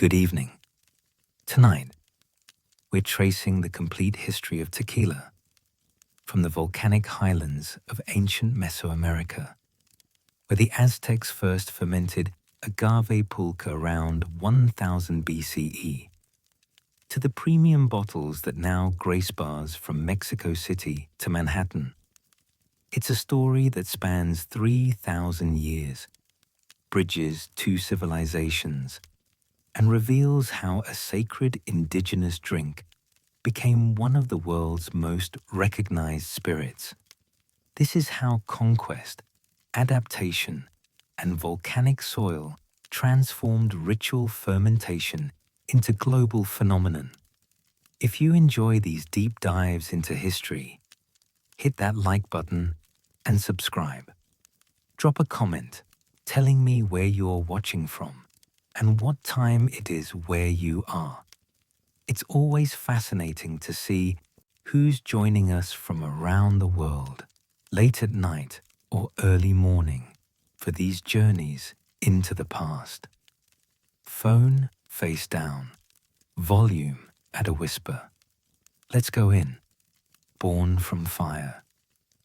Good evening. Tonight, we're tracing the complete history of tequila from the volcanic highlands of ancient Mesoamerica, where the Aztecs first fermented agave pulque around 1000 BCE, to the premium bottles that now grace bars from Mexico City to Manhattan. It's a story that spans 3,000 years, bridges two civilizations, and reveals how a sacred indigenous drink became one of the world's most recognized spirits. This is how conquest, adaptation, and volcanic soil transformed ritual fermentation into global phenomenon. If you enjoy these deep dives into history, hit that like button and subscribe. Drop a comment telling me where you're watching from and what time it is where you are. It's always fascinating to see who's joining us from around the world, late at night or early morning, for these journeys into the past. Phone face down, volume at a whisper. Let's go in. Born from fire,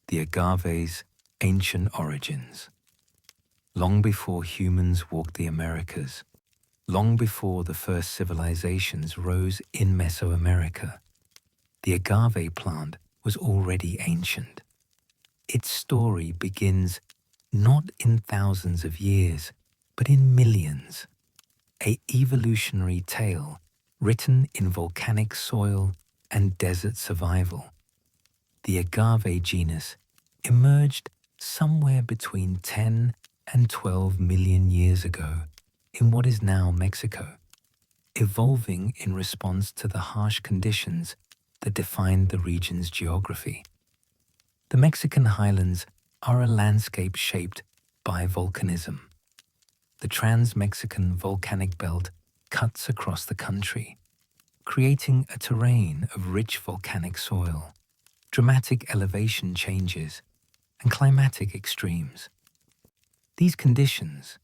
the agave's ancient origins. Long before humans walked the Americas, long before the first civilizations rose in Mesoamerica, the agave plant was already ancient. Its story begins not in thousands of years, but in millions. An evolutionary tale written in volcanic soil and desert survival. The agave genus emerged somewhere between 10 and 12 million years ago in what is now Mexico, evolving in response to the harsh conditions that defined the region's geography. The Mexican highlands are a landscape shaped by volcanism. The Trans-Mexican volcanic belt cuts across the country, creating a terrain of rich volcanic soil, dramatic elevation changes, and climatic extremes. These conditions,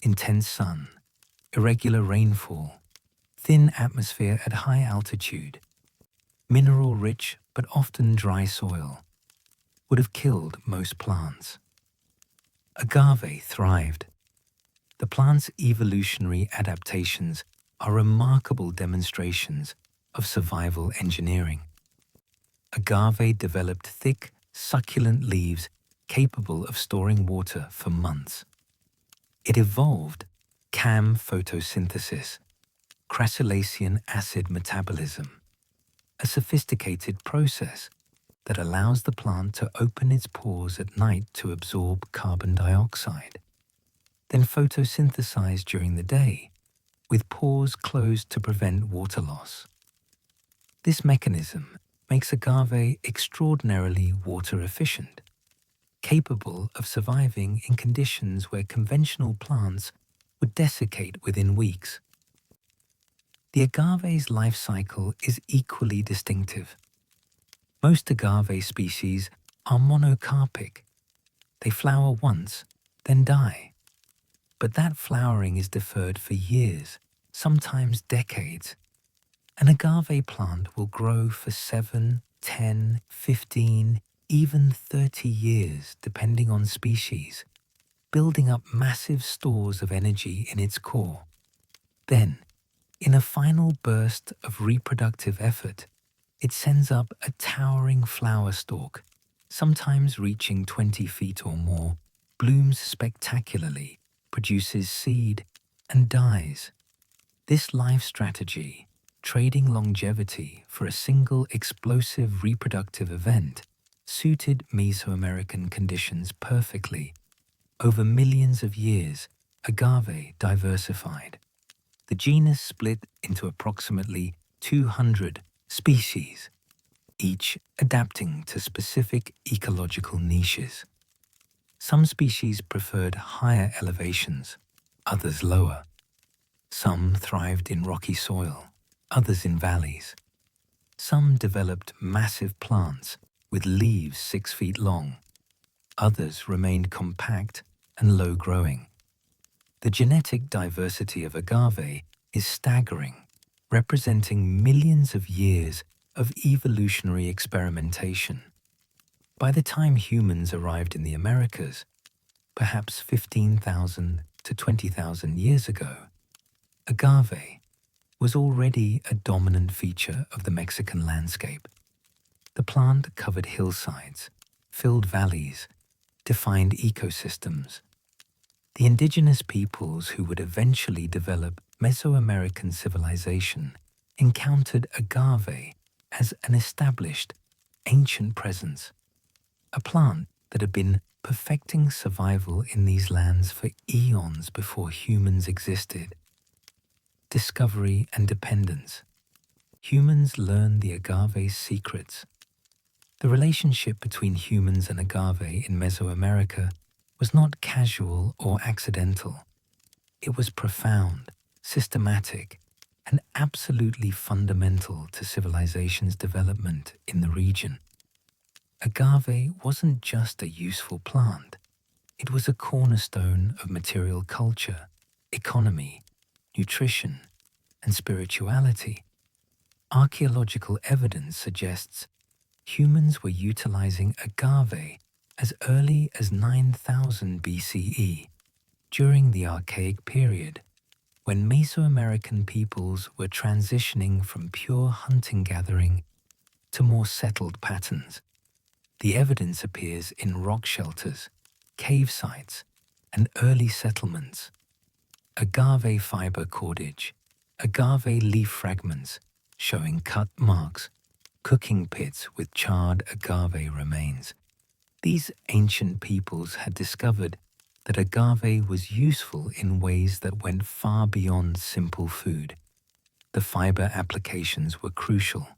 intense sun, irregular rainfall, thin atmosphere at high altitude, mineral-rich but often dry soil, would have killed most plants. Agave thrived. The plant's evolutionary adaptations are remarkable demonstrations of survival engineering. Agave developed thick, succulent leaves capable of storing water for months. It evolved CAM photosynthesis, crassulacean acid metabolism, a sophisticated process that allows the plant to open its pores at night to absorb carbon dioxide, then photosynthesize during the day, with pores closed to prevent water loss. This mechanism makes agave extraordinarily water efficient, capable of surviving in conditions where conventional plants would desiccate within weeks. The agave's life cycle is equally distinctive. Most agave species are monocarpic. They flower once, then die. But that flowering is deferred for years, sometimes decades. An agave plant will grow for 7, 10, 15, even 30 years, depending on species, building up massive stores of energy in its core. Then, in a final burst of reproductive effort, it sends up a towering flower stalk, sometimes reaching 20 feet or more, blooms spectacularly, produces seed, and dies. This life strategy, trading longevity for a single explosive reproductive event, suited Mesoamerican conditions perfectly. Over millions of years, agave diversified. The genus split into approximately 200 species, each adapting to specific ecological niches. Some species preferred higher elevations, others lower. Some thrived in rocky soil, others in valleys. Some developed massive plants with leaves 6 feet long. Others remained compact and low-growing. The genetic diversity of agave is staggering, representing millions of years of evolutionary experimentation. By the time humans arrived in the Americas, perhaps 15,000 to 20,000 years ago, agave was already a dominant feature of the Mexican landscape. The plant covered hillsides, filled valleys, defined ecosystems. The indigenous peoples who would eventually develop Mesoamerican civilization encountered agave as an established, ancient presence, a plant that had been perfecting survival in these lands for eons before humans existed. Discovery and dependence. Humans learned the agave's secrets. The relationship between humans and agave in Mesoamerica was not casual or accidental. It was profound, systematic, and absolutely fundamental to civilization's development in the region. Agave wasn't just a useful plant. It was a cornerstone of material culture, economy, nutrition, and spirituality. Archaeological evidence suggests humans were utilizing agave as early as 9000 BCE, during the Archaic period, when Mesoamerican peoples were transitioning from pure hunting-gathering to more settled patterns. The evidence appears in rock shelters, cave sites, and early settlements. Agave fiber cordage, agave leaf fragments showing cut marks, cooking pits with charred agave remains. These ancient peoples had discovered that agave was useful in ways that went far beyond simple food. The fiber applications were crucial.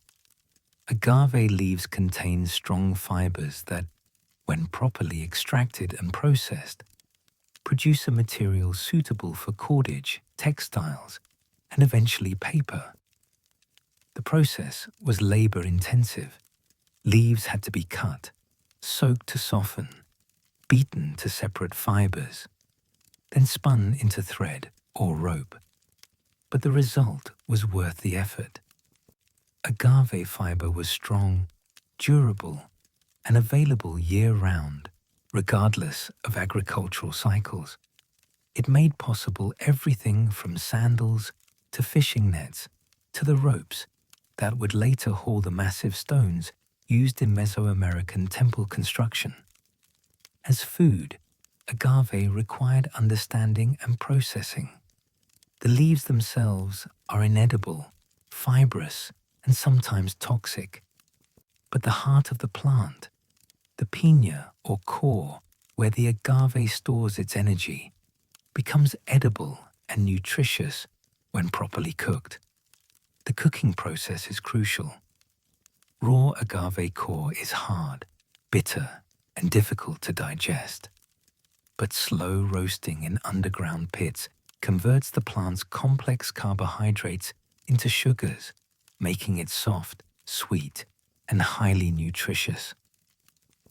Agave leaves contain strong fibers that, when properly extracted and processed, produce a material suitable for cordage, textiles, and eventually paper. The process was labor-intensive. Leaves had to be cut, soaked to soften, beaten to separate fibers, then spun into thread or rope. But the result was worth the effort. Agave fiber was strong, durable, and available year-round, regardless of agricultural cycles. It made possible everything from sandals to fishing nets to the ropes that would later haul the massive stones used in Mesoamerican temple construction. As food, agave required understanding and processing. The leaves themselves are inedible, fibrous, and sometimes toxic. But the heart of the plant, the piña or core, where the agave stores its energy, becomes edible and nutritious when properly cooked. The cooking process is crucial. Raw agave core is hard, bitter, and difficult to digest. But slow roasting in underground pits converts the plant's complex carbohydrates into sugars, making it soft, sweet, and highly nutritious.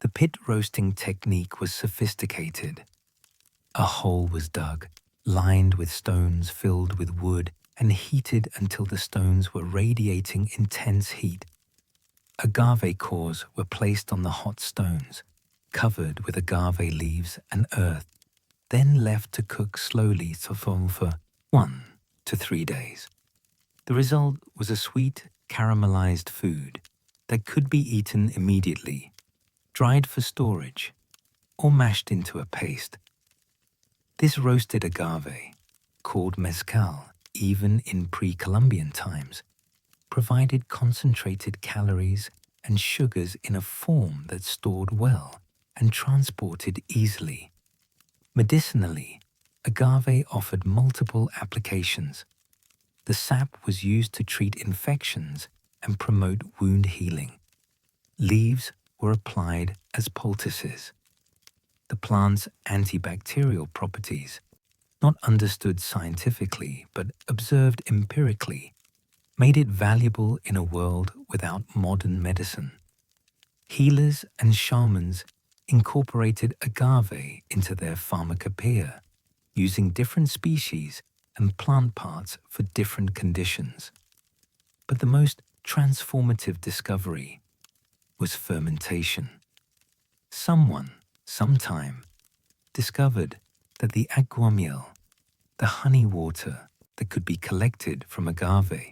The pit roasting technique was sophisticated. A hole was dug, lined with stones filled with wood, and heated until the stones were radiating intense heat. Agave cores were placed on the hot stones, covered with agave leaves and earth, then left to cook slowly for 1 to 3 days. The result was a sweet, caramelized food that could be eaten immediately, dried for storage, or mashed into a paste. This roasted agave, called mezcal even in pre-Columbian times, provided concentrated calories and sugars in a form that stored well and transported easily. Medicinally, agave offered multiple applications. The sap was used to treat infections and promote wound healing. Leaves were applied as poultices. The plant's antibacterial properties, not understood scientifically but observed empirically, made it valuable in a world without modern medicine. Healers and shamans incorporated agave into their pharmacopoeia, using different species and plant parts for different conditions. But the most transformative discovery was fermentation. Someone, sometime, discovered that the aguamiel, the honey water that could be collected from agave,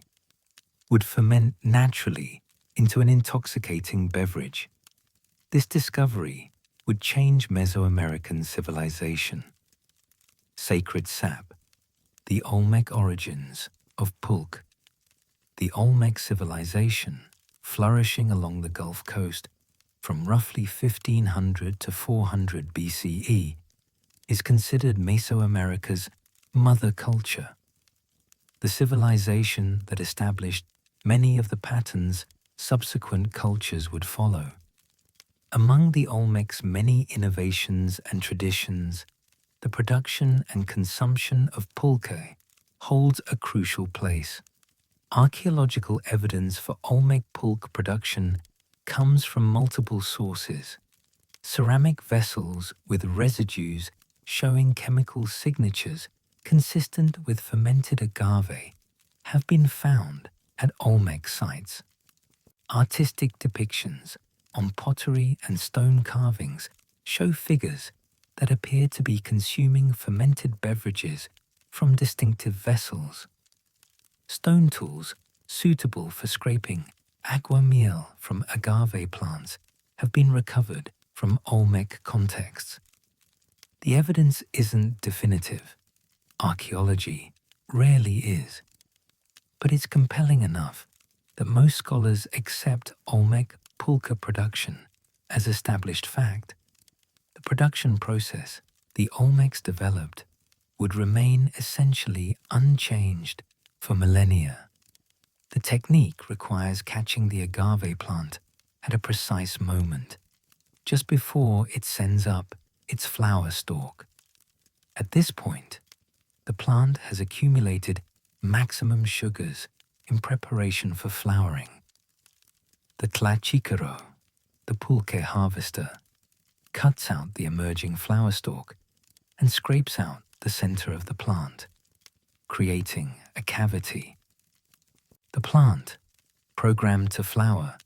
would ferment naturally into an intoxicating beverage. This discovery would change Mesoamerican civilization. Sacred sap, the Olmec origins of pulque. The Olmec civilization, flourishing along the Gulf Coast from roughly 1500 to 400 BCE, is considered Mesoamerica's mother culture. The civilization that established many of the patterns subsequent cultures would follow. Among the Olmec's many innovations and traditions, the production and consumption of pulque holds a crucial place. Archaeological evidence for Olmec pulque production comes from multiple sources. Ceramic vessels with residues showing chemical signatures consistent with fermented agave have been found at Olmec sites. Artistic depictions on pottery and stone carvings show figures that appear to be consuming fermented beverages from distinctive vessels. Stone tools suitable for scraping aguamiel from agave plants have been recovered from Olmec contexts. The evidence isn't definitive. Archaeology rarely is. But it's compelling enough that most scholars accept Olmec pulque production as established fact. The production process the Olmecs developed would remain essentially unchanged for millennia. The technique requires catching the agave plant at a precise moment, just before it sends up its flower stalk. At this point, the plant has accumulated maximum sugars in preparation for flowering. The tlachiquero, the pulque harvester, cuts out the emerging flower stalk and scrapes out the center of the plant, creating a cavity. The plant, programmed to flower,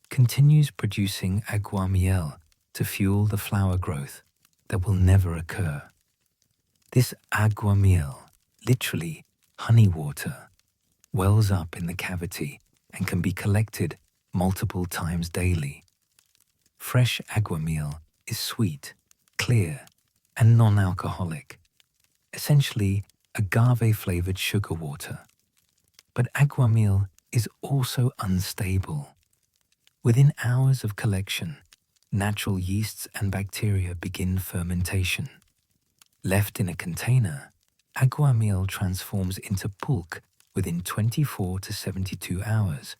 continues producing aguamiel to fuel the flower growth that will never occur. This aguamiel, literally honey water, wells up in the cavity and can be collected multiple times daily. Fresh aguamiel is sweet, clear, and non-alcoholic, essentially agave-flavored sugar water. But aguamiel is also unstable. Within hours of collection, natural yeasts and bacteria begin fermentation. Left in a container, aguamiel transforms into pulque within 24 to 72 hours,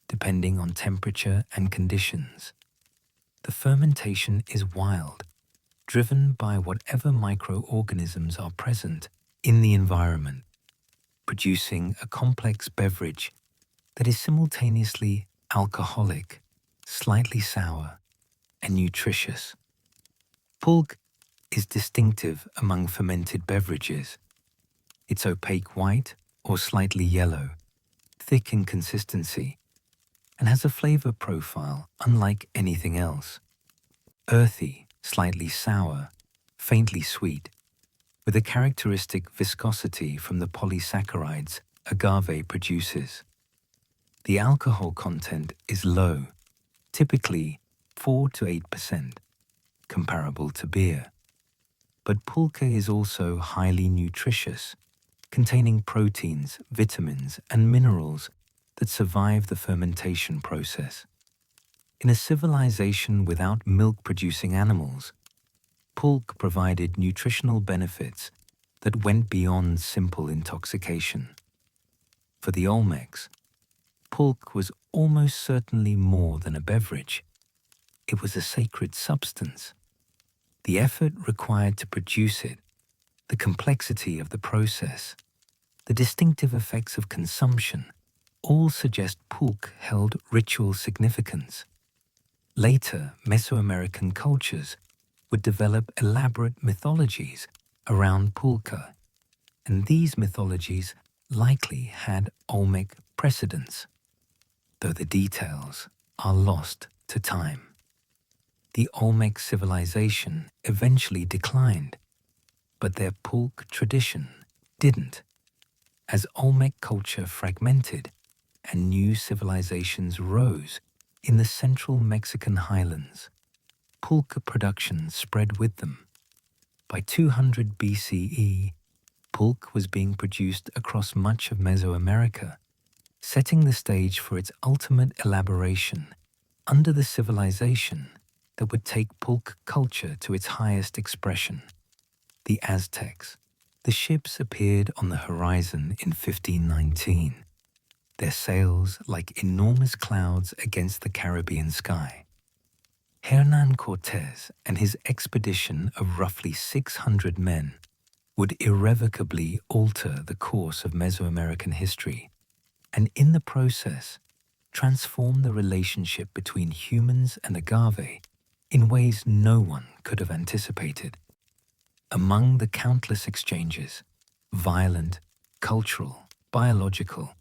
depending on temperature and conditions. The fermentation is wild, driven by whatever microorganisms are present in the environment, producing a complex beverage that is simultaneously alcoholic, slightly sour, and nutritious. Pulque is distinctive among fermented beverages. It's opaque white or slightly yellow, thick in consistency, and has a flavor profile unlike anything else. Earthy, slightly sour, faintly sweet, with a characteristic viscosity from the polysaccharides agave produces. The alcohol content is low, typically 4 to 8%, comparable to beer. But pulque is also highly nutritious, containing proteins, vitamins, and minerals that survive the fermentation process. In a civilization without milk-producing animals, pulque provided nutritional benefits that went beyond simple intoxication. For the Olmecs, pulque was almost certainly more than a beverage. It was a sacred substance. The effort required to produce it, the complexity of the process, the distinctive effects of consumption, all suggest pulque held ritual significance. Later, Mesoamerican cultures would develop elaborate mythologies around pulque, and these mythologies likely had Olmec precedents, though the details are lost to time. The Olmec civilization eventually declined, but their pulque tradition didn't. As Olmec culture fragmented and new civilizations rose in the central Mexican highlands, pulque production spread with them. By 200 BCE, pulque was being produced across much of Mesoamerica, setting the stage for its ultimate elaboration under the civilization that would take pulque culture to its highest expression, the Aztecs. The ships appeared on the horizon in 1519, their sails like enormous clouds against the Caribbean sky. Hernán Cortés and his expedition of roughly 600 men would irrevocably alter the course of Mesoamerican history, and in the process, transform the relationship between humans and agave in ways no one could have anticipated. Among the countless exchanges, violent, cultural, biological,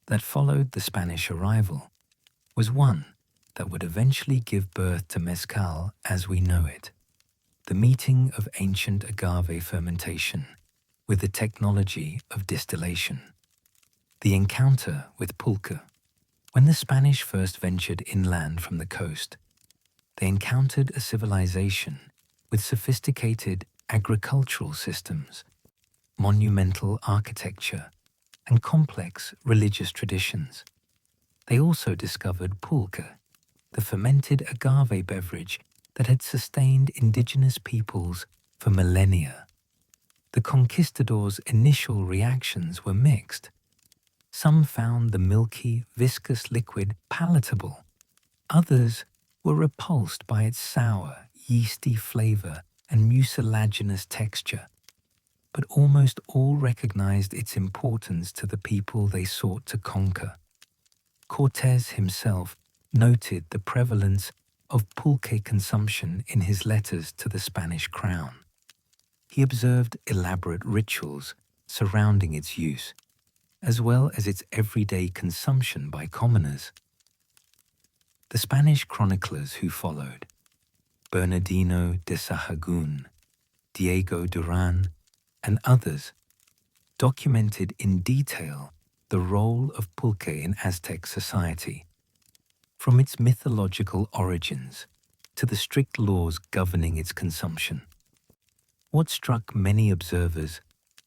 that followed the Spanish arrival, was one that would eventually give birth to mezcal as we know it. The meeting of ancient agave fermentation with the technology of distillation. The encounter with pulque. When the Spanish first ventured inland from the coast, they encountered a civilization with sophisticated agricultural systems, monumental architecture, and complex religious traditions. They also discovered pulque, the fermented agave beverage that had sustained indigenous peoples for millennia. The conquistadors' initial reactions were mixed. Some found the milky, viscous liquid palatable. Others were repulsed by its sour, yeasty flavor and mucilaginous texture, but almost all recognized its importance to the people they sought to conquer. Cortés himself noted the prevalence of pulque consumption in his letters to the Spanish crown. He observed elaborate rituals surrounding its use, as well as its everyday consumption by commoners. The Spanish chroniclers who followed, Bernardino de Sahagún, Diego Durán, and others, documented in detail the role of pulque in Aztec society, from its mythological origins to the strict laws governing its consumption. What struck many observers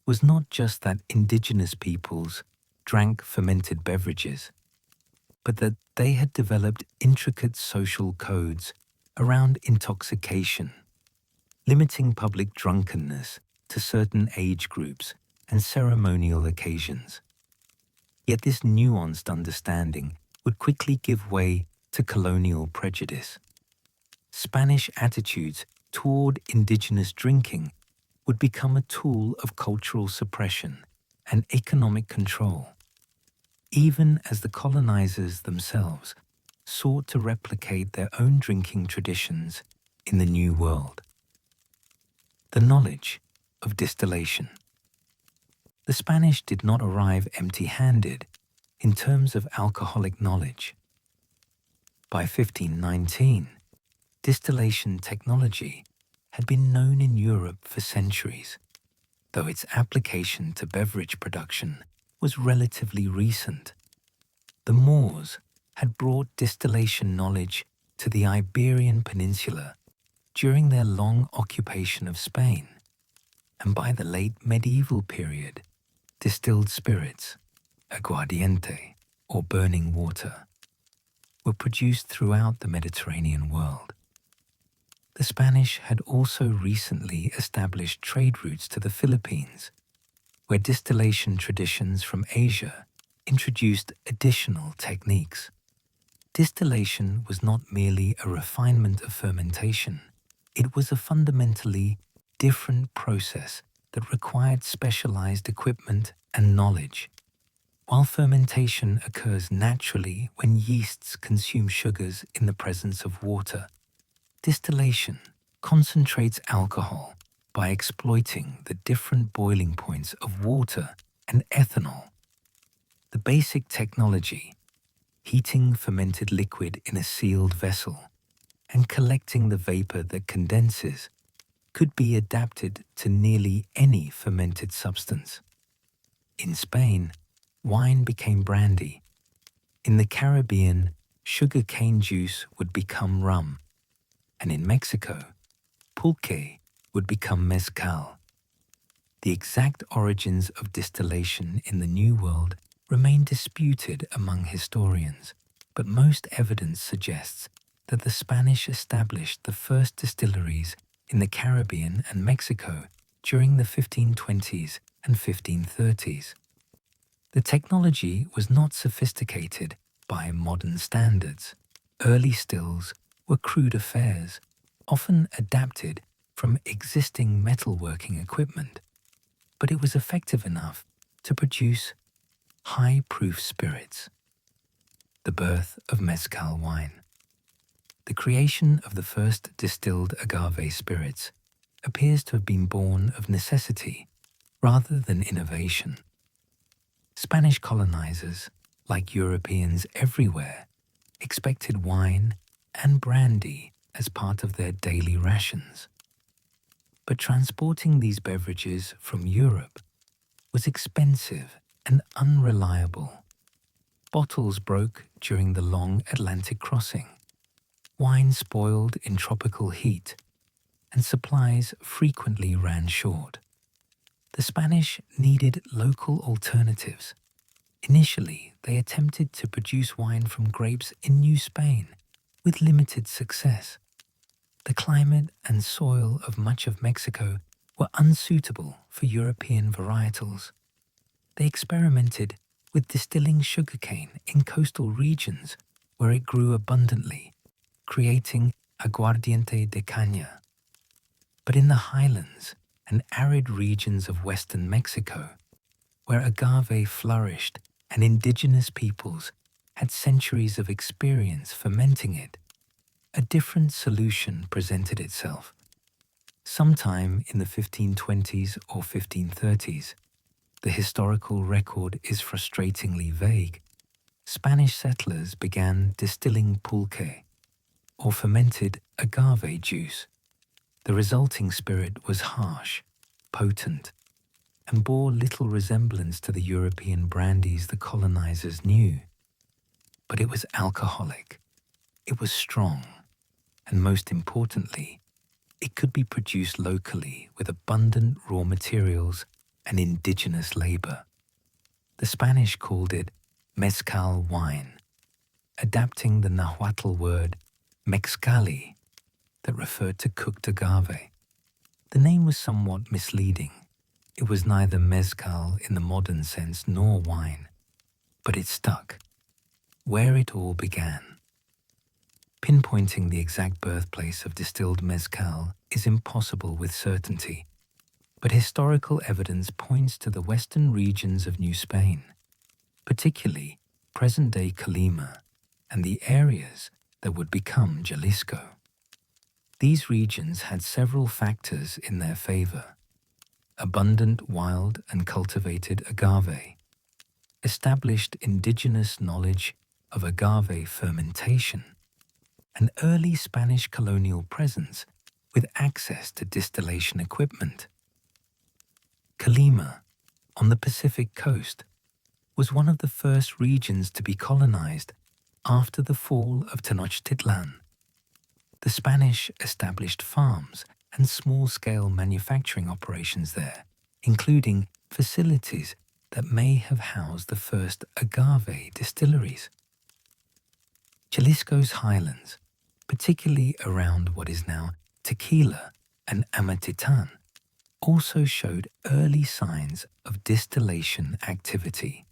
was not just that indigenous peoples drank fermented beverages, but that they had developed intricate social codes around intoxication, limiting public drunkenness to certain age groups and ceremonial occasions. Yet this nuanced understanding would quickly give way to colonial prejudice. Spanish attitudes toward indigenous drinking would become a tool of cultural suppression and economic control, even as the colonizers themselves sought to replicate their own drinking traditions in the New World. The knowledge of distillation. The Spanish did not arrive empty-handed in terms of alcoholic knowledge. By 1519, distillation technology had been known in Europe for centuries, though its application to beverage production was relatively recent. The Moors had brought distillation knowledge to the Iberian Peninsula during their long occupation of Spain, and by the late medieval period, distilled spirits, aguardiente, or burning water, were produced throughout the Mediterranean world. The Spanish had also recently established trade routes to the Philippines, where distillation traditions from Asia introduced additional techniques. Distillation was not merely a refinement of fermentation, it was a fundamentally different process that required specialized equipment and knowledge. While fermentation occurs naturally when yeasts consume sugars in the presence of water, distillation concentrates alcohol by exploiting the different boiling points of water and ethanol. The basic technology, heating fermented liquid in a sealed vessel and collecting the vapor that condenses, could be adapted to nearly any fermented substance. In Spain, wine became brandy. In the Caribbean, sugar cane juice would become rum. And in Mexico, pulque would become mezcal. The exact origins of distillation in the New World remain disputed among historians, but most evidence suggests that the Spanish established the first distilleries in the Caribbean and Mexico during the 1520s and 1530s. The technology was not sophisticated by modern standards. Early stills were crude affairs, often adapted from existing metalworking equipment, but it was effective enough to produce high-proof spirits. The birth of mezcal wine. The creation of the first distilled agave spirits appears to have been born of necessity rather than innovation. Spanish colonizers, like Europeans everywhere, expected wine and brandy as part of their daily rations. But transporting these beverages from Europe was expensive and unreliable. Bottles broke during the long Atlantic crossing. Wine spoiled in tropical heat, and supplies frequently ran short. The Spanish needed local alternatives. Initially, they attempted to produce wine from grapes in New Spain, with limited success. The climate and soil of much of Mexico were unsuitable for European varietals. They experimented with distilling sugarcane in coastal regions where it grew abundantly, creating aguardiente de caña. But in the highlands and arid regions of western Mexico, where agave flourished and indigenous peoples had centuries of experience fermenting it, a different solution presented itself. Sometime in the 1520s or 1530s, the historical record is frustratingly vague, Spanish settlers began distilling pulque, or fermented agave juice. The resulting spirit was harsh, potent, and bore little resemblance to the European brandies the colonizers knew. But it was alcoholic, it was strong, and most importantly, it could be produced locally with abundant raw materials and indigenous labor. The Spanish called it mezcal wine, adapting the Nahuatl word mexcali that referred to cooked agave. The name was somewhat misleading. It was neither mezcal in the modern sense nor wine, but it stuck. Where it all began. Pinpointing the exact birthplace of distilled mezcal is impossible with certainty, but historical evidence points to the western regions of New Spain, particularly present-day Colima and the areas that would become Jalisco. These regions had several factors in their favor: abundant wild and cultivated agave, established indigenous knowledge of agave fermentation, an early Spanish colonial presence with access to distillation equipment. Colima, on the Pacific coast, was one of the first regions to be colonized after the fall of Tenochtitlan. The Spanish established farms and small-scale manufacturing operations there, including facilities that may have housed the first agave distilleries. Jalisco's highlands, particularly around what is now Tequila and Amatitan, also showed early signs of distillation activity.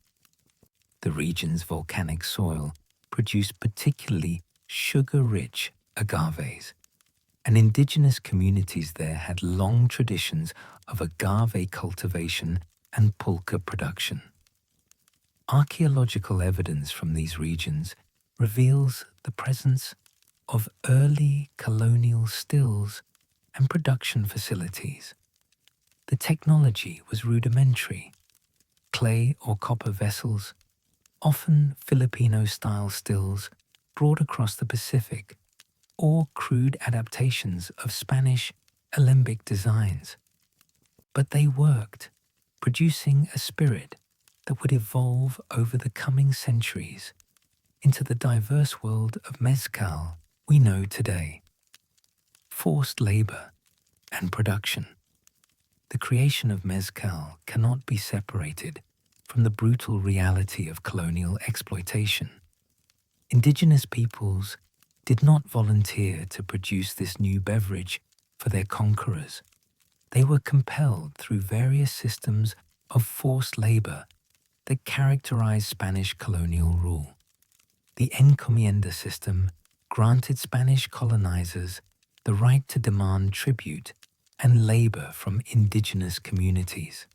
The region's volcanic soil produced particularly sugar-rich agaves, and indigenous communities there had long traditions of agave cultivation and pulque production. Archaeological evidence from these regions reveals the presence of early colonial stills and production facilities. The technology was rudimentary: clay or copper vessels, often Filipino-style stills brought across the Pacific, or crude adaptations of Spanish alembic designs. But they worked, producing a spirit that would evolve over the coming centuries into the diverse world of mezcal we know today. Forced labor and production. The creation of mezcal cannot be separated from the brutal reality of colonial exploitation. Indigenous peoples did not volunteer to produce this new beverage for their conquerors. They were compelled through various systems of forced labor that characterized Spanish colonial rule. The encomienda system granted Spanish colonizers the right to demand tribute and labor from indigenous communities.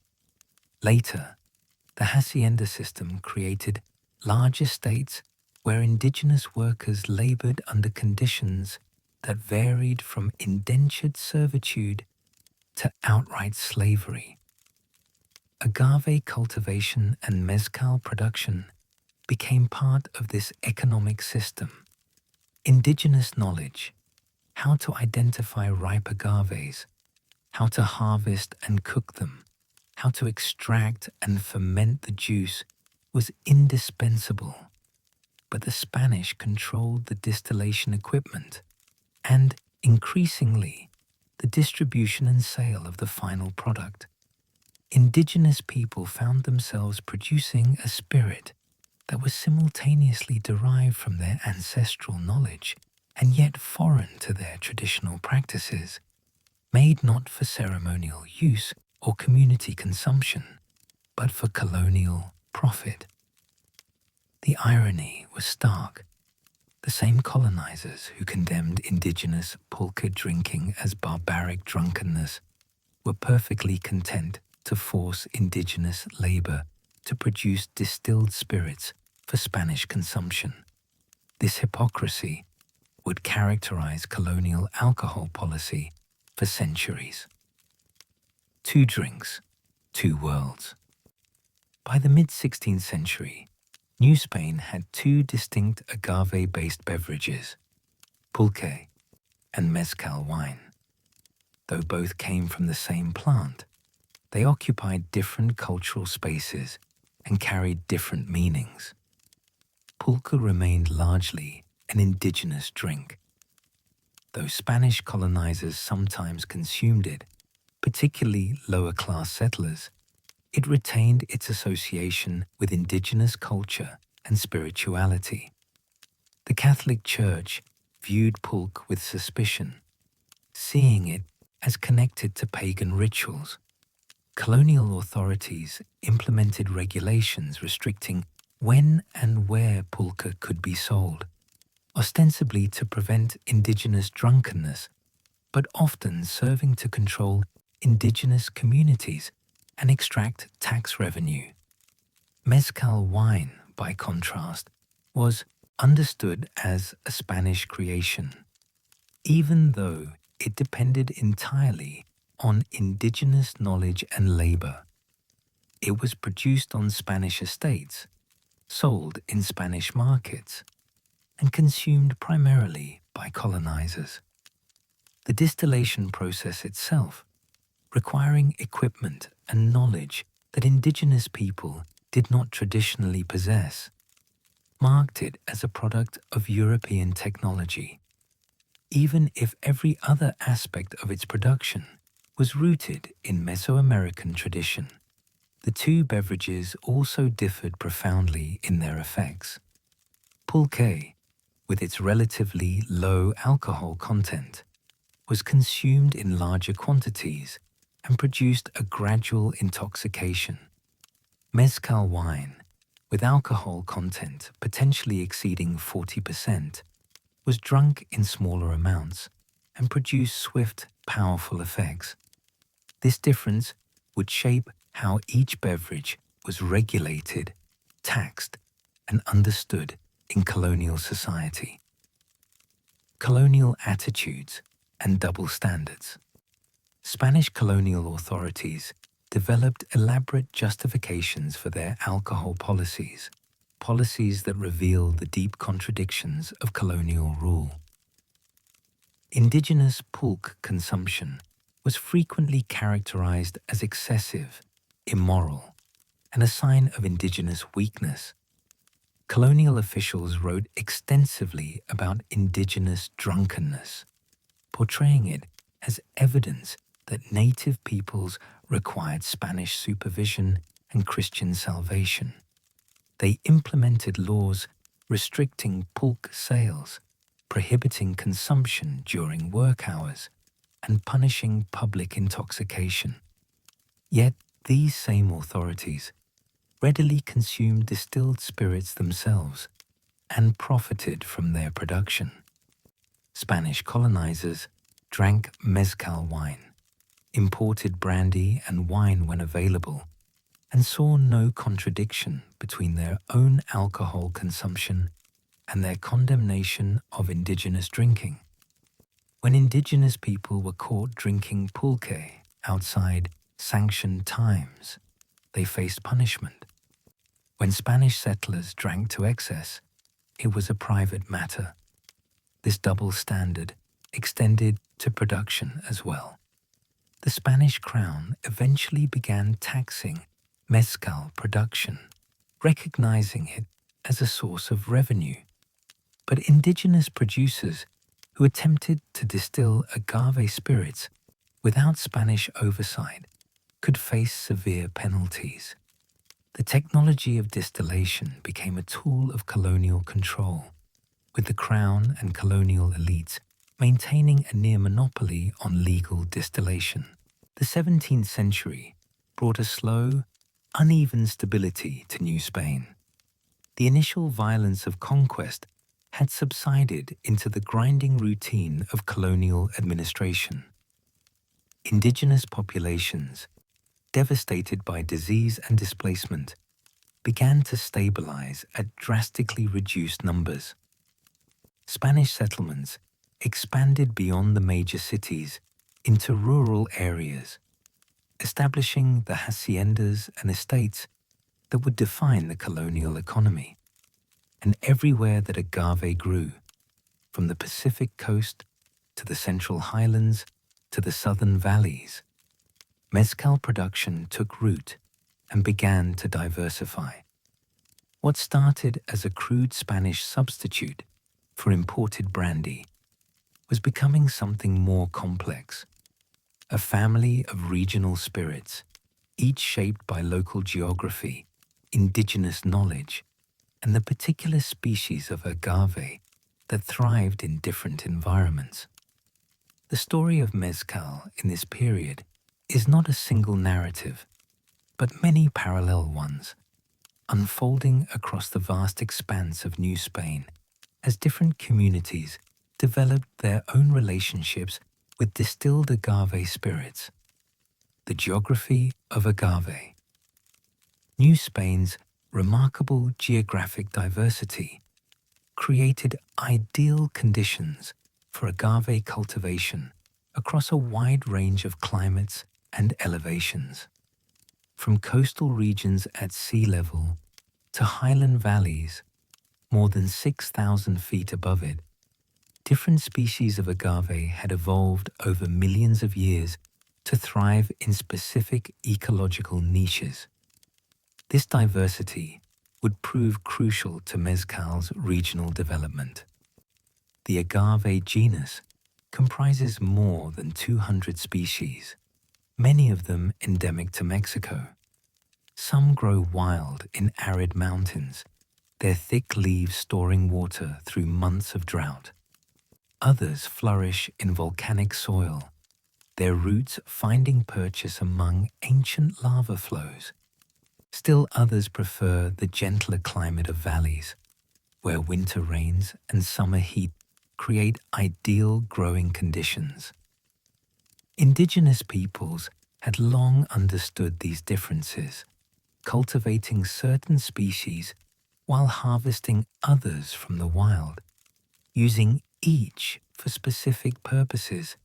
Later, the hacienda system created large estates where indigenous workers labored under conditions that varied from indentured servitude to outright slavery. Agave cultivation and mezcal production became part of this economic system. Indigenous knowledge, how to identify ripe agaves, how to harvest and cook them, how to extract and ferment the juice, was indispensable. But the Spanish controlled the distillation equipment and, increasingly, the distribution and sale of the final product. Indigenous people found themselves producing a spirit that was simultaneously derived from their ancestral knowledge and yet foreign to their traditional practices, made not for ceremonial use or community consumption, but for colonial profit. The irony was stark. The same colonizers who condemned indigenous pulque drinking as barbaric drunkenness were perfectly content to force indigenous labor to produce distilled spirits for Spanish consumption. This hypocrisy would characterize colonial alcohol policy for centuries. Two drinks, two worlds. By the mid-16th century, New Spain had two distinct agave-based beverages, pulque and mezcal wine. Though both came from the same plant, they occupied different cultural spaces and carried different meanings. Pulque remained largely an indigenous drink. Though Spanish colonizers sometimes consumed it, particularly lower-class settlers, it retained its association with indigenous culture and spirituality. The Catholic Church viewed pulque with suspicion, seeing it as connected to pagan rituals. Colonial authorities implemented regulations restricting when and where pulque could be sold, ostensibly to prevent indigenous drunkenness, but often serving to control indigenous communities and extract tax revenue. Mezcal wine, by contrast, was understood as a Spanish creation, even though it depended entirely on indigenous knowledge and labor. It was produced on Spanish estates, sold in Spanish markets, and consumed primarily by colonizers. The distillation process itself, requiring equipment and knowledge that indigenous people did not traditionally possess, marked it as a product of European technology, even if every other aspect of its production was rooted in Mesoamerican tradition. The two beverages also differed profoundly in their effects. Pulque, with its relatively low alcohol content, was consumed in larger quantities and produced a gradual intoxication. Mezcal wine, with alcohol content potentially exceeding 40%, was drunk in smaller amounts and produced swift, powerful effects. This difference would shape how each beverage was regulated, taxed, and understood in colonial society. Colonial attitudes and double standards. Spanish colonial authorities developed elaborate justifications for their alcohol policies, policies that reveal the deep contradictions of colonial rule. Indigenous pulque consumption was frequently characterized as excessive, immoral, and a sign of indigenous weakness. Colonial officials wrote extensively about indigenous drunkenness, portraying it as evidence that native peoples required Spanish supervision and Christian salvation. They implemented laws restricting pulque sales, prohibiting consumption during work hours, and punishing public intoxication. Yet these same authorities readily consumed distilled spirits themselves and profited from their production. Spanish colonizers drank mezcal wine, imported brandy and wine when available, and saw no contradiction between their own alcohol consumption and their condemnation of indigenous drinking. When indigenous people were caught drinking pulque outside sanctioned times, they faced punishment. When Spanish settlers drank to excess, it was a private matter. This double standard extended to production as well. The Spanish crown eventually began taxing mezcal production, recognizing it as a source of revenue. But indigenous producers who attempted to distill agave spirits without Spanish oversight could face severe penalties. The technology of distillation became a tool of colonial control, with the crown and colonial elites maintaining a near monopoly on legal distillation. The 17th century brought a slow, uneven stability to New Spain. The initial violence of conquest had subsided into the grinding routine of colonial administration. Indigenous populations, devastated by disease and displacement, began to stabilize at drastically reduced numbers. Spanish settlements expanded beyond the major cities into rural areas, establishing the haciendas and estates that would define the colonial economy. And everywhere that agave grew, from the Pacific coast to the Central Highlands to the southern valleys, mezcal production took root and began to diversify. What started as a crude Spanish substitute for imported brandy was becoming something more complex, a family of regional spirits, each shaped by local geography, indigenous knowledge, and the particular species of agave that thrived in different environments. The story of mezcal in this period is not a single narrative, but many parallel ones, unfolding across the vast expanse of New Spain as different communities developed their own relationships with distilled agave spirits. The geography of agave. New Spain's remarkable geographic diversity created ideal conditions for agave cultivation across a wide range of climates and elevations. From coastal regions at sea level to highland valleys more than 6,000 feet above it, different species of agave had evolved over millions of years to thrive in specific ecological niches. This diversity would prove crucial to mezcal's regional development. The agave genus comprises more than 200 species, many of them endemic to Mexico. Some grow wild in arid mountains, their thick leaves storing water through months of drought. Others flourish in volcanic soil, their roots finding purchase among ancient lava flows. Still others prefer the gentler climate of valleys, where winter rains and summer heat create ideal growing conditions. Indigenous peoples had long understood these differences, cultivating certain species while harvesting others from the wild, using each for specific purposes.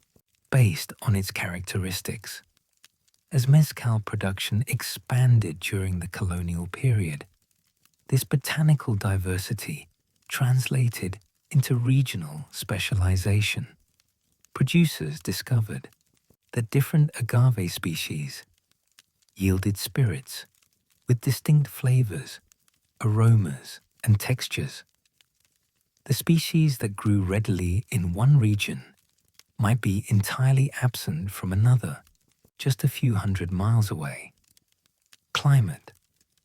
based on its characteristics. As mezcal production expanded during the colonial period, this botanical diversity translated into regional specialization. Producers discovered that different agave species yielded spirits with distinct flavors, aromas, and textures. The species that grew readily in one region might be entirely absent from another, just a few hundred miles away. Climate,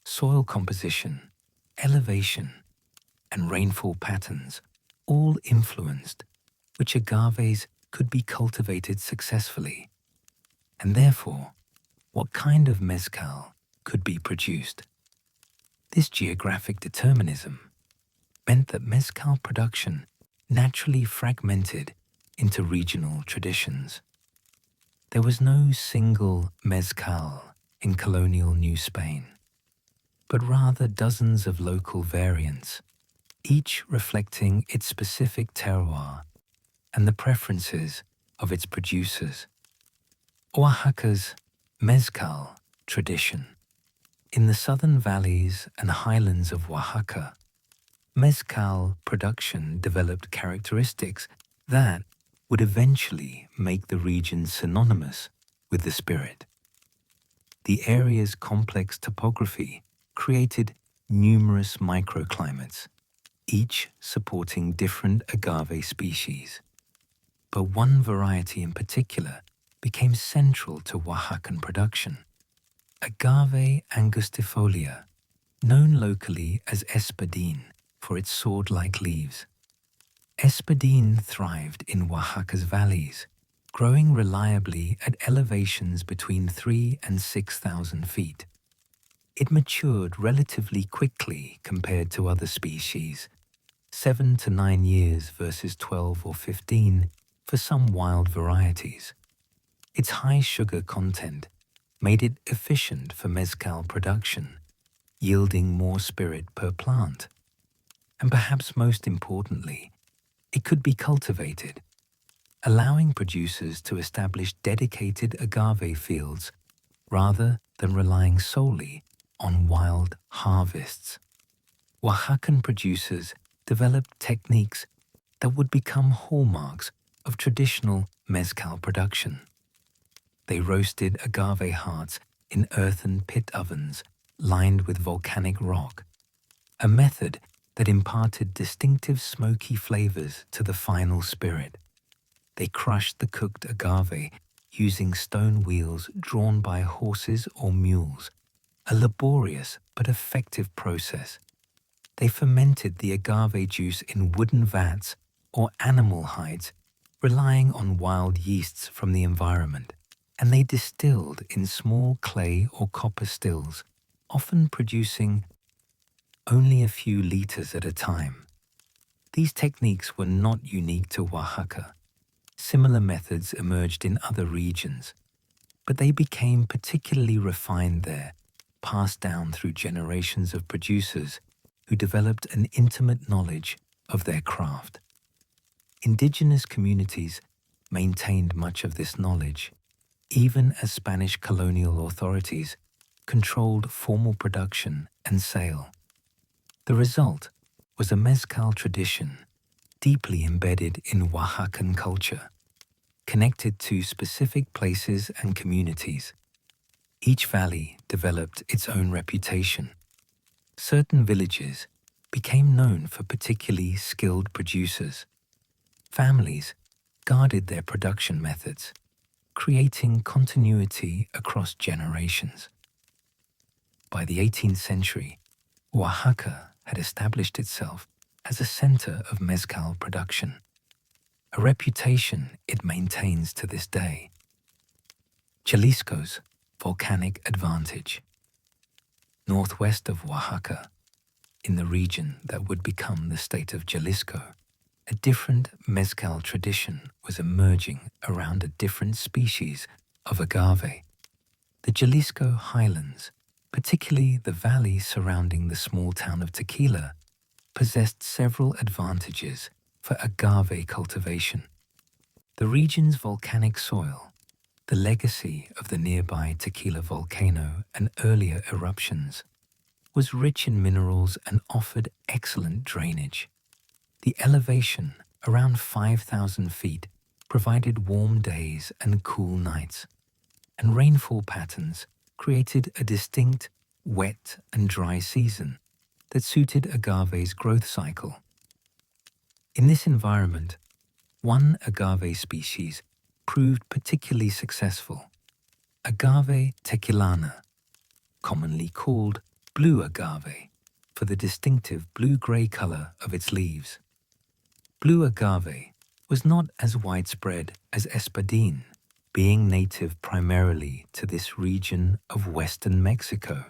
soil composition, elevation, and rainfall patterns all influenced which agaves could be cultivated successfully, and therefore what kind of mezcal could be produced. This geographic determinism meant that mezcal production naturally fragmented into regional traditions. There was no single mezcal in colonial New Spain, but rather dozens of local variants, each reflecting its specific terroir and the preferences of its producers. Oaxaca's mezcal tradition. In the southern valleys and highlands of Oaxaca, mezcal production developed characteristics that would eventually make the region synonymous with the spirit. The area's complex topography created numerous microclimates, each supporting different agave species. But one variety in particular became central to Oaxacan production: Agave angustifolia, known locally as espadín for its sword-like leaves. Espadín thrived in Oaxaca's valleys, growing reliably at elevations between 3,000 and 6,000 feet. It matured relatively quickly compared to other species, 7 to 9 years versus 12 or 15 for some wild varieties. Its high sugar content made it efficient for mezcal production, yielding more spirit per plant. And perhaps most importantly, it could be cultivated, allowing producers to establish dedicated agave fields rather than relying solely on wild harvests. Oaxacan producers developed techniques that would become hallmarks of traditional mezcal production. They roasted agave hearts in earthen pit ovens lined with volcanic rock, a method that imparted distinctive smoky flavors to the final spirit. They crushed the cooked agave using stone wheels drawn by horses or mules, a laborious but effective process. They fermented the agave juice in wooden vats or animal hides, relying on wild yeasts from the environment, and they distilled in small clay or copper stills, often producing only a few liters at a time. These techniques were not unique to Oaxaca. Similar methods emerged in other regions, but they became particularly refined there, passed down through generations of producers who developed an intimate knowledge of their craft. Indigenous communities maintained much of this knowledge, even as Spanish colonial authorities controlled formal production and sale. The result was a mezcal tradition deeply embedded in Oaxacan culture, connected to specific places and communities. Each valley developed its own reputation. Certain villages became known for particularly skilled producers. Families guarded their production methods, creating continuity across generations. By the 18th century, Oaxaca had established itself as a center of mezcal production, a reputation it maintains to this day. Jalisco's volcanic advantage. Northwest of Oaxaca, in the region that would become the state of Jalisco, a different mezcal tradition was emerging around a different species of agave. The Jalisco highlands, particularly the valley surrounding the small town of Tequila, possessed several advantages for agave cultivation. The region's volcanic soil, the legacy of the nearby Tequila volcano and earlier eruptions, was rich in minerals and offered excellent drainage. The elevation, around 5,000 feet, provided warm days and cool nights, and rainfall patterns created a distinct wet and dry season that suited agave's growth cycle. In this environment, one agave species proved particularly successful, Agave tequilana, commonly called blue agave, for the distinctive blue-gray color of its leaves. Blue agave was not as widespread as espadín, being native primarily to this region of western Mexico.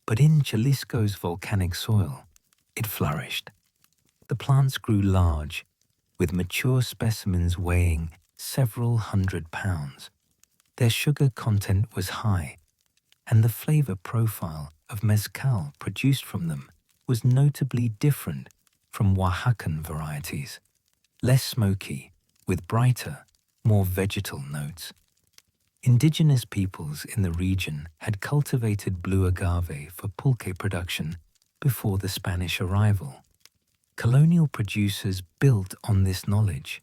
But in Jalisco's volcanic soil, it flourished. The plants grew large, with mature specimens weighing several hundred pounds. Their sugar content was high, and the flavor profile of mezcal produced from them was notably different from Oaxacan varieties, less smoky, with brighter, more vegetal notes. Indigenous peoples in the region had cultivated blue agave for pulque production before the Spanish arrival. Colonial producers built on this knowledge,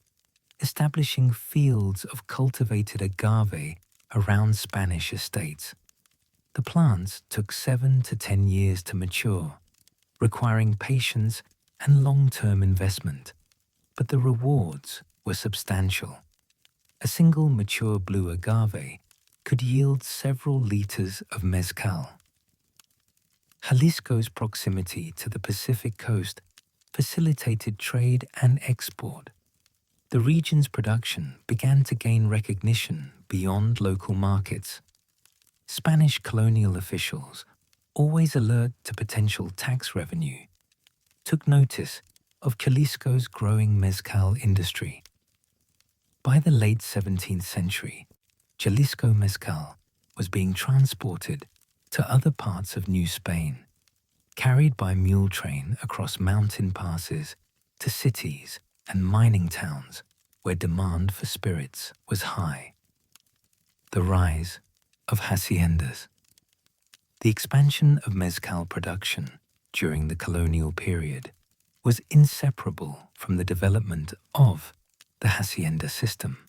establishing fields of cultivated agave around Spanish estates. The plants took 7 to 10 years to mature, requiring patience and long-term investment, but the rewards were substantial. A single mature blue agave could yield several liters of mezcal. Jalisco's proximity to the Pacific coast facilitated trade and export. The region's production began to gain recognition beyond local markets. Spanish colonial officials, always alert to potential tax revenue, took notice of Jalisco's growing mezcal industry. By the late 17th century, Jalisco mezcal was being transported to other parts of New Spain, carried by mule train across mountain passes to cities and mining towns where demand for spirits was high. The rise of haciendas. The expansion of mezcal production during the colonial period was inseparable from the development of the hacienda system.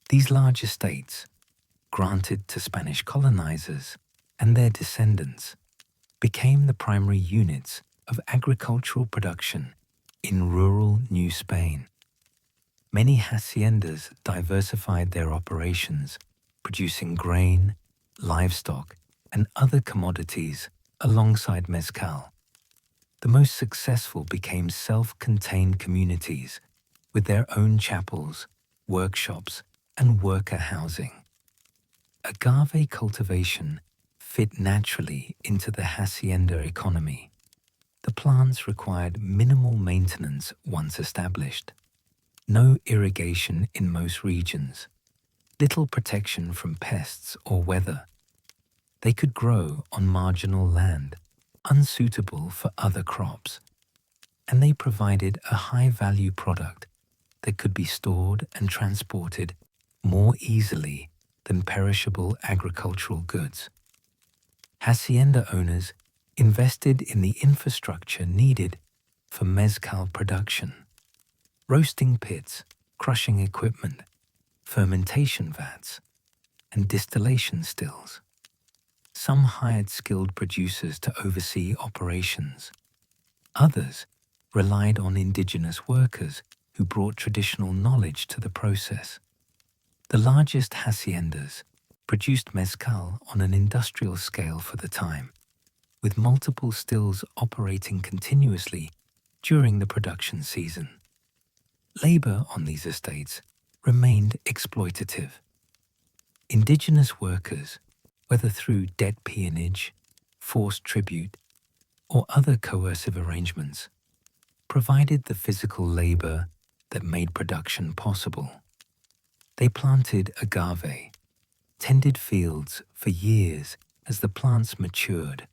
These large estates, granted to Spanish colonizers and their descendants, became the primary units of agricultural production in rural New Spain. Many haciendas diversified their operations, producing grain, livestock, and other commodities alongside mezcal. The most successful became self-contained communities with their own chapels, workshops, and worker housing. Agave cultivation fit naturally into the hacienda economy. The plants required minimal maintenance once established. No irrigation in most regions, little protection from pests or weather. They could grow on marginal land, unsuitable for other crops, and they provided a high-value product that could be stored and transported more easily than perishable agricultural goods. Hacienda owners invested in the infrastructure needed for mezcal production: roasting pits, crushing equipment, fermentation vats, and distillation stills. Some hired skilled producers to oversee operations. Others relied on indigenous workers who brought traditional knowledge to the process. The largest haciendas produced mezcal on an industrial scale for the time, with multiple stills operating continuously during the production season. Labor on these estates remained exploitative. Indigenous workers, whether through debt peonage, forced tribute, or other coercive arrangements, provided the physical labor that made production possible. They planted agave, tended fields for years as the plants matured,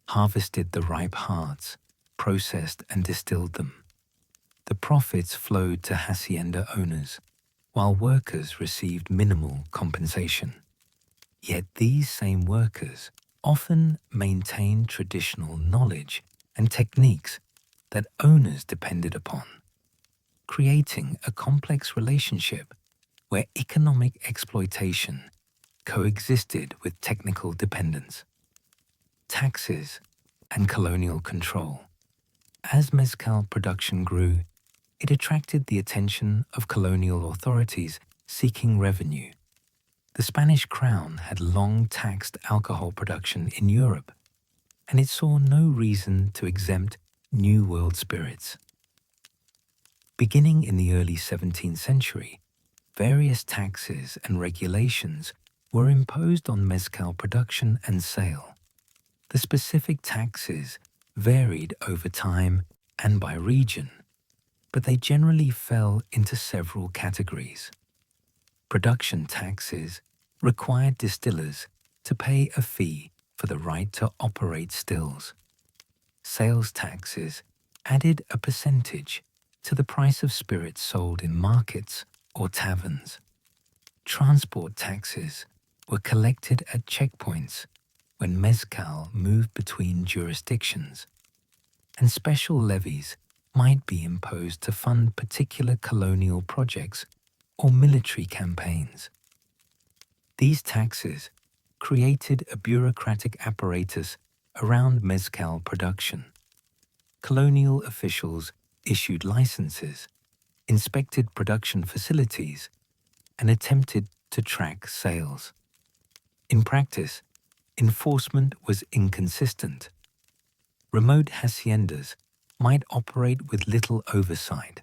harvested the ripe hearts, processed and distilled them. The profits flowed to hacienda owners, while workers received minimal compensation. Yet these same workers often maintained traditional knowledge and techniques that owners depended upon, creating a complex relationship where economic exploitation coexisted with technical dependence. Taxes and colonial control. As mezcal production grew, it attracted the attention of colonial authorities seeking revenue. The Spanish crown had long taxed alcohol production in Europe, and it saw no reason to exempt New World spirits. Beginning in the early 17th century, various taxes and regulations were imposed on mezcal production and sale. The specific taxes varied over time and by region, but they generally fell into several categories. Production taxes required distillers to pay a fee for the right to operate stills. Sales taxes added a percentage to the price of spirits sold in markets or taverns. Transport taxes were collected at checkpoints when mezcal moved between jurisdictions, and special levies might be imposed to fund particular colonial projects or military campaigns. These taxes created a bureaucratic apparatus around mezcal production. Colonial officials issued licenses, inspected production facilities, and attempted to track sales. In practice, enforcement was inconsistent. Remote haciendas might operate with little oversight,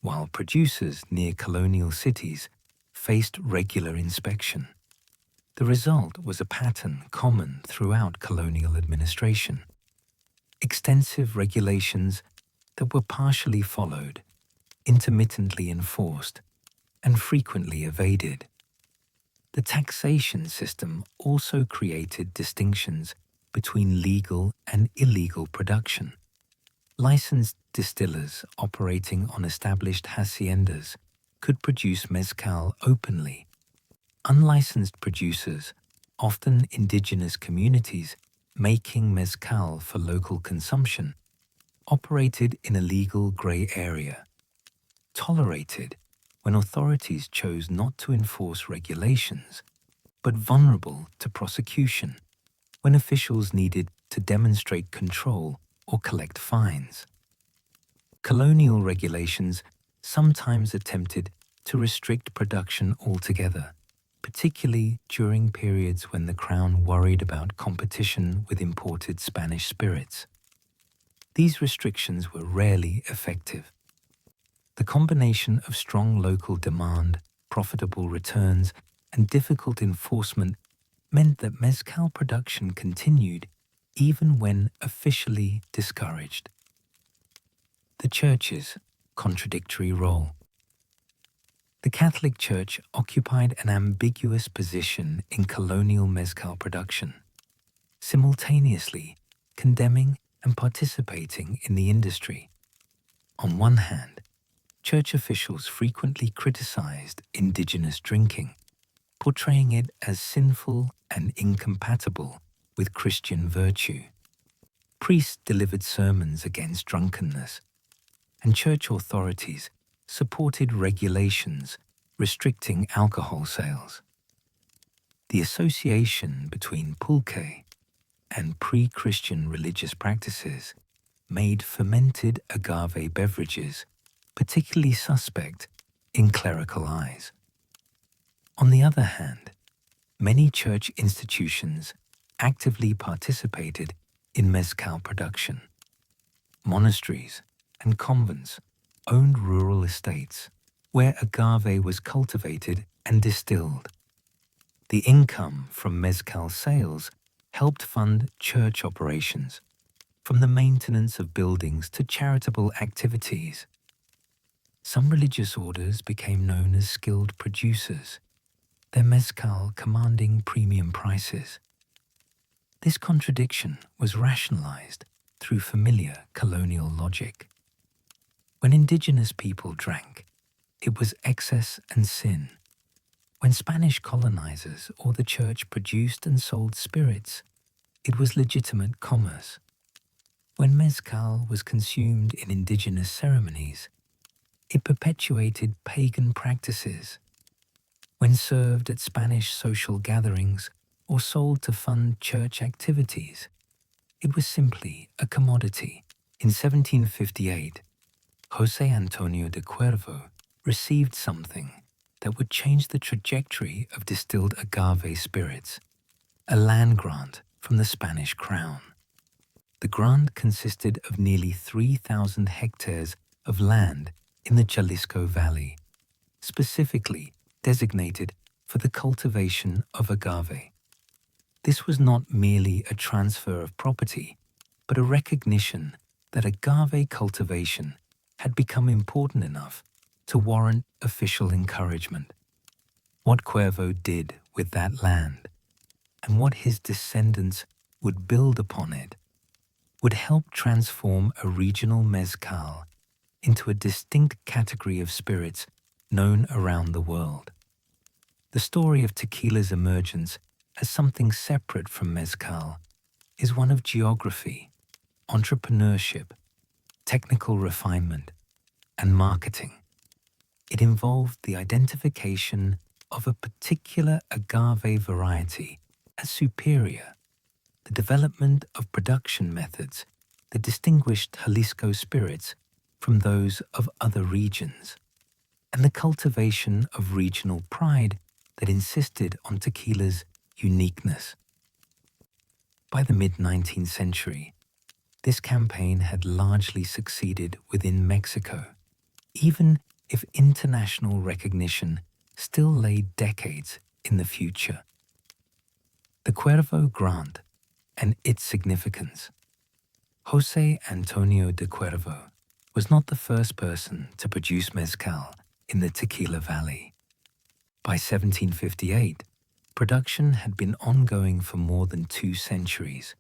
while producers near colonial cities faced regular inspection. The result was a pattern common throughout colonial administration: extensive regulations that were partially followed, intermittently enforced, and frequently evaded. The taxation system also created distinctions between legal and illegal production. Licensed distillers operating on established haciendas could produce mezcal openly. Unlicensed producers, often indigenous communities making mezcal for local consumption, operated in a legal gray area. Tolerated when authorities chose not to enforce regulations, but vulnerable to prosecution when officials needed to demonstrate control or collect fines. Colonial regulations sometimes attempted to restrict production altogether, particularly during periods when the Crown worried about competition with imported Spanish spirits. These restrictions were rarely effective. The combination of strong local demand, profitable returns, and difficult enforcement meant that mezcal production continued even when officially discouraged. The Church's contradictory role. The Catholic Church occupied an ambiguous position in colonial mezcal production, simultaneously condemning and participating in the industry. On one hand, church officials frequently criticized indigenous drinking, portraying it as sinful and incompatible with Christian virtue. Priests delivered sermons against drunkenness, and church authorities supported regulations restricting alcohol sales. The association between pulque and pre-Christian religious practices made fermented agave beverages particularly suspect in clerical eyes. On the other hand, many church institutions actively participated in mezcal production. Monasteries and convents owned rural estates where agave was cultivated and distilled. The income from mezcal sales helped fund church operations, from the maintenance of buildings to charitable activities. Some religious orders became known as skilled producers, their mezcal commanding premium prices. This contradiction was rationalized through familiar colonial logic. When indigenous people drank, It was excess and sin. When Spanish colonizers or the church produced and sold spirits, it was legitimate commerce. When mezcal was consumed in indigenous ceremonies, it perpetuated pagan practices. When served at Spanish social gatherings or sold to fund church activities, it was simply a commodity. In 1758, José Antonio de Cuervo received something that would change the trajectory of distilled agave spirits, a land grant from the Spanish crown. The grant consisted of nearly 3,000 hectares of land in the Jalisco Valley, specifically designated for the cultivation of agave. This was not merely a transfer of property, but a recognition that agave cultivation had become important enough to warrant official encouragement. What Cuervo did with that land, and what his descendants would build upon it, would help transform a regional mezcal into a distinct category of spirits known around the world. The story of tequila's emergence as something separate from mezcal is one of geography, entrepreneurship, technical refinement, and marketing. It involved the identification of a particular agave variety as superior, the development of production methods that distinguished Jalisco spirits from those of other regions, and the cultivation of regional pride that insisted on tequila's uniqueness. By the mid-19th century, this campaign had largely succeeded within Mexico, even if international recognition still lay decades in the future. The Cuervo Grant and its significance. José Antonio de Cuervo was not the first person to produce mezcal in the Tequila Valley. By 1758, production had been ongoing for more than 2 centuries,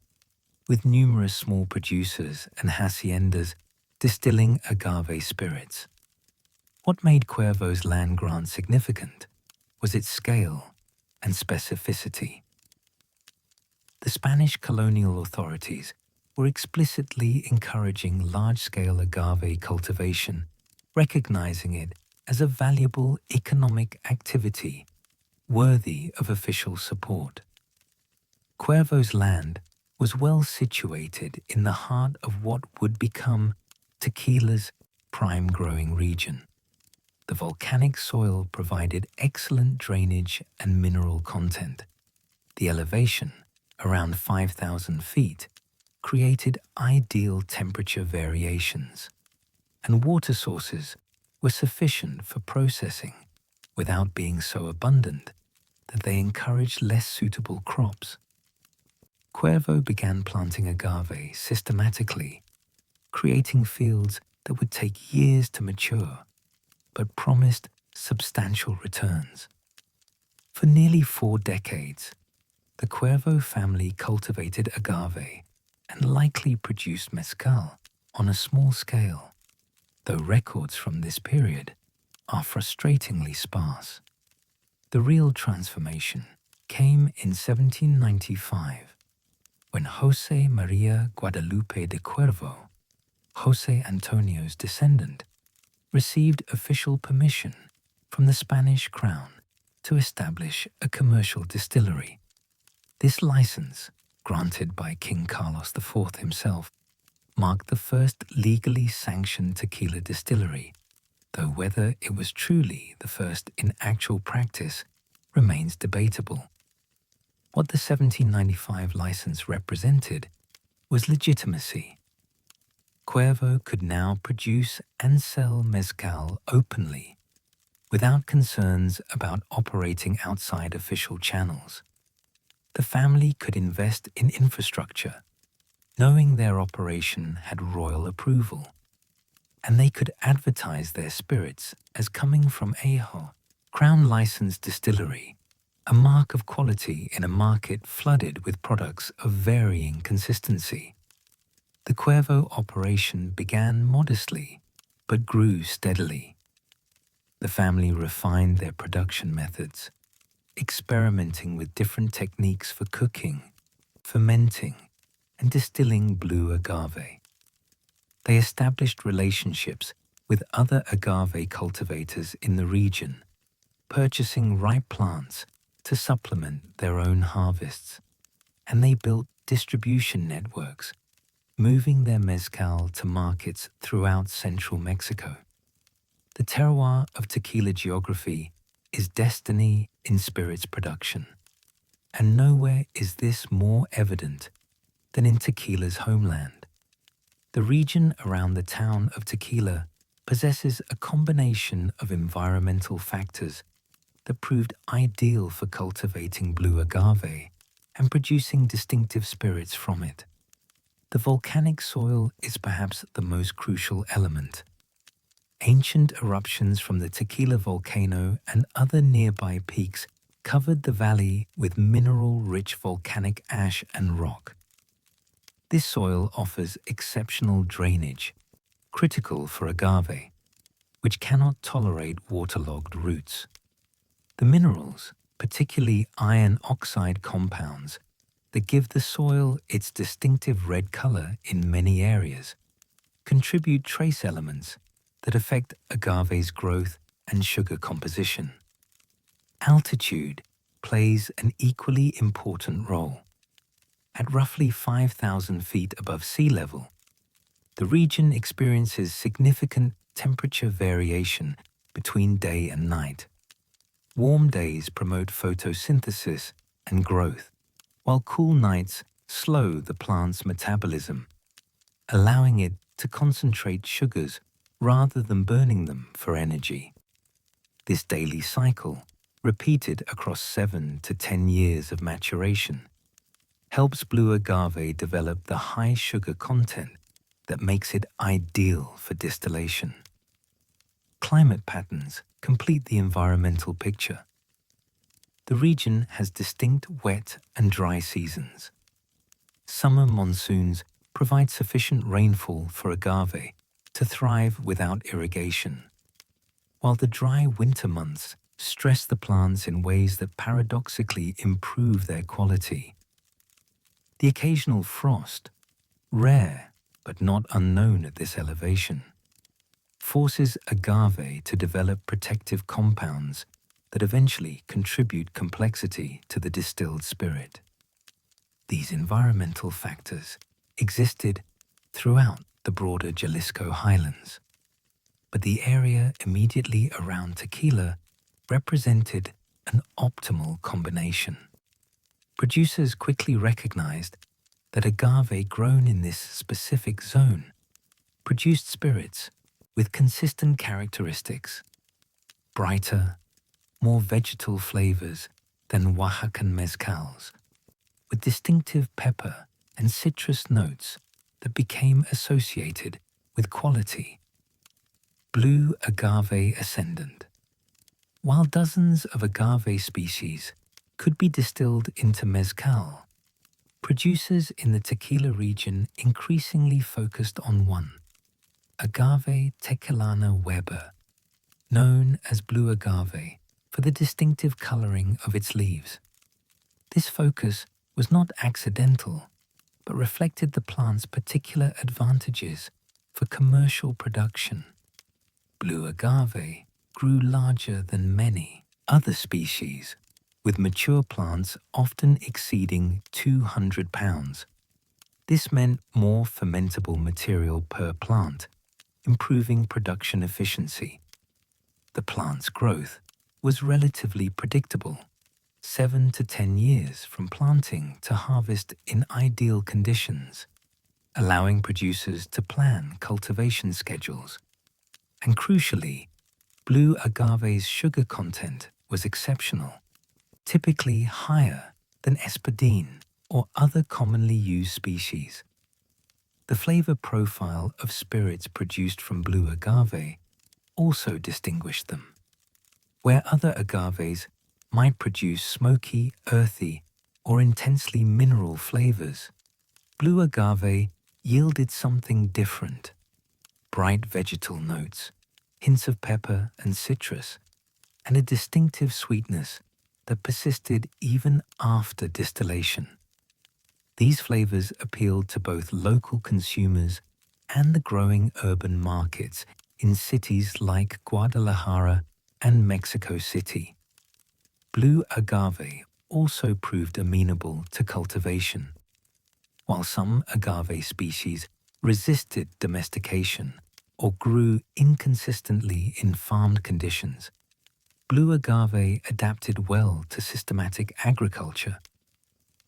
with numerous small producers and haciendas distilling agave spirits. What made Cuervo's land grant significant was its scale and specificity. The Spanish colonial authorities were explicitly encouraging large-scale agave cultivation, recognizing it as a valuable economic activity worthy of official support. Cuervo's land was well situated in the heart of what would become tequila's prime growing region. The volcanic soil provided excellent drainage and mineral content. The elevation, around 5,000 feet, created ideal temperature variations, and water sources were sufficient for processing without being so abundant that they encouraged less suitable crops. Cuervo began planting agave systematically, creating fields that would take years to mature, but promised substantial returns. For nearly 4 decades, the Cuervo family cultivated agave and likely produced mezcal on a small scale, though records from this period are frustratingly sparse. The real transformation came in 1795, when José María Guadalupe de Cuervo, José Antonio's descendant, received official permission from the Spanish crown to establish a commercial distillery. This license, granted by King Carlos IV himself, marked the first legally sanctioned tequila distillery, though whether it was truly the first in actual practice remains debatable. What the 1795 license represented was legitimacy. Cuervo could now produce and sell mezcal openly, without concerns about operating outside official channels. The family could invest in infrastructure, knowing their operation had royal approval, and they could advertise their spirits as coming from a crown-licensed distillery, a mark of quality in a market flooded with products of varying consistency. The Cuervo operation began modestly, but grew steadily. The family refined their production methods, experimenting with different techniques for cooking, fermenting, and distilling blue agave. They established relationships with other agave cultivators in the region, purchasing ripe plants to supplement their own harvests, and they built distribution networks, moving their mezcal to markets throughout central Mexico. The terroir of tequila geography is destiny in spirits production, and nowhere is this more evident than in tequila's homeland. The region around the town of Tequila possesses a combination of environmental factors that proved ideal for cultivating blue agave and producing distinctive spirits from it. The volcanic soil is perhaps the most crucial element. Ancient eruptions from the Tequila volcano and other nearby peaks covered the valley with mineral-rich volcanic ash and rock. This soil offers exceptional drainage, critical for agave, which cannot tolerate waterlogged roots. The minerals, particularly iron oxide compounds, that give the soil its distinctive red color in many areas, contribute trace elements that affect agave's growth and sugar composition. Altitude plays an equally important role. At roughly 5,000 feet above sea level, the region experiences significant temperature variation between day and night. Warm days promote photosynthesis and growth, while cool nights slow the plant's metabolism, allowing it to concentrate sugars rather than burning them for energy. This daily cycle, repeated across 7 to 10 years of maturation, helps blue agave develop the high sugar content that makes it ideal for distillation. Climate patterns complete the environmental picture. The region has distinct wet and dry seasons. Summer monsoons provide sufficient rainfall for agave to thrive without irrigation, while the dry winter months stress the plants in ways that paradoxically improve their quality. The occasional frost, rare but not unknown at this elevation, forces agave to develop protective compounds that eventually contribute complexity to the distilled spirit. These environmental factors existed throughout the broader Jalisco highlands, but the area immediately around Tequila represented an optimal combination. Producers quickly recognized that agave grown in this specific zone produced spirits with consistent characteristics, brighter, more vegetal flavors than Oaxacan mezcals, with distinctive pepper and citrus notes that became associated with quality. Blue agave ascendant. While dozens of agave species could be distilled into mezcal, producers in the tequila region increasingly focused on one, Agave tequilana Weber, known as blue agave for the distinctive coloring of its leaves. This focus was not accidental, but reflected the plant's particular advantages for commercial production. Blue agave grew larger than many other species, with mature plants often exceeding 200 pounds. This meant more fermentable material per plant, improving production efficiency. The plant's growth was relatively predictable, 7 to 10 years from planting to harvest in ideal conditions, allowing producers to plan cultivation schedules. And crucially, blue agave's sugar content was exceptional, typically higher than espadín or other commonly used species. The flavor profile of spirits produced from blue agave also distinguished them. Where other agaves might produce smoky, earthy, or intensely mineral flavors, blue agave yielded something different: bright vegetal notes, hints of pepper and citrus, and a distinctive sweetness that persisted even after distillation. These flavors appealed to both local consumers and the growing urban markets in cities like Guadalajara and Mexico City. Blue agave also proved amenable to cultivation. While some agave species resisted domestication or grew inconsistently in farmed conditions, blue agave adapted well to systematic agriculture.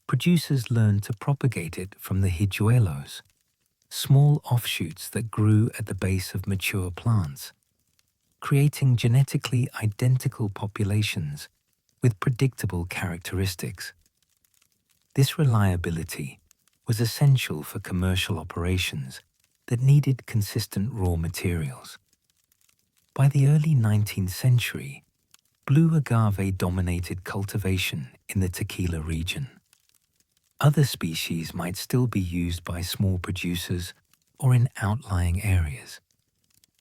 Producers learned to propagate it from the hijuelos, small offshoots that grew at the base of mature plants, creating genetically identical populations with predictable characteristics. This reliability was essential for commercial operations that needed consistent raw materials. By the early 19th century, blue agave dominated cultivation in the tequila region. Other species might still be used by small producers or in outlying areas,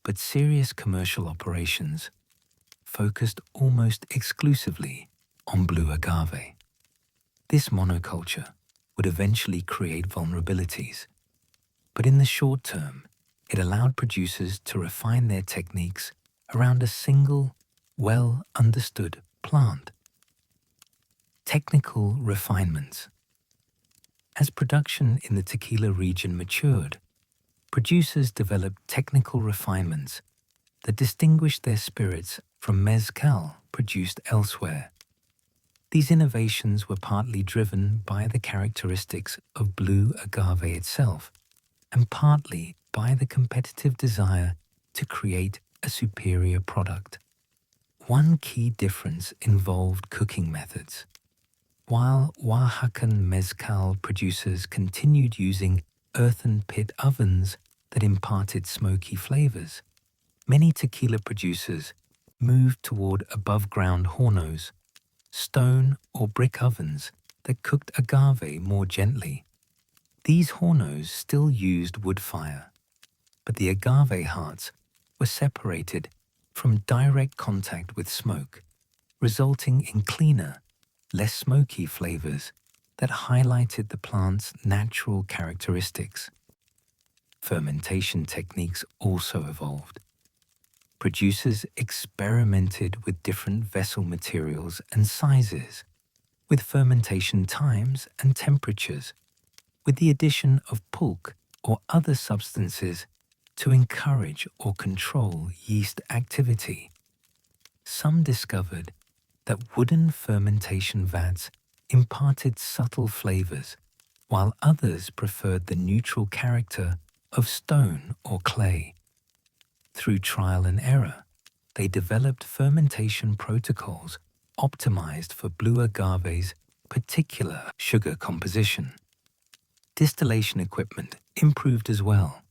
but serious commercial operations focused almost exclusively on blue agave. This monoculture would eventually create vulnerabilities, but in the short term, it allowed producers to refine their techniques around a single, well-understood plant. Technical refinements. As production in the tequila region matured, producers developed technical refinements that distinguished their spirits from mezcal produced elsewhere. These innovations were partly driven by the characteristics of blue agave itself, and partly by the competitive desire to create a superior product. One key difference involved cooking methods. While Oaxacan mezcal producers continued using earthen pit ovens that imparted smoky flavors, many tequila producers moved toward above-ground hornos, stone or brick ovens that cooked agave more gently. These hornos still used wood fire, but the agave hearts were separated from direct contact with smoke, resulting in cleaner, less smoky flavors that highlighted the plant's natural characteristics. Fermentation techniques also evolved. Producers experimented with different vessel materials and sizes, with fermentation times and temperatures, with the addition of pulque or other substances to encourage or control yeast activity. Some discovered that wooden fermentation vats imparted subtle flavors, while others preferred the neutral character of stone or clay. Through trial and error, they developed fermentation protocols optimized for blue agave's particular sugar composition. Distillation equipment improved as well.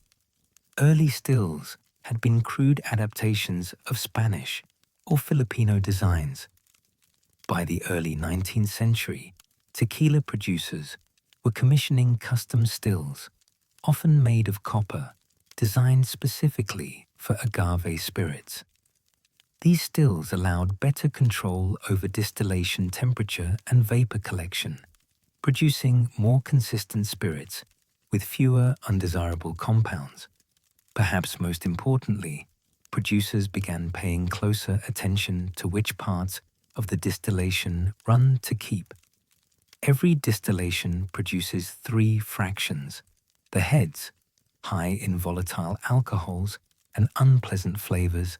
Early stills had been crude adaptations of Spanish or Filipino designs. By the early 19th century, tequila producers were commissioning custom stills, often made of copper, designed specifically for agave spirits. These stills allowed better control over distillation temperature and vapor collection, producing more consistent spirits with fewer undesirable compounds. Perhaps most importantly, producers began paying closer attention to which parts of the distillation run to keep. Every distillation produces three fractions: the heads, high in volatile alcohols and unpleasant flavors;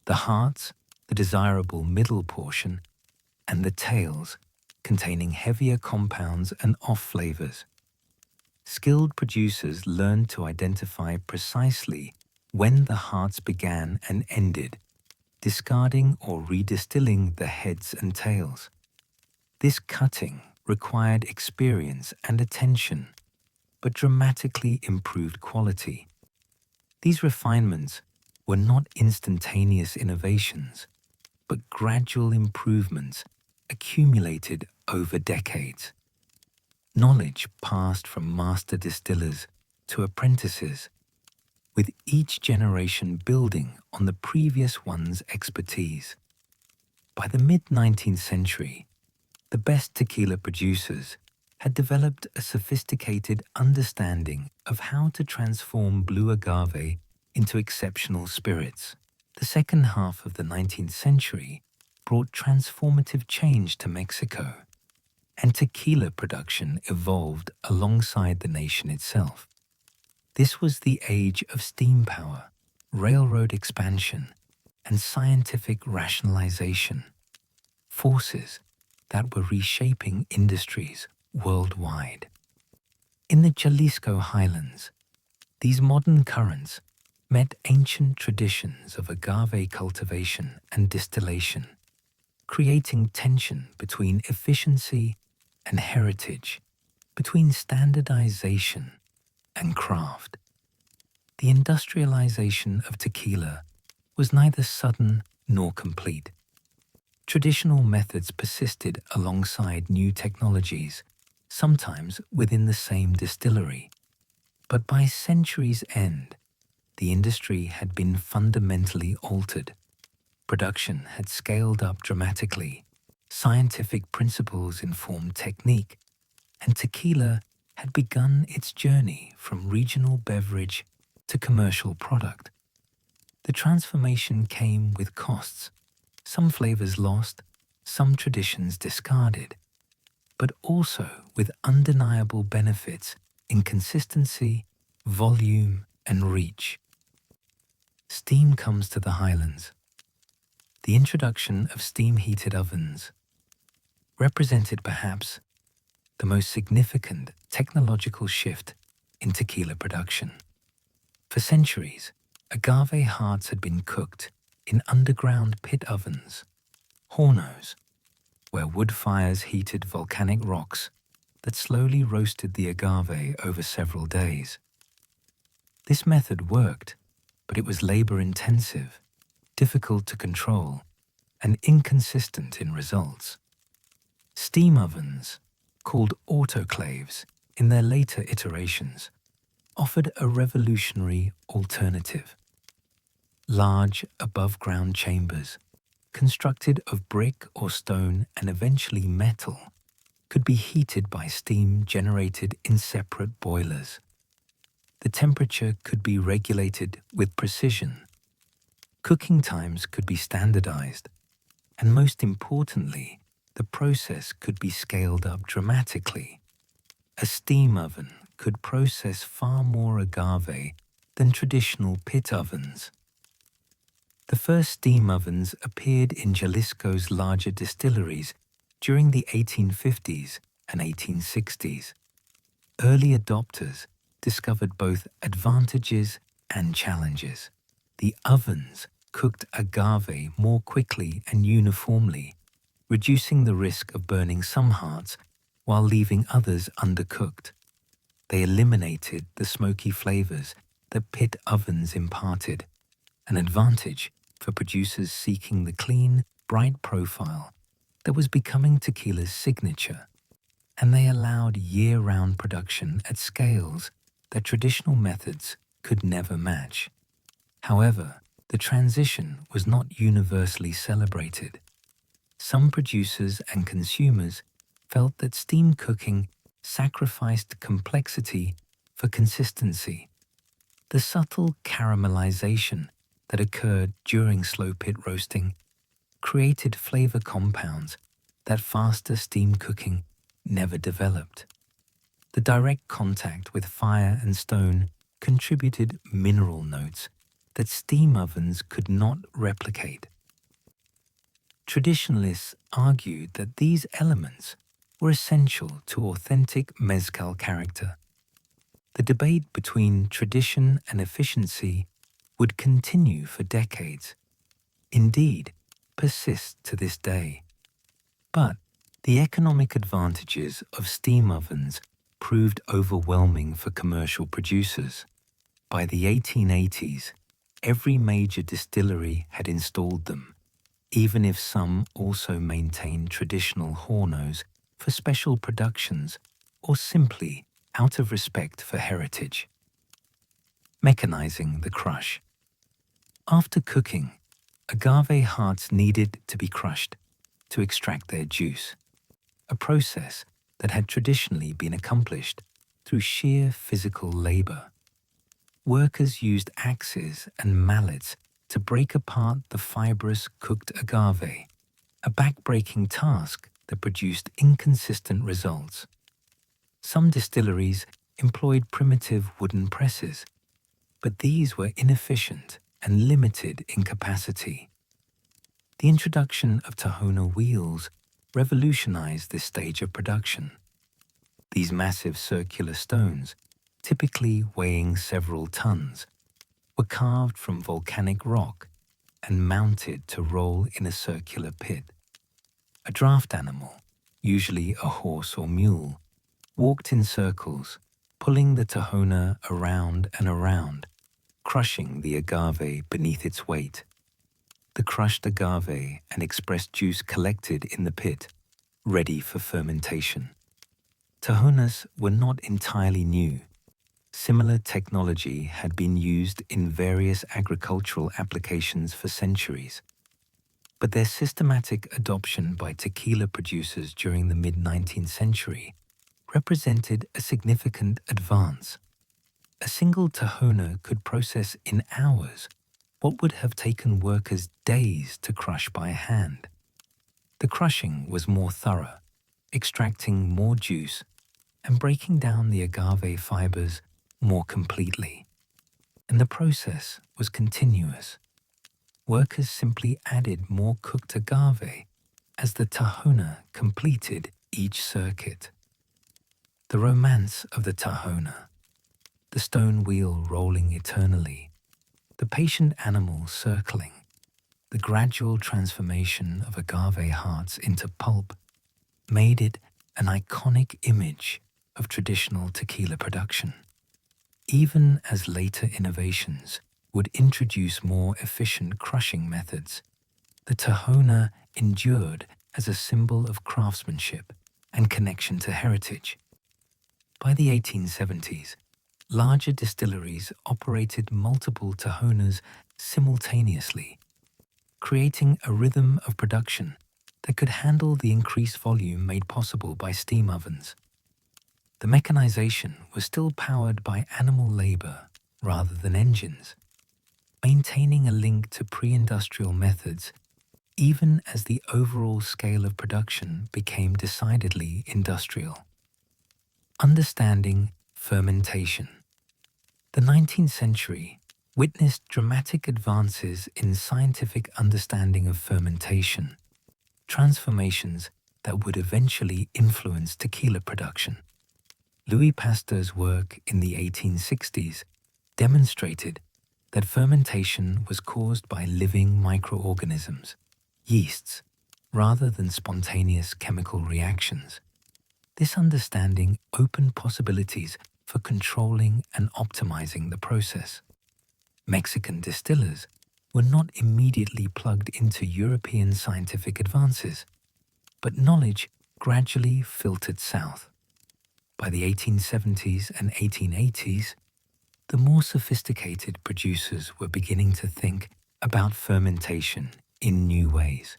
the hearts, the desirable middle portion; and the tails, containing heavier compounds and off flavors. Skilled producers learned to identify precisely when the hearts began and ended, discarding or redistilling the heads and tails. This cutting required experience and attention, but dramatically improved quality. These refinements were not instantaneous innovations, but gradual improvements accumulated over decades. Knowledge passed from master distillers to apprentices. with each generation building on the previous one's expertise. By the mid-19th century, the best tequila producers had developed a sophisticated understanding of how to transform blue agave into exceptional spirits. The second half of the 19th century brought transformative change to Mexico, and tequila production evolved alongside the nation itself. This was the age of steam power, railroad expansion, and scientific rationalization, forces that were reshaping industries worldwide. In the Jalisco highlands, these modern currents met ancient traditions of agave cultivation and distillation, creating tension between efficiency and heritage, between standardization and craft. The industrialization of tequila was neither sudden nor complete. Traditional methods persisted alongside new technologies, sometimes within the same distillery. But by century's end, the industry had been fundamentally altered. Production had scaled up dramatically, scientific principles informed technique, and tequila had begun its journey from regional beverage to commercial product. The transformation came with costs, some flavors lost, some traditions discarded, but also with undeniable benefits in consistency, volume, and reach. Steam comes to the highlands. The introduction of steam-heated ovens represented perhaps the most significant technological shift in tequila production. For centuries, agave hearts had been cooked in underground pit ovens, hornos, where wood fires heated volcanic rocks that slowly roasted the agave over several days. This method worked, but it was labor-intensive, difficult to control, and inconsistent in results. Steam ovens, called autoclaves in their later iterations, offered a revolutionary alternative. Large, above-ground chambers, constructed of brick or stone and eventually metal, could be heated by steam generated in separate boilers. The temperature could be regulated with precision. Cooking times could be standardized, and most importantly, the process could be scaled up dramatically. A steam oven could process far more agave than traditional pit ovens. The first steam ovens appeared in Jalisco's larger distilleries during the 1850s and 1860s. Early adopters discovered both advantages and challenges. The ovens cooked agave more quickly and uniformly, reducing the risk of burning some hearts while leaving others undercooked. They eliminated the smoky flavors that pit ovens imparted, an advantage for producers seeking the clean, bright profile that was becoming tequila's signature. And they allowed year-round production at scales that traditional methods could never match. However, the transition was not universally celebrated. Some producers and consumers felt that steam cooking sacrificed complexity for consistency. The subtle caramelization that occurred during slow pit roasting created flavor compounds that faster steam cooking never developed. The direct contact with fire and stone contributed mineral notes that steam ovens could not replicate. Traditionalists argued that these elements were essential to authentic mezcal character. The debate between tradition and efficiency would continue for decades, indeed persists to this day. But the economic advantages of steam ovens proved overwhelming for commercial producers. By the 1880s, every major distillery had installed them, even if some also maintained traditional hornos for special productions or simply out of respect for heritage. mechanizing the crush. After cooking, agave hearts needed to be crushed to extract their juice, a process that had traditionally been accomplished through sheer physical labor. Workers used axes and mallets to break apart the fibrous cooked agave, a back-breaking task that produced inconsistent results. Some distilleries employed primitive wooden presses, but these were inefficient and limited in capacity. The introduction of Tahona wheels revolutionized this stage of production. These massive circular stones, typically weighing several tons, were carved from volcanic rock and mounted to roll in a circular pit. A draft animal, usually a horse or mule, walked in circles, pulling the Tahona around and around, crushing the agave beneath its weight. The crushed agave and expressed juice collected in the pit, ready for fermentation. Tahonas were not entirely new. Similar technology had been used in various agricultural applications for centuries, but their systematic adoption by tequila producers during the mid-19th century represented a significant advance. A single Tahona could process in hours what would have taken workers days to crush by hand. The crushing was more thorough, extracting more juice and breaking down the agave fibers more completely. And the process was continuous. Workers simply added more cooked agave as the Tahona completed each circuit. The romance of the Tahona, the stone wheel rolling eternally, the patient animal circling, the gradual transformation of agave hearts into pulp made it an iconic image of traditional tequila production. Even as later innovations would introduce more efficient crushing methods, the Tahona endured as a symbol of craftsmanship and connection to heritage. By the 1870s, larger distilleries operated multiple Tahonas simultaneously, creating a rhythm of production that could handle the increased volume made possible by steam ovens. The mechanization was still powered by animal labor rather than engines, maintaining a link to pre-industrial methods even as the overall scale of production became decidedly industrial. Understanding fermentation. The 19th century witnessed dramatic advances in scientific understanding of fermentation, transformations that would eventually influence tequila production. Louis Pasteur's work in the 1860s demonstrated that fermentation was caused by living microorganisms, yeasts, rather than spontaneous chemical reactions. This understanding opened possibilities for controlling and optimizing the process. Mexican distillers were not immediately plugged into European scientific advances, but knowledge gradually filtered south. By the 1870s and 1880s, the more sophisticated producers were beginning to think about fermentation in new ways.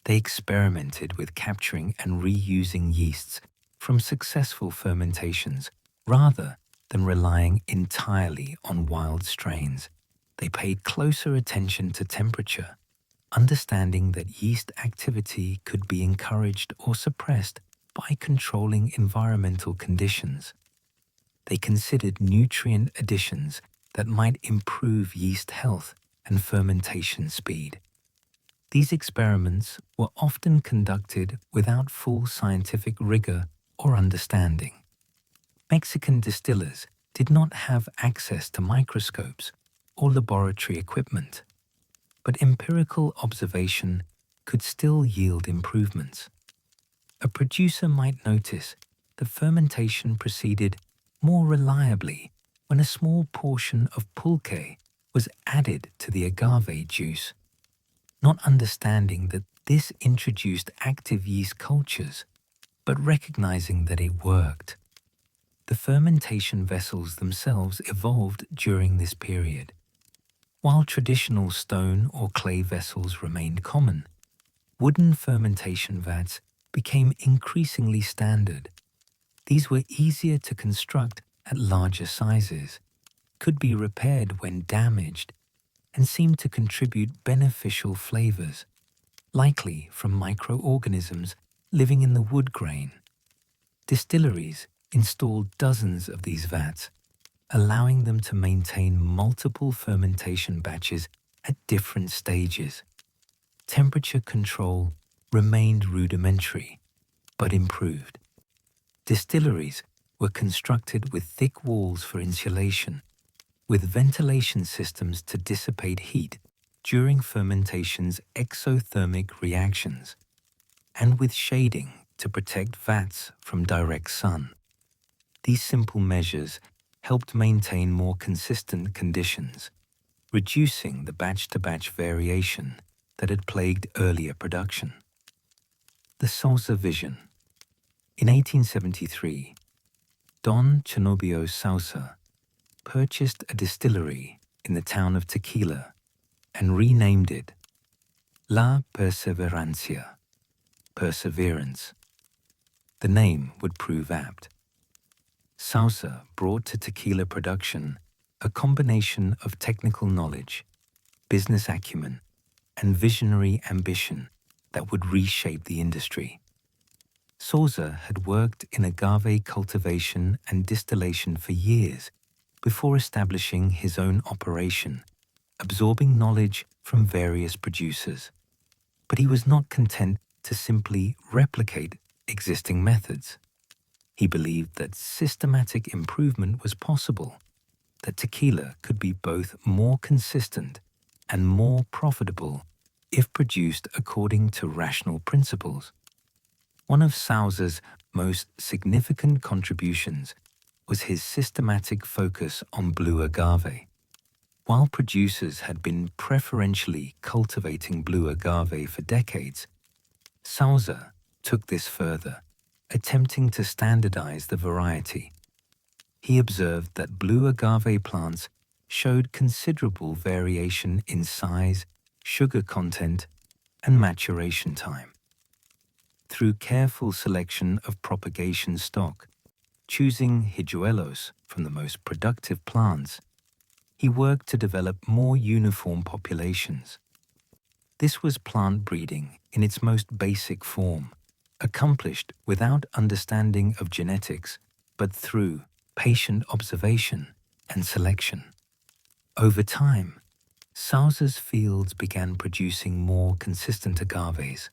They experimented with capturing and reusing yeasts from successful fermentations rather than relying entirely on wild strains. They paid closer attention to temperature, understanding that yeast activity could be encouraged or suppressed by controlling environmental conditions. They considered nutrient additions that might improve yeast health and fermentation speed. These experiments were often conducted without full scientific rigor or understanding. Mexican distillers did not have access to microscopes or laboratory equipment, but empirical observation could still yield improvements. A producer might notice that fermentation proceeded more reliably when a small portion of pulque was added to the agave juice, not understanding that this introduced active yeast cultures, but recognizing that it worked. The fermentation vessels themselves evolved during this period. While traditional stone or clay vessels remained common, wooden fermentation vats became increasingly standard. These were easier to construct at larger sizes, could be repaired when damaged, and seemed to contribute beneficial flavors, likely from microorganisms living in the wood grain. Distilleries installed dozens of these vats, allowing them to maintain multiple fermentation batches at different stages. Temperature control remained rudimentary, but improved. Distilleries were constructed with thick walls for insulation, with ventilation systems to dissipate heat during fermentation's exothermic reactions, and with shading to protect vats from direct sun. These simple measures helped maintain more consistent conditions, reducing the batch-to-batch variation that had plagued earlier production. The Sauza vision. In 1873, Don Cenobio Sauza purchased a distillery in the town of Tequila and renamed it La Perseverancia, Perseverance. The name would prove apt. Sauza brought to tequila production a combination of technical knowledge, business acumen, and visionary ambition that would reshape the industry. Sauza had worked in agave cultivation and distillation for years before establishing his own operation, absorbing knowledge from various producers. But he was not content to simply replicate existing methods. He believed that systematic improvement was possible, that tequila could be both more consistent and more profitable if produced according to rational principles. One of Sauza's most significant contributions was his systematic focus on blue agave. While producers had been preferentially cultivating blue agave for decades, Sauza took this further, attempting to standardize the variety. He observed that blue agave plants showed considerable variation in size, sugar content, and maturation time. Through careful selection of propagation stock, choosing hijuelos from the most productive plants, he worked to develop more uniform populations. This was plant breeding in its most basic form, accomplished without understanding of genetics, but through patient observation and selection. Over time, Sauza's fields began producing more consistent agaves.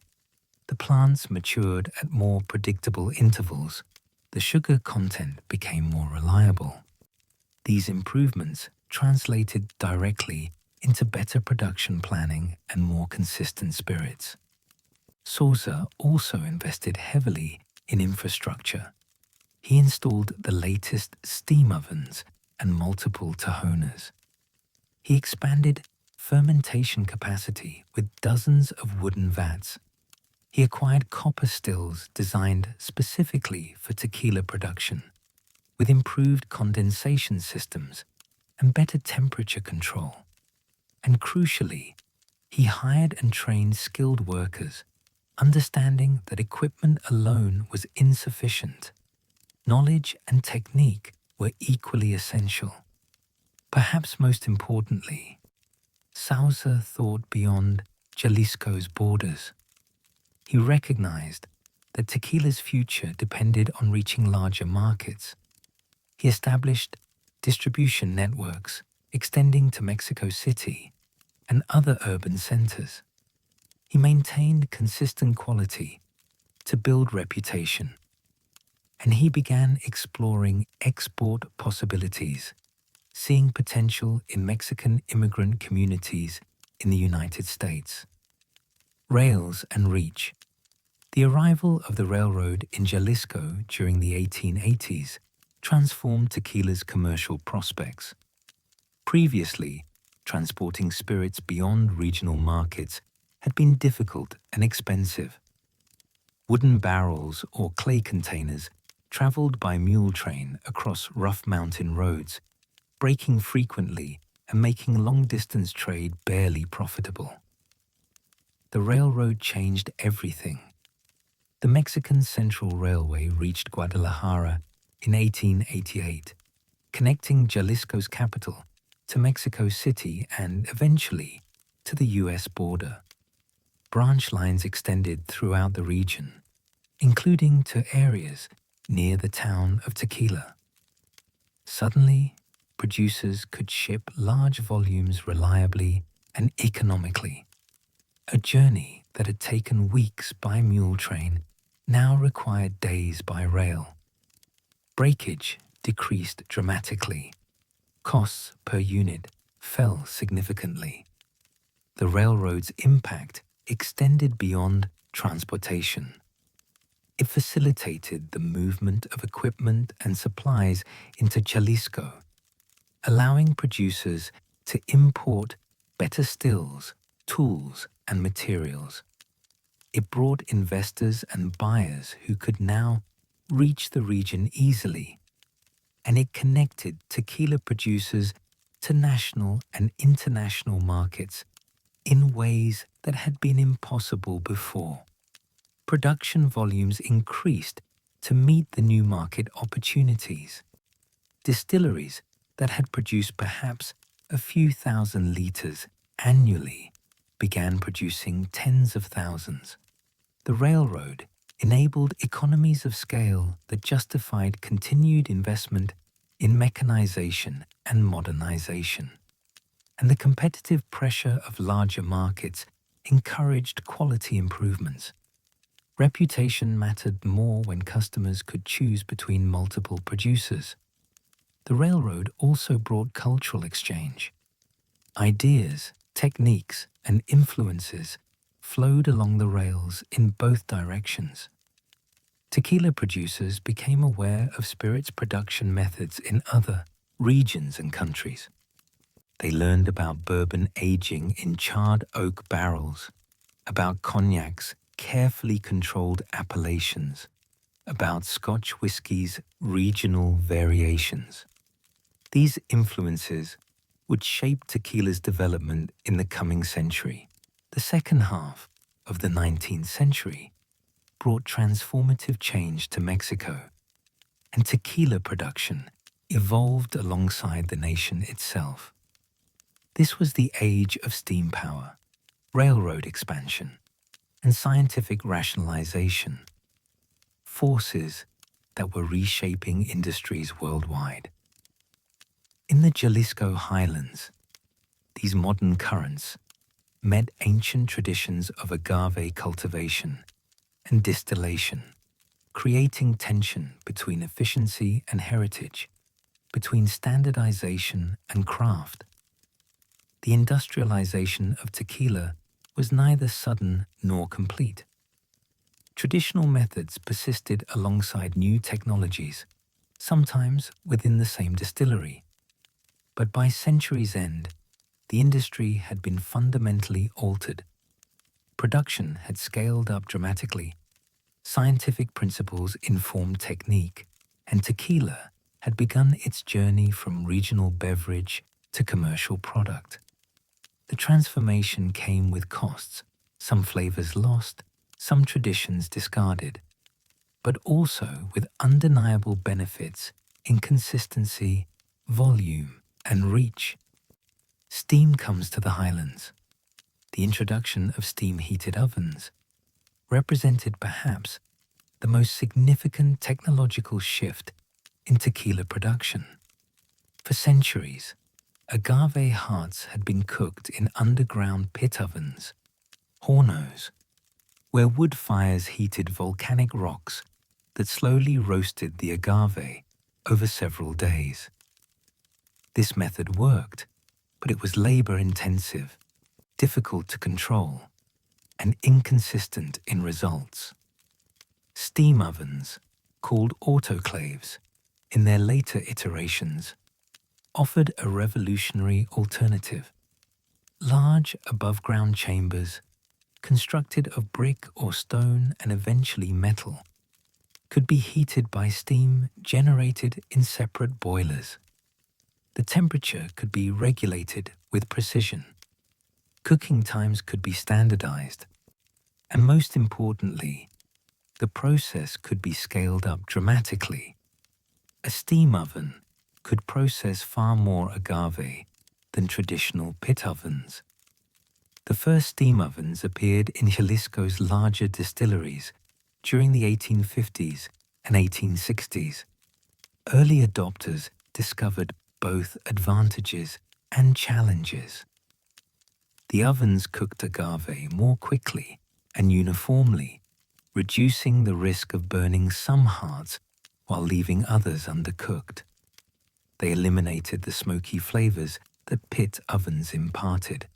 The plants matured at more predictable intervals. The sugar content became more reliable. These improvements translated directly into better production planning and more consistent spirits. Sauza also invested heavily in infrastructure. He installed the latest steam ovens and multiple tahonas. He expanded fermentation capacity with dozens of wooden vats. He acquired copper stills designed specifically for tequila production, with improved condensation systems and better temperature control. And crucially, he hired and trained skilled workers, understanding that equipment alone was insufficient. Knowledge and technique were equally essential. Perhaps most importantly, Sauza thought beyond Jalisco's borders. He recognized that tequila's future depended on reaching larger markets. He established distribution networks extending to Mexico City and other urban centers. He maintained consistent quality to build reputation, and he began exploring export possibilities, seeing potential in Mexican immigrant communities in the United States. Rails and reach. The arrival of the railroad in Jalisco during the 1880s transformed tequila's commercial prospects. Previously, transporting spirits beyond regional markets had been difficult and expensive. Wooden barrels or clay containers traveled by mule train across rough mountain roads, braking frequently and making long-distance trade barely profitable. The railroad changed everything. The Mexican Central Railway reached Guadalajara in 1888, connecting Jalisco's capital to Mexico City and, eventually, to the US border. Branch lines extended throughout the region, including to areas near the town of Tequila. Suddenly, producers could ship large volumes reliably and economically. A journey that had taken weeks by mule train now required days by rail. Breakage decreased dramatically. Costs per unit fell significantly. The railroad's impact extended beyond transportation. It facilitated the movement of equipment and supplies into Jalisco, allowing producers to import better stills, tools, and materials. It brought investors and buyers who could now reach the region easily, and it connected tequila producers to national and international markets in ways that had been impossible before. Production volumes increased to meet the new market opportunities. Distilleries that had produced perhaps a few thousand liters annually began producing tens of thousands. The railroad enabled economies of scale that justified continued investment in mechanization and modernization. And the competitive pressure of larger markets encouraged quality improvements. Reputation mattered more when customers could choose between multiple producers. The railroad also brought cultural exchange. Ideas, techniques, and influences flowed along the rails in both directions. Tequila producers became aware of spirits production methods in other regions and countries. They learned about bourbon aging in charred oak barrels, about cognac's carefully controlled appellations, about Scotch whiskey's regional variations. These influences would shape tequila's development in the coming century. The second half of the 19th century brought transformative change to Mexico, and tequila production evolved alongside the nation itself. This was the age of steam power, railroad expansion, and scientific rationalization, forces that were reshaping industries worldwide. In the Jalisco highlands, these modern currents met ancient traditions of agave cultivation and distillation, creating tension between efficiency and heritage, between standardization and craft. The industrialization of tequila was neither sudden nor complete. Traditional methods persisted alongside new technologies, sometimes within the same distillery. But by century's end, the industry had been fundamentally altered. Production had scaled up dramatically, scientific principles informed technique, and tequila had begun its journey from regional beverage to commercial product. The transformation came with costs, some flavors lost, some traditions discarded, but also with undeniable benefits in consistency, volume, and reach. Steam comes to the highlands. The introduction of steam-heated ovens represented perhaps the most significant technological shift in tequila production. For centuries, agave hearts had been cooked in underground pit ovens, hornos, where wood fires heated volcanic rocks that slowly roasted the agave over several days. This method worked, but it was labor-intensive, difficult to control, and inconsistent in results. Steam ovens, called autoclaves, in their later iterations, offered a revolutionary alternative. Large above-ground chambers, constructed of brick or stone and eventually metal, could be heated by steam generated in separate boilers. The temperature could be regulated with precision. Cooking times could be standardized. And most importantly, the process could be scaled up dramatically. A steam oven could process far more agave than traditional pit ovens. The first steam ovens appeared in Jalisco's larger distilleries during the 1850s and 1860s. Early adopters discovered both advantages and challenges. The ovens cooked agave more quickly and uniformly, reducing the risk of burning some hearts while leaving others undercooked. They eliminated the smoky flavors that pit ovens imparted,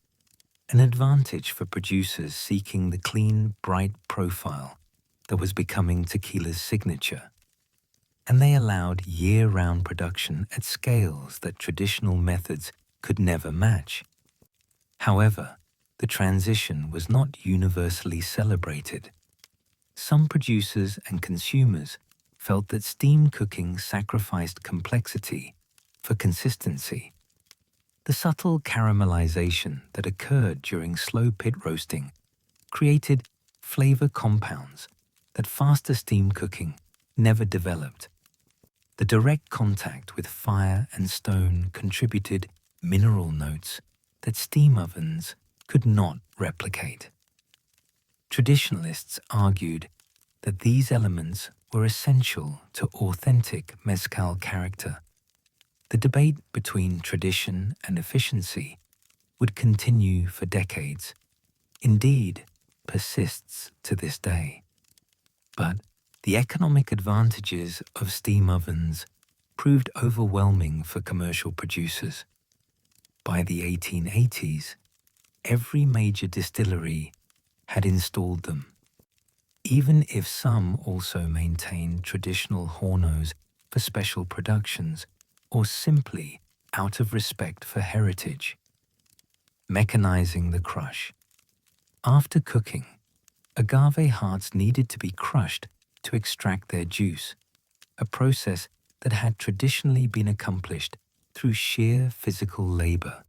an advantage for producers seeking the clean, bright profile that was becoming tequila's signature. And they allowed year-round production at scales that traditional methods could never match. However, the transition was not universally celebrated. Some producers and consumers felt that steam cooking sacrificed complexity for consistency. The subtle caramelization that occurred during slow pit roasting created flavor compounds that faster steam cooking never developed. The direct contact with fire and stone contributed mineral notes that steam ovens could not replicate. Traditionalists argued that these elements were essential to authentic mezcal character. The debate between tradition and efficiency would continue for decades, indeed persists to this day. But the economic advantages of steam ovens proved overwhelming for commercial producers. By the 1880s, every major distillery had installed them, even if some also maintained traditional hornos for special productions or simply out of respect for heritage. Mechanizing the crush. After cooking, agave hearts needed to be crushed to extract their juice, a process that had traditionally been accomplished through sheer physical labor.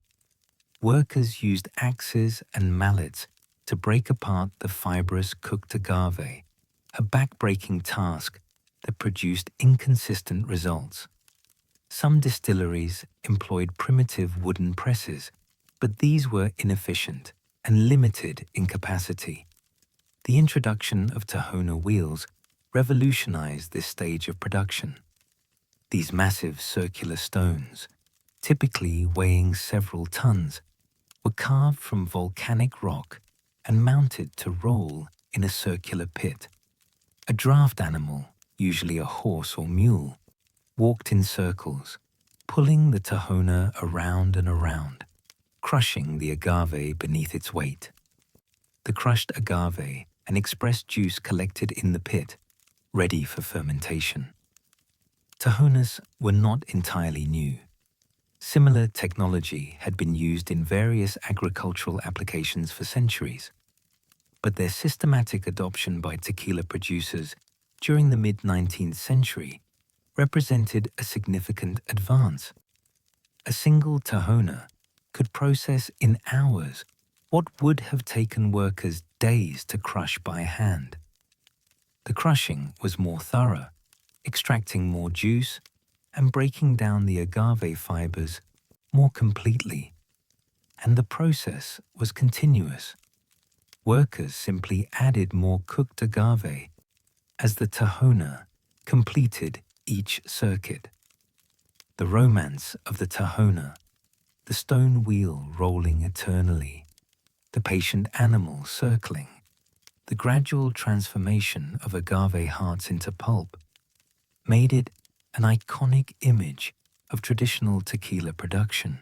Workers used axes and mallets to break apart the fibrous cooked agave, a back-breaking task that produced inconsistent results. Some distilleries employed primitive wooden presses, but these were inefficient and limited in capacity. The introduction of Tahona wheels revolutionized this stage of production. These massive circular stones, typically weighing several tons, were carved from volcanic rock and mounted to roll in a circular pit. A draft animal, usually a horse or mule, walked in circles, pulling the Tahona around and around, crushing the agave beneath its weight. The crushed agave and expressed juice collected in the pit, ready for fermentation. Tahonas were not entirely new. Similar technology had been used in various agricultural applications for centuries, but their systematic adoption by tequila producers during the mid-19th century represented a significant advance. A single Tahona could process in hours what would have taken workers days to crush by hand. The crushing was more thorough, extracting more juice and breaking down the agave fibers more completely. And the process was continuous. Workers simply added more cooked agave as the Tahona completed each circuit. The romance of the Tahona, the stone wheel rolling eternally, the patient animal circling, the gradual transformation of agave hearts into pulp, made it an iconic image of traditional tequila production.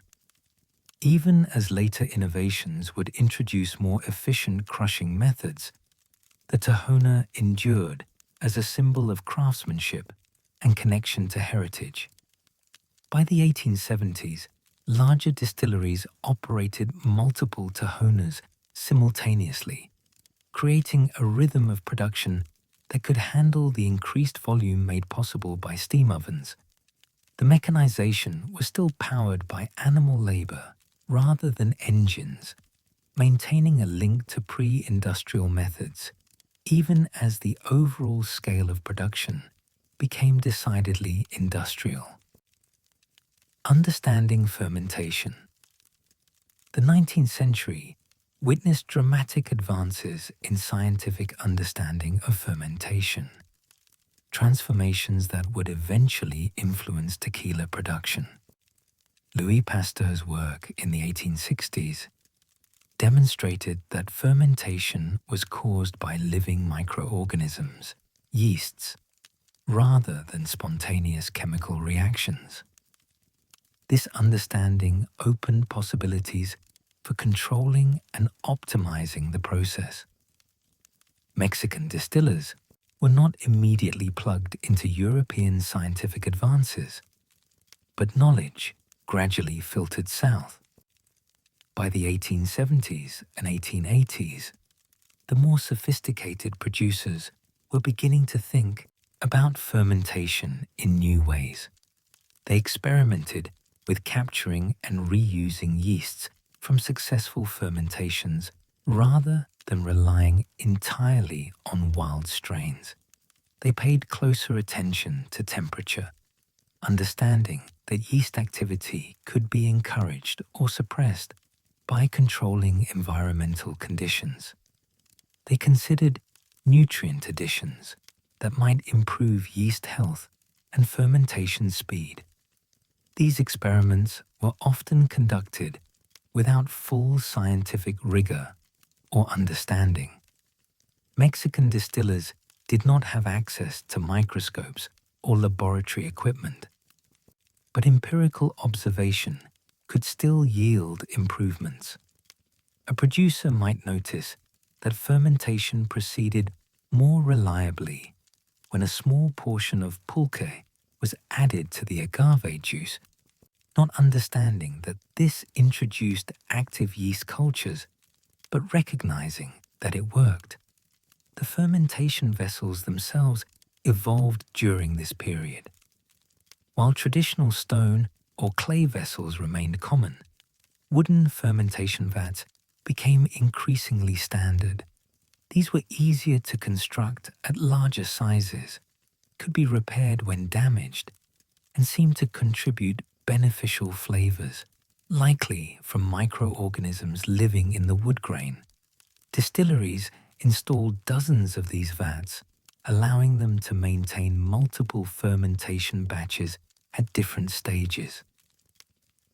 Even as later innovations would introduce more efficient crushing methods, the Tahona endured as a symbol of craftsmanship and connection to heritage. By the 1870s, larger distilleries operated multiple Tahonas simultaneously, creating a rhythm of production that could handle the increased volume made possible by steam ovens. The mechanization was still powered by animal labor rather than engines, maintaining a link to pre-industrial methods, even as the overall scale of production became decidedly industrial. Understanding fermentation. The 19th century witnessed dramatic advances in scientific understanding of fermentation, transformations that would eventually influence tequila production. Louis Pasteur's work in the 1860s demonstrated that fermentation was caused by living microorganisms, yeasts, rather than spontaneous chemical reactions. This understanding opened possibilities for controlling and optimizing the process. Mexican distillers were not immediately plugged into European scientific advances, but knowledge gradually filtered south. By the 1870s and 1880s, the more sophisticated producers were beginning to think about fermentation in new ways. They experimented with capturing and reusing yeasts from successful fermentations rather than relying entirely on wild strains. They paid closer attention to temperature, understanding that yeast activity could be encouraged or suppressed by controlling environmental conditions. They considered nutrient additions that might improve yeast health and fermentation speed. These experiments were often conducted without full scientific rigor or understanding. Mexican distillers did not have access to microscopes or laboratory equipment, but empirical observation could still yield improvements. A producer might notice that fermentation proceeded more reliably when a small portion of pulque was added to the agave juice, not understanding that this introduced active yeast cultures, but recognizing that it worked. The fermentation vessels themselves evolved during this period. While traditional stone or clay vessels remained common, wooden fermentation vats became increasingly standard. These were easier to construct at larger sizes, could be repaired when damaged, and seemed to contribute beneficial flavors, likely from microorganisms living in the wood grain. Distilleries installed dozens of these vats, allowing them to maintain multiple fermentation batches at different stages.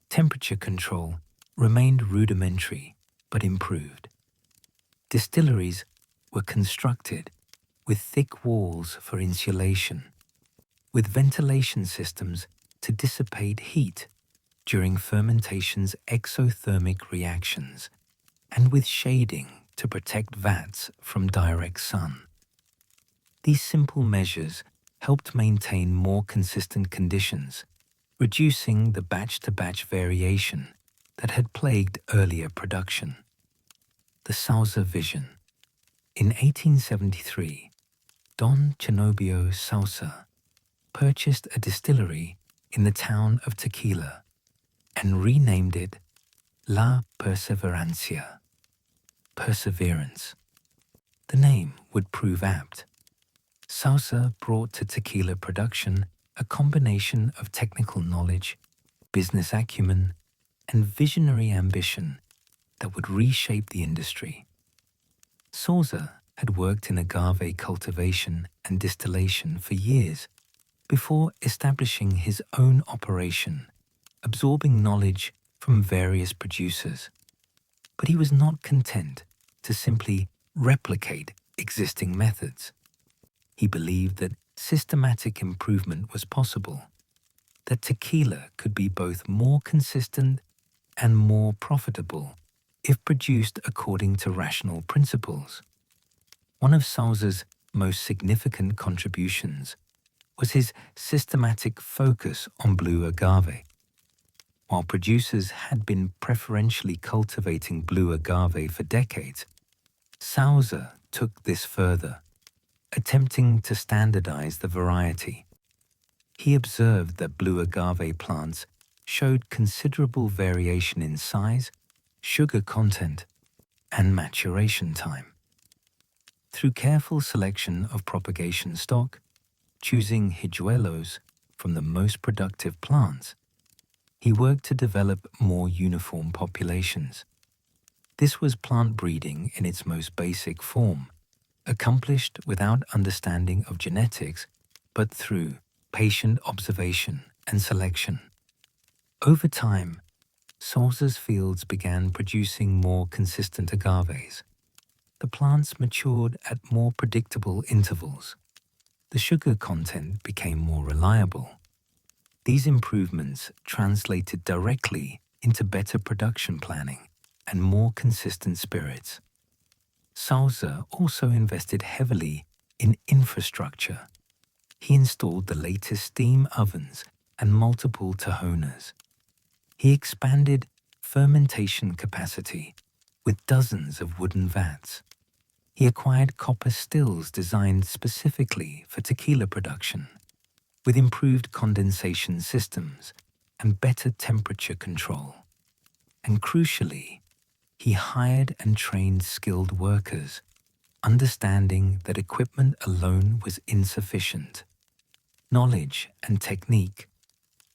Temperature control remained rudimentary but improved. Distilleries were constructed with thick walls for insulation, with ventilation systems to dissipate heat during fermentation's exothermic reactions, and with shading to protect vats from direct sun. These simple measures helped maintain more consistent conditions, reducing the batch-to-batch variation that had plagued earlier production. The Sauza vision. In 1873, Don Cenobio Sauza purchased a distillery in the town of Tequila and renamed it La Perseverancia, perseverance. The name would prove apt. Sauza brought to tequila production a combination of technical knowledge, business acumen, and visionary ambition that would reshape the industry. Sauza had worked in agave cultivation and distillation for years before establishing his own operation, absorbing knowledge from various producers. But he was not content to simply replicate existing methods. He believed that systematic improvement was possible, that tequila could be both more consistent and more profitable if produced according to rational principles. One of Sauza's most significant contributions was his systematic focus on blue agave. While producers had been preferentially cultivating blue agave for decades, Sauza took this further. attempting to standardize the variety. He observed that blue agave plants showed considerable variation in size, sugar content, and maturation time. Through careful selection of propagation stock, choosing hijuelos from the most productive plants, he worked to develop more uniform populations. This was plant breeding in its most basic form, accomplished without understanding of genetics, but through patient observation and selection. Over time, Souza's fields began producing more consistent agaves. The plants matured at more predictable intervals. The sugar content became more reliable. These improvements translated directly into better production planning and more consistent spirits. Souza also invested heavily in infrastructure. He installed the latest steam ovens and multiple tahonas. He expanded fermentation capacity with dozens of wooden vats. He acquired copper stills designed specifically for tequila production, with improved condensation systems and better temperature control. And crucially, he hired and trained skilled workers, understanding that equipment alone was insufficient. Knowledge and technique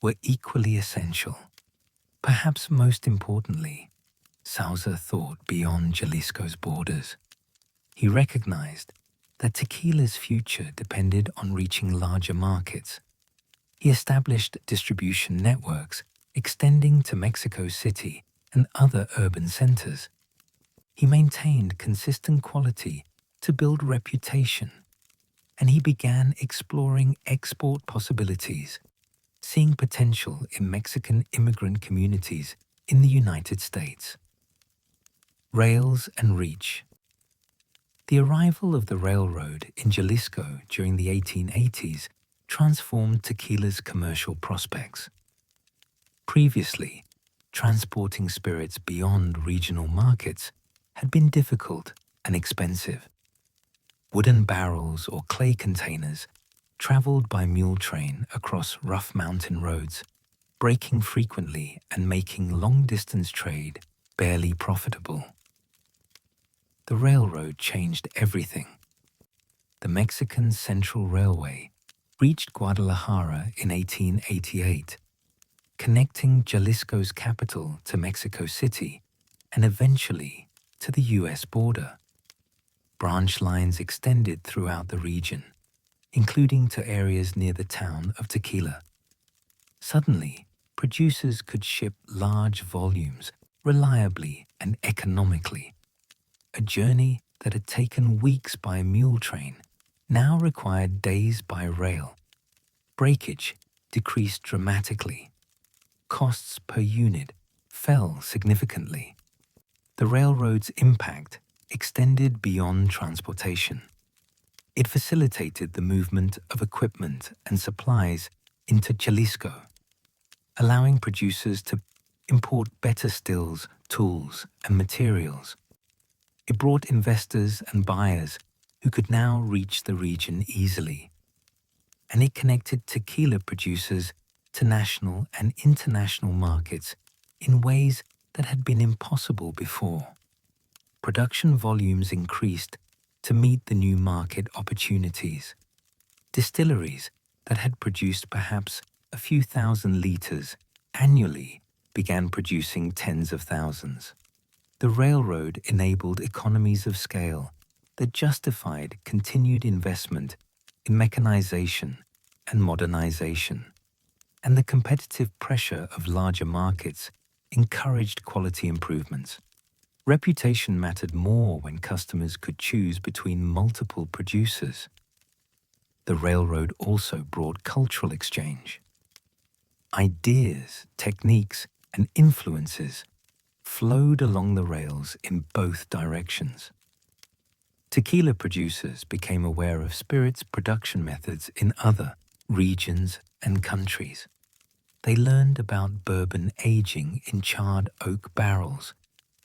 were equally essential. Perhaps most importantly, Souza thought beyond Jalisco's borders. He recognized that tequila's future depended on reaching larger markets. He established distribution networks extending to Mexico City and other urban centers. He maintained consistent quality to build reputation, and he began exploring export possibilities, seeing potential in Mexican immigrant communities in the United States. Rails and reach. The arrival of the railroad in Jalisco during the 1880s transformed tequila's commercial prospects. Previously, transporting spirits beyond regional markets had been difficult and expensive. Wooden barrels or clay containers traveled by mule train across rough mountain roads, breaking frequently and making long-distance trade barely profitable. The railroad changed everything. The Mexican Central Railway reached Guadalajara in 1888, connecting Jalisco's capital to Mexico City and eventually to the US border. Branch lines extended throughout the region, including to areas near the town of Tequila. Suddenly, producers could ship large volumes reliably and economically. A journey that had taken weeks by mule train now required days by rail. Breakage decreased dramatically. Costs per unit fell significantly. The railroad's impact extended beyond transportation. It facilitated the movement of equipment and supplies into Jalisco, allowing producers to import better stills, tools, and materials. It brought investors and buyers who could now reach the region easily. And it connected tequila producers to national and international markets in ways that had been impossible before. Production volumes increased to meet the new market opportunities. Distilleries that had produced perhaps a few thousand liters annually began producing tens of thousands. The railroad enabled economies of scale that justified continued investment in mechanization and modernization, and the competitive pressure of larger markets encouraged quality improvements. Reputation mattered more when customers could choose between multiple producers. The railroad also brought cultural exchange. Ideas, techniques, and influences flowed along the rails in both directions. Tequila producers became aware of spirits production methods in other regions and countries. They learned about bourbon aging in charred oak barrels,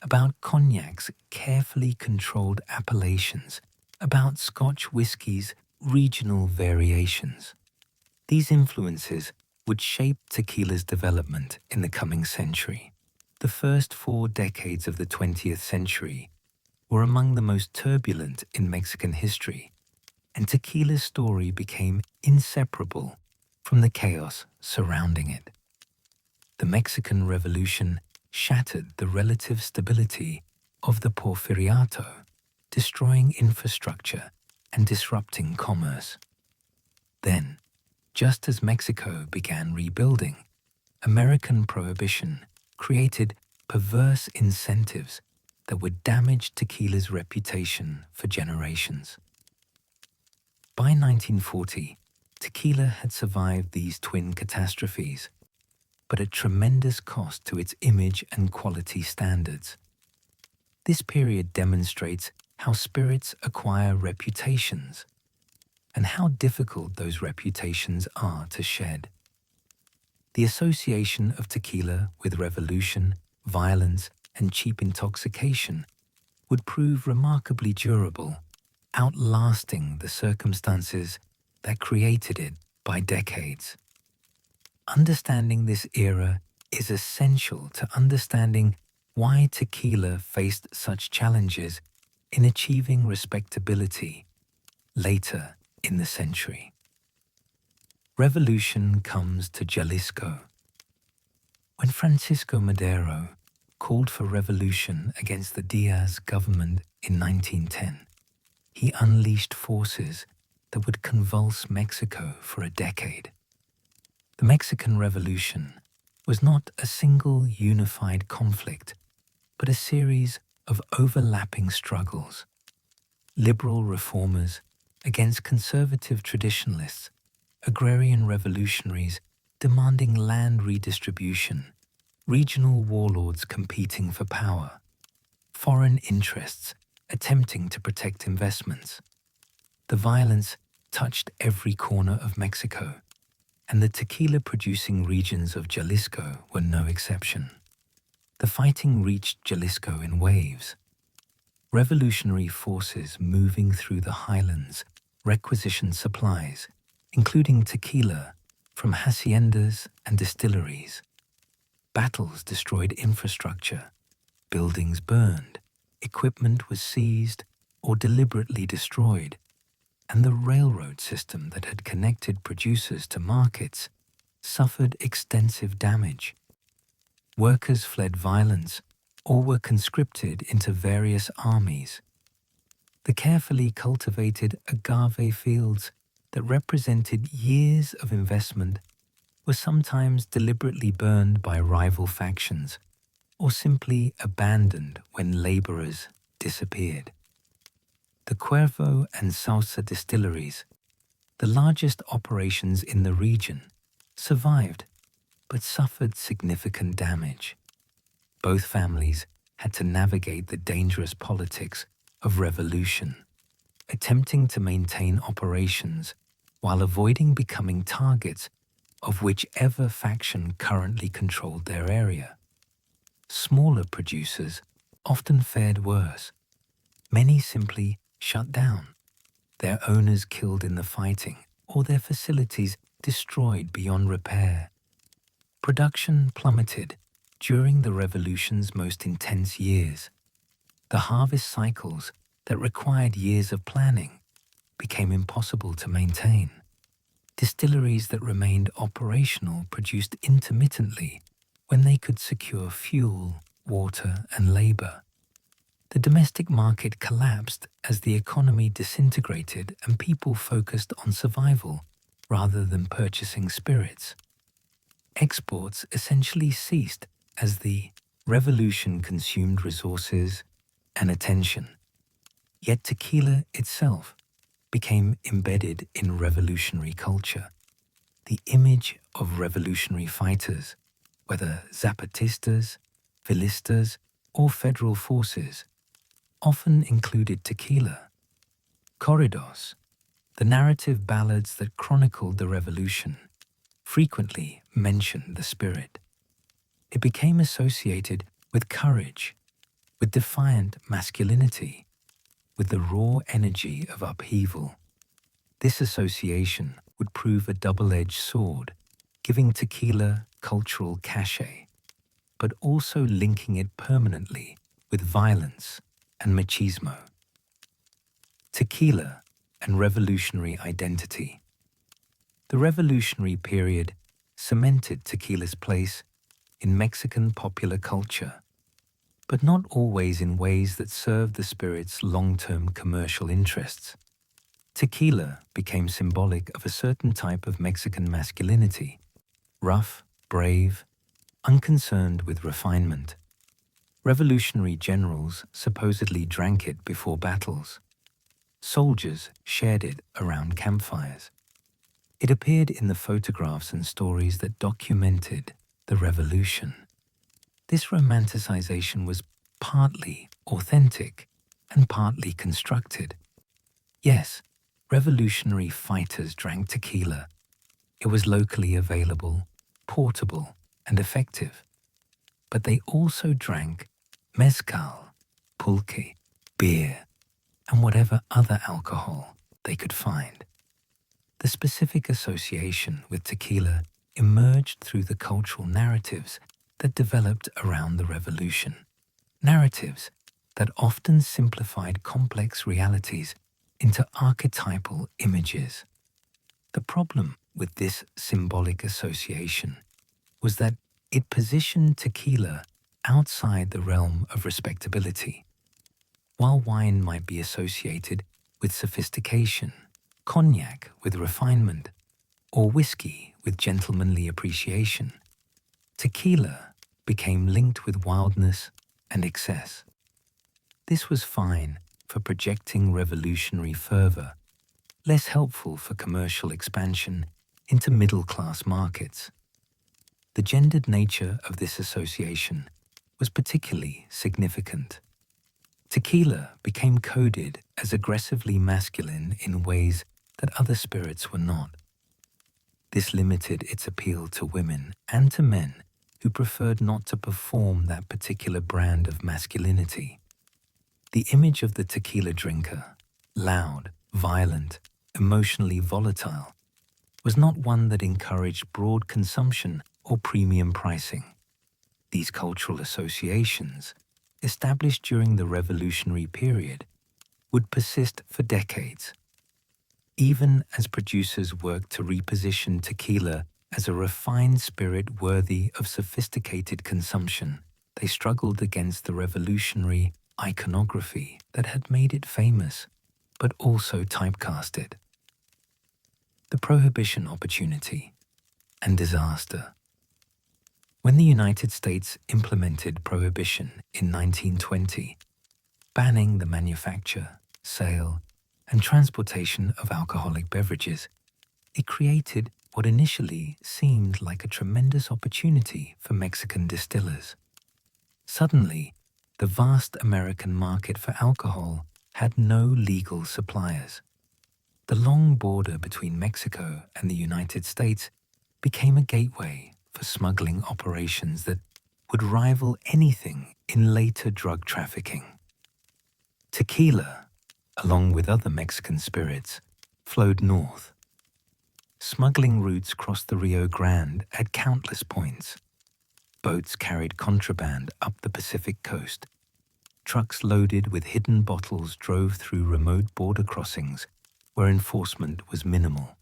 about cognac's carefully controlled appellations about Scotch whisky's regional variations. These influences would shape tequila's development in the coming century. The first 4 decades of the 20th century were among the most turbulent in Mexican history, and tequila's story became inseparable from the chaos surrounding it. The Mexican Revolution shattered the relative stability of the Porfiriato, destroying infrastructure and disrupting commerce. Then, just as Mexico began rebuilding, American prohibition created perverse incentives that would damage tequila's reputation for generations. By 1940, tequila had survived these twin catastrophes, but at tremendous cost to its image and quality standards. This period demonstrates how spirits acquire reputations and how difficult those reputations are to shed. The association of tequila with revolution, violence, and cheap intoxication would prove remarkably durable, outlasting the circumstances that created it by decades. Understanding this era is essential to understanding why tequila faced such challenges in achieving respectability later in the century. Revolution comes to Jalisco. When Francisco Madero called for revolution against the Diaz government in 1910, he unleashed forces that would convulse Mexico for a decade. The Mexican Revolution was not a single unified conflict, but a series of overlapping struggles. Liberal reformers against conservative traditionalists, agrarian revolutionaries demanding land redistribution, regional warlords competing for power, foreign interests attempting to protect investments. The violence touched every corner of Mexico, and the tequila-producing regions of Jalisco were no exception. The fighting reached Jalisco in waves. Revolutionary forces moving through the highlands requisitioned supplies, including tequila, from haciendas and distilleries. Battles destroyed infrastructure, buildings burned, equipment was seized or deliberately destroyed, and the railroad system that had connected producers to markets suffered extensive damage. Workers fled violence or were conscripted into various armies. The carefully cultivated agave fields that represented years of investment were sometimes deliberately burned by rival factions or simply abandoned when laborers disappeared. The Cuervo and Sausa distilleries, the largest operations in the region, survived but suffered significant damage. Both families had to navigate the dangerous politics of revolution, attempting to maintain operations while avoiding becoming targets of whichever faction currently controlled their area. Smaller producers often fared worse. Many simply shut down, their owners killed in the fighting, or their facilities destroyed beyond repair. Production plummeted during the revolution's most intense years. The harvest cycles that required years of planning became impossible to maintain. Distilleries that remained operational produced intermittently when they could secure fuel, water, and labor. The domestic market collapsed as the economy disintegrated and people focused on survival rather than purchasing spirits. Exports essentially ceased as the revolution consumed resources and attention. Yet tequila itself became embedded in revolutionary culture. The image of revolutionary fighters, whether Zapatistas, Villistas, or federal forces, often included tequila. Corridos, the narrative ballads that chronicled the revolution, frequently mentioned the spirit. It became associated with courage, with defiant masculinity, with the raw energy of upheaval. This association would prove a double-edged sword, giving tequila cultural cachet, but also linking it permanently with violence and machismo. Tequila and revolutionary identity. The revolutionary period cemented tequila's place in Mexican popular culture, but not always in ways that served the spirit's long-term commercial interests. Tequila became symbolic of a certain type of Mexican masculinity, rough, brave, unconcerned with refinement. Revolutionary generals supposedly drank it before battles. Soldiers shared it around campfires. It appeared in the photographs and stories that documented the revolution. This romanticization was partly authentic and partly constructed. Yes, revolutionary fighters drank tequila. It was locally available, portable, and effective. But they also drank mezcal, pulque, beer, and whatever other alcohol they could find. The specific association with tequila emerged through the cultural narratives that developed around the revolution. Narratives that often simplified complex realities into archetypal images. The problem with this symbolic association was that it positioned tequila outside the realm of respectability. While wine might be associated with sophistication, cognac with refinement, or whiskey with gentlemanly appreciation, tequila became linked with wildness and excess. This was fine for projecting revolutionary fervor, less helpful for commercial expansion into middle-class markets. The gendered nature of this association was particularly significant. Tequila became coded as aggressively masculine in ways that other spirits were not. This limited its appeal to women and to men who preferred not to perform that particular brand of masculinity. The image of the tequila drinker, loud, violent, emotionally volatile, was not one that encouraged broad consumption or premium pricing. These cultural associations, established during the revolutionary period, would persist for decades. Even as producers worked to reposition tequila as a refined spirit worthy of sophisticated consumption, they struggled against the revolutionary iconography that had made it famous, but also typecast it. The prohibition opportunity and disaster. When the United States implemented prohibition in 1920, banning the manufacture, sale, and transportation of alcoholic beverages, it created what initially seemed like a tremendous opportunity for Mexican distillers. Suddenly, the vast American market for alcohol had no legal suppliers. The long border between Mexico and the United States became a gateway for smuggling operations that would rival anything in later drug trafficking. Tequila, along with other Mexican spirits, flowed north. Smuggling routes crossed the Rio Grande at countless points. Boats carried contraband up the Pacific coast. Trucks loaded with hidden bottles drove through remote border crossings where enforcement was minimal.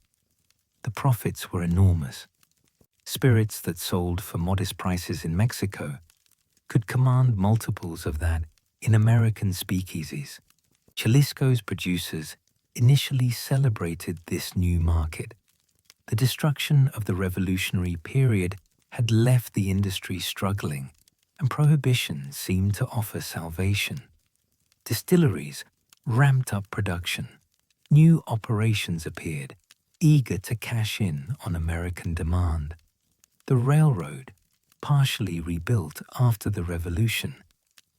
The profits were enormous. Spirits that sold for modest prices in Mexico could command multiples of that in American speakeasies. Jalisco's producers initially celebrated this new market. The destruction of the revolutionary period had left the industry struggling, and prohibition seemed to offer salvation. Distilleries ramped up production. New operations appeared, eager to cash in on American demand. The railroad, partially rebuilt after the Revolution,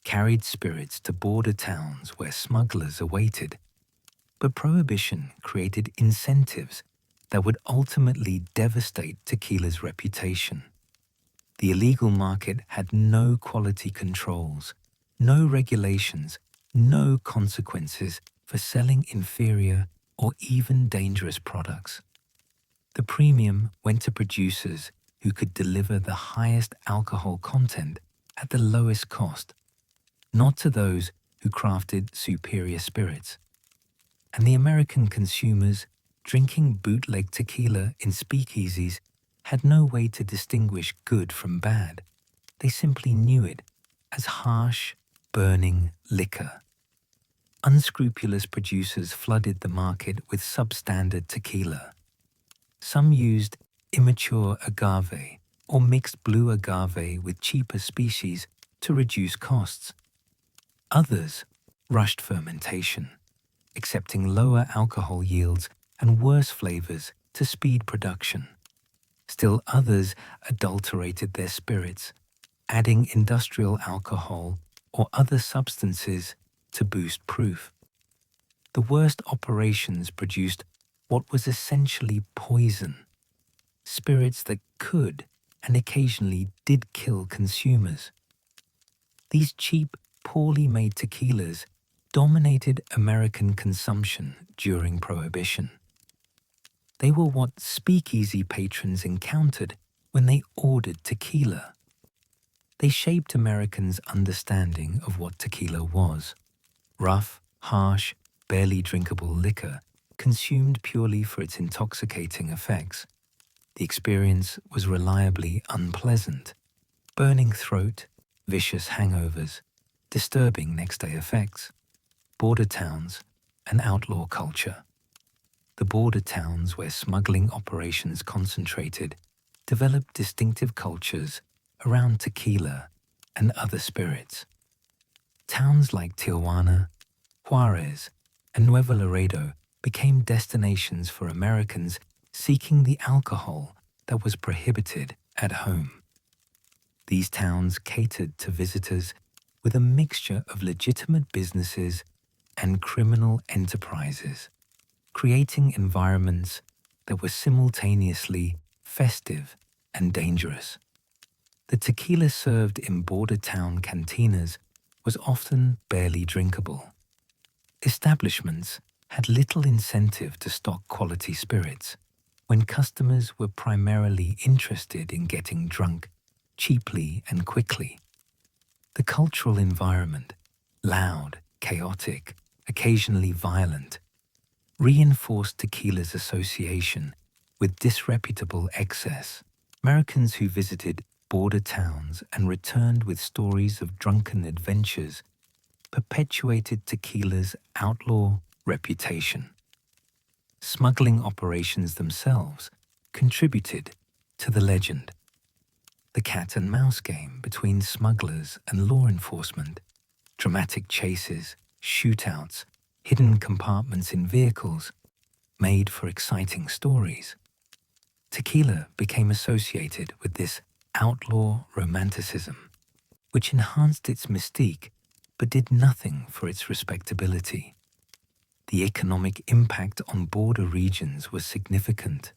carried spirits to border towns where smugglers awaited. But prohibition created incentives that would ultimately devastate tequila's reputation. The illegal market had no quality controls, no regulations, no consequences for selling inferior or even dangerous products. The premium went to producers who could deliver the highest alcohol content at the lowest cost, not to those who crafted superior spirits. And the American consumers drinking bootleg tequila in speakeasies had no way to distinguish good from bad. They simply knew it as harsh, burning liquor. Unscrupulous producers flooded the market with substandard tequila. Some used immature agave or mixed blue agave with cheaper species to reduce costs. Others rushed fermentation, accepting lower alcohol yields and worse flavors to speed production. Still others adulterated their spirits, adding industrial alcohol or other substances to boost proof. The worst operations produced what was essentially poison, spirits that could and occasionally did kill consumers. These cheap, poorly made tequilas dominated American consumption during Prohibition. They were what speakeasy patrons encountered when they ordered tequila. They shaped Americans' understanding of what tequila was: rough, harsh, barely drinkable liquor consumed purely for its intoxicating effects. The experience was reliably unpleasant: burning throat, vicious hangovers, disturbing next-day effects. Border towns and outlaw culture. The border towns where smuggling operations concentrated developed distinctive cultures around tequila and other spirits. Towns like Tijuana, Juarez, and Nuevo Laredo became destinations for Americans seeking the alcohol that was prohibited at home. These towns catered to visitors with a mixture of legitimate businesses and criminal enterprises, creating environments that were simultaneously festive and dangerous. The tequila served in border town cantinas was often barely drinkable. Establishments had little incentive to stock quality spirits when customers were primarily interested in getting drunk cheaply and quickly. The cultural environment, loud, chaotic, occasionally violent, reinforced tequila's association with disreputable excess. Americans who visited border towns and returned with stories of drunken adventures perpetuated tequila's outlaw reputation. Smuggling operations themselves contributed to the legend. The cat and mouse game between smugglers and law enforcement, dramatic chases, shootouts, hidden compartments in vehicles, made for exciting stories. Tequila became associated with this outlaw romanticism, which enhanced its mystique but did nothing for its respectability. The economic impact on border regions was significant.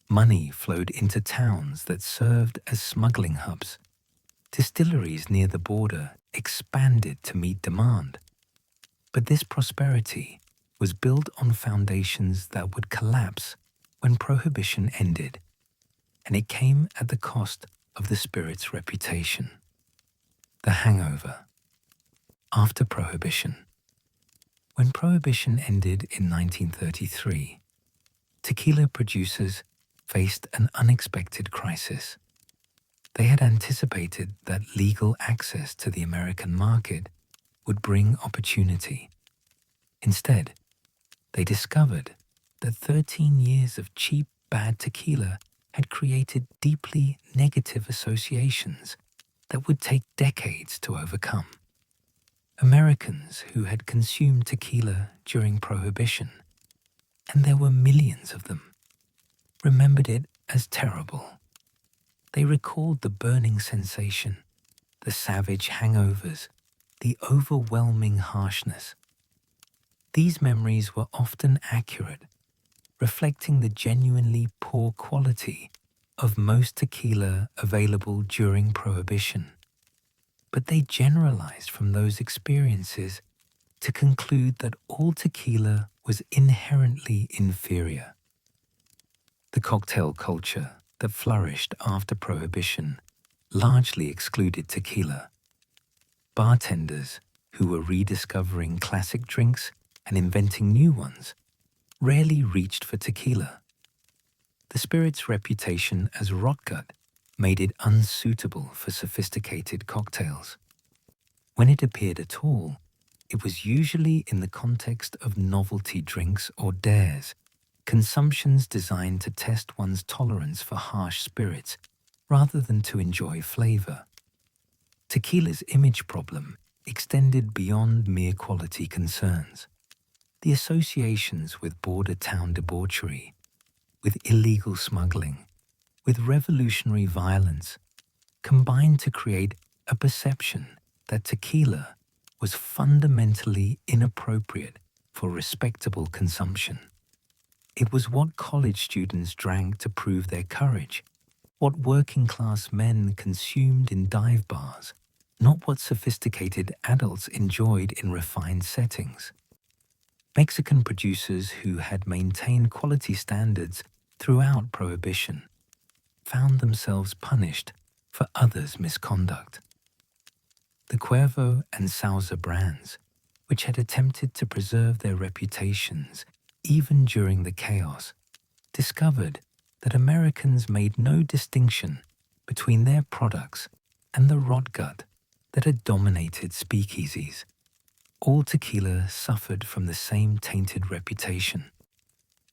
Money flowed into towns that served as smuggling hubs. Distilleries near the border expanded to meet demand. But this prosperity was built on foundations that would collapse when Prohibition ended, and it came at the cost of the spirit's reputation. The hangover. After Prohibition. When Prohibition ended in 1933, tequila producers faced an unexpected crisis. They had anticipated that legal access to the American market would bring opportunity. Instead, they discovered that 13 years of cheap, bad tequila had created deeply negative associations that would take decades to overcome. Americans who had consumed tequila during Prohibition, and there were millions of them, remembered it as terrible. They recalled the burning sensation, the savage hangovers, the overwhelming harshness. These memories were often accurate, reflecting the genuinely poor quality of most tequila available during Prohibition. But they generalized from those experiences to conclude that all tequila was inherently inferior. The cocktail culture that flourished after Prohibition largely excluded tequila. Bartenders who were rediscovering classic drinks and inventing new ones rarely reached for tequila. The spirit's reputation as rotgut made it unsuitable for sophisticated cocktails. When it appeared at all, it was usually in the context of novelty drinks or dares, consumptions designed to test one's tolerance for harsh spirits rather than to enjoy flavor. Tequila's image problem extended beyond mere quality concerns. The associations with border town debauchery, with illegal smuggling, with revolutionary violence, combined to create a perception that tequila was fundamentally inappropriate for respectable consumption. It was what college students drank to prove their courage, what working-class men consumed in dive bars, not what sophisticated adults enjoyed in refined settings. Mexican producers who had maintained quality standards throughout Prohibition found themselves punished for others' misconduct. The Cuervo and Sauza brands, which had attempted to preserve their reputations even during the chaos, discovered that Americans made no distinction between their products and the rotgut that had dominated speakeasies. All tequila suffered from the same tainted reputation.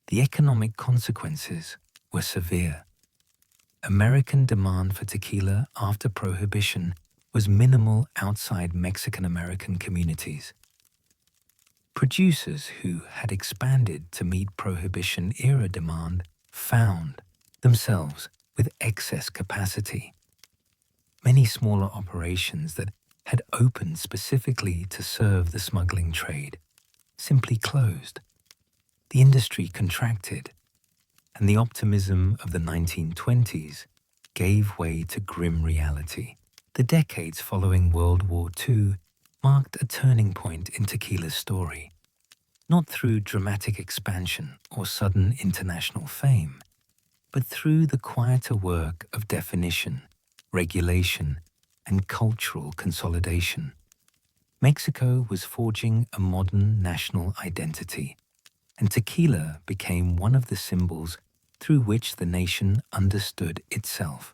The economic consequences were severe. American demand for tequila after Prohibition was minimal outside Mexican-American communities. Producers who had expanded to meet Prohibition-era demand found themselves with excess capacity. Many smaller operations that had opened specifically to serve the smuggling trade simply closed. The industry contracted, and the optimism of the 1920s gave way to grim reality. The decades following World War II marked a turning point in tequila's story, not through dramatic expansion or sudden international fame, but through the quieter work of definition, regulation, and cultural consolidation. Mexico was forging a modern national identity, and tequila became one of the symbols through which the nation understood itself.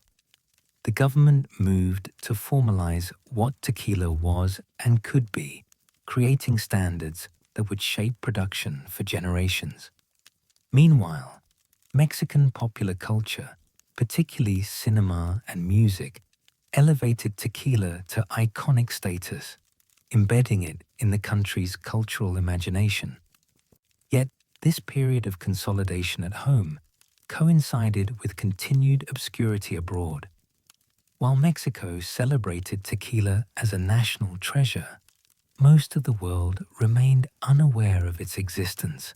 The government moved to formalize what tequila was and could be, creating standards that would shape production for generations. Meanwhile, Mexican popular culture, particularly cinema and music, elevated tequila to iconic status, embedding it in the country's cultural imagination. Yet, this period of consolidation at home coincided with continued obscurity abroad. While Mexico celebrated tequila as a national treasure, most of the world remained unaware of its existence.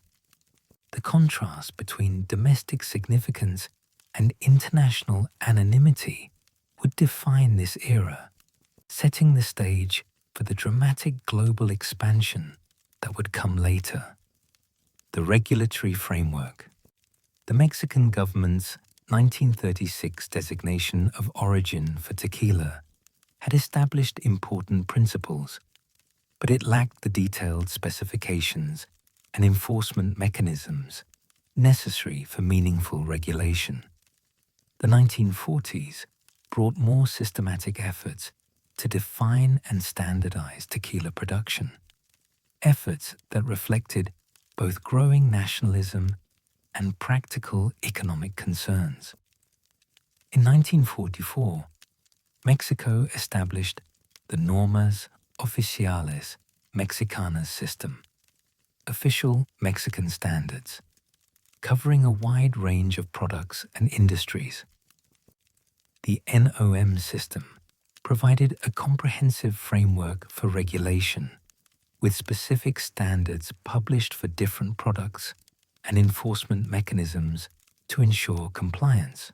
The contrast between domestic significance and international anonymity would define this era, setting the stage for the dramatic global expansion that would come later. The regulatory framework. The Mexican government's 1936 designation of origin for tequila had established important principles, but it lacked the detailed specifications and enforcement mechanisms necessary for meaningful regulation. The 1940s brought more systematic efforts to define and standardize tequila production, efforts that reflected both growing nationalism and practical economic concerns. In 1944, Mexico established the Normas Oficiales Mexicanas system, official Mexican standards, covering a wide range of products and industries. The NOM system provided a comprehensive framework for regulation, with specific standards published for different products and enforcement mechanisms to ensure compliance.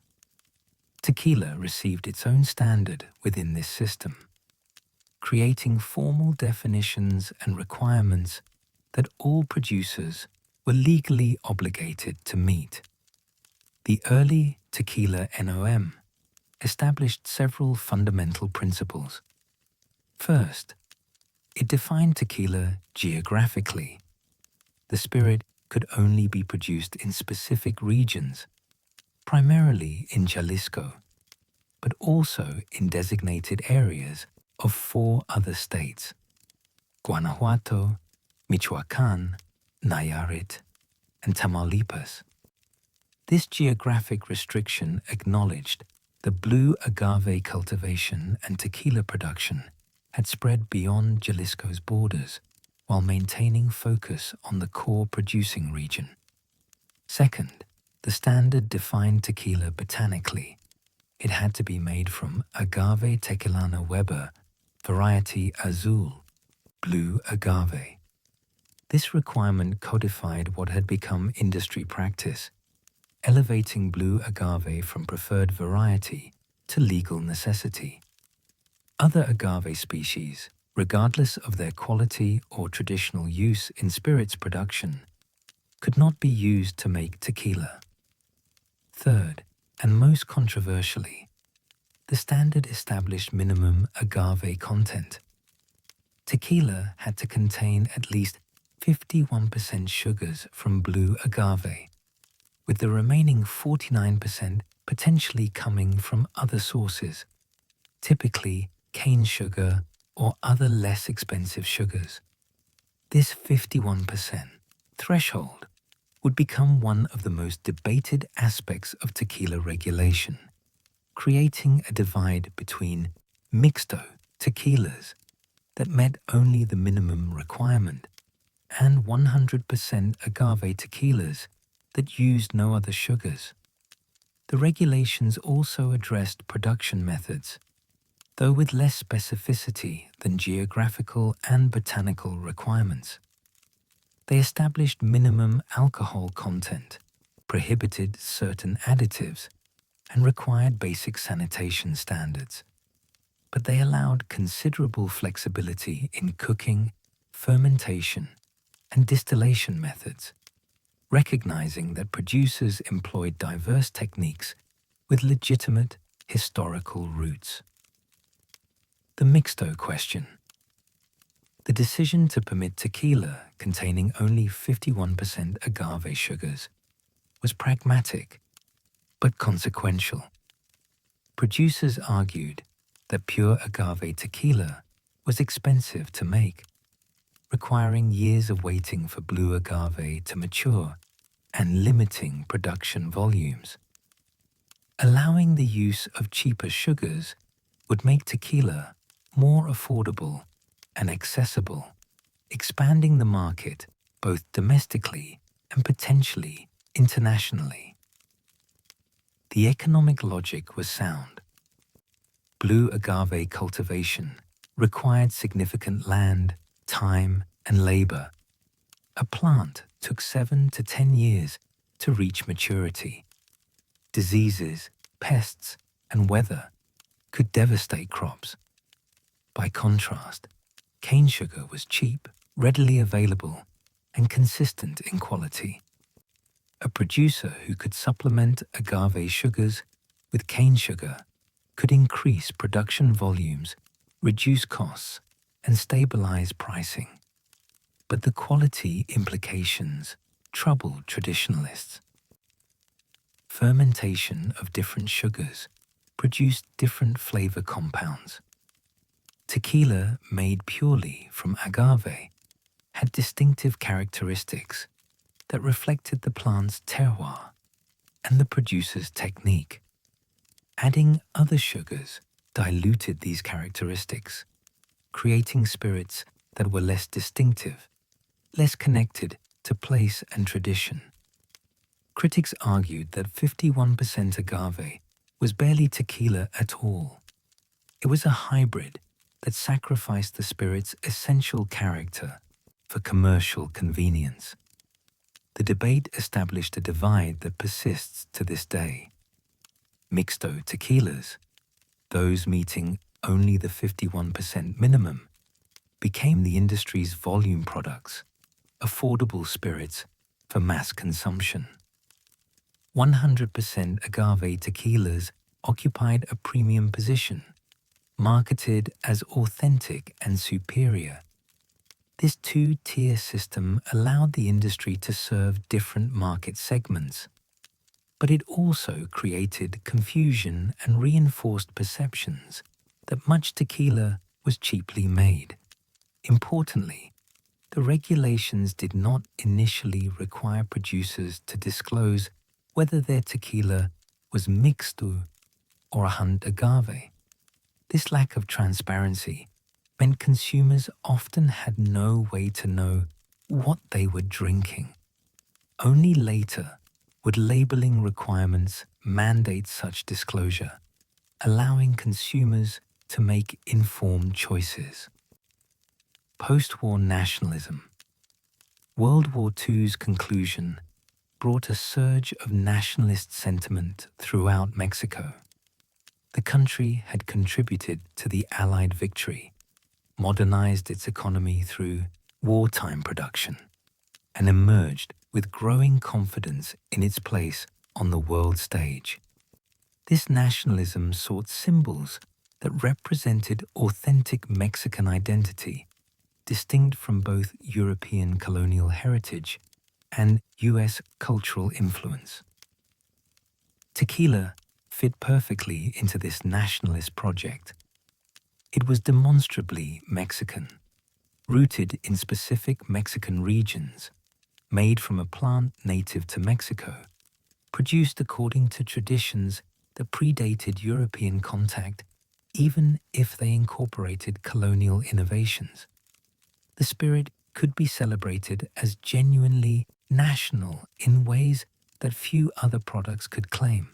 Tequila received its own standard within this system. creating formal definitions and requirements that all producers were legally obligated to meet. The early tequila NOM established several fundamental principles. First, it defined tequila geographically. The spirit could only be produced in specific regions, primarily in Jalisco, but also in designated areas of 4 other states: Guanajuato, Michoacán, Nayarit, and Tamaulipas. This geographic restriction acknowledged that blue agave cultivation and tequila production had spread beyond Jalisco's borders while maintaining focus on the core producing region. Second, the standard defined tequila botanically. It had to be made from Agave tequilana Weber, variety Azul, blue agave. This requirement codified what had become industry practice, elevating blue agave from preferred variety to legal necessity. Other agave species, regardless of their quality or traditional use in spirits production, could not be used to make tequila. Third, and most controversially, the standard established minimum agave content. Tequila had to contain at least 51% sugars from blue agave, with the remaining 49% potentially coming from other sources, typically cane sugar or other less expensive sugars. This 51% threshold would become one of the most debated aspects of tequila regulation, creating a divide between mixto tequilas that met only the minimum requirement and 100% agave tequilas that used no other sugars. The regulations also addressed production methods, though with less specificity than geographical and botanical requirements. They established minimum alcohol content, prohibited certain additives, and required basic sanitation standards. But they allowed considerable flexibility in cooking, fermentation, and distillation methods, recognizing that producers employed diverse techniques with legitimate historical roots. The mixto question. The decision to permit tequila containing only 51% agave sugars was pragmatic but consequential. Producers argued that pure agave tequila was expensive to make, requiring years of waiting for blue agave to mature and limiting production volumes. Allowing the use of cheaper sugars would make tequila more affordable and accessible, expanding the market both domestically and potentially internationally. The economic logic was sound. Blue agave cultivation required significant land, time, and labor. A plant took 7 to 10 years to reach maturity. Diseases, pests, and weather could devastate crops. By contrast, cane sugar was cheap, readily available, and consistent in quality. A producer who could supplement agave sugars with cane sugar could increase production volumes, reduce costs, and stabilize pricing. But the quality implications troubled traditionalists. Fermentation of different sugars produced different flavor compounds. Tequila made purely from agave had distinctive characteristics that reflected the plant's terroir and the producer's technique. Adding other sugars diluted these characteristics, creating spirits that were less distinctive, less connected to place and tradition. Critics argued that 51% agave was barely tequila at all. It was a hybrid that sacrificed the spirit's essential character for commercial convenience. The debate established a divide that persists to this day. Mixto tequilas, those meeting only the 51% minimum, became the industry's volume products, affordable spirits for mass consumption. 100% agave tequilas occupied a premium position, marketed as authentic and superior. This two-tier system allowed the industry to serve different market segments, but it also created confusion and reinforced perceptions that much tequila was cheaply made. Importantly, the regulations did not initially require producers to disclose whether their tequila was mixto or 100% agave. This lack of transparency meant consumers often had no way to know what they were drinking. Only later would labeling requirements mandate such disclosure, allowing consumers to make informed choices. Post-war nationalism. World War II's conclusion brought a surge of nationalist sentiment throughout Mexico. The country had contributed to the Allied victory, modernized its economy through wartime production, and emerged with growing confidence in its place on the world stage. This nationalism sought symbols that represented authentic Mexican identity, distinct from both European colonial heritage and U.S. cultural influence. Tequila fit perfectly into this nationalist project. It was demonstrably Mexican, rooted in specific Mexican regions, made from a plant native to Mexico, produced according to traditions that predated European contact, even if they incorporated colonial innovations. The spirit could be celebrated as genuinely national in ways that few other products could claim.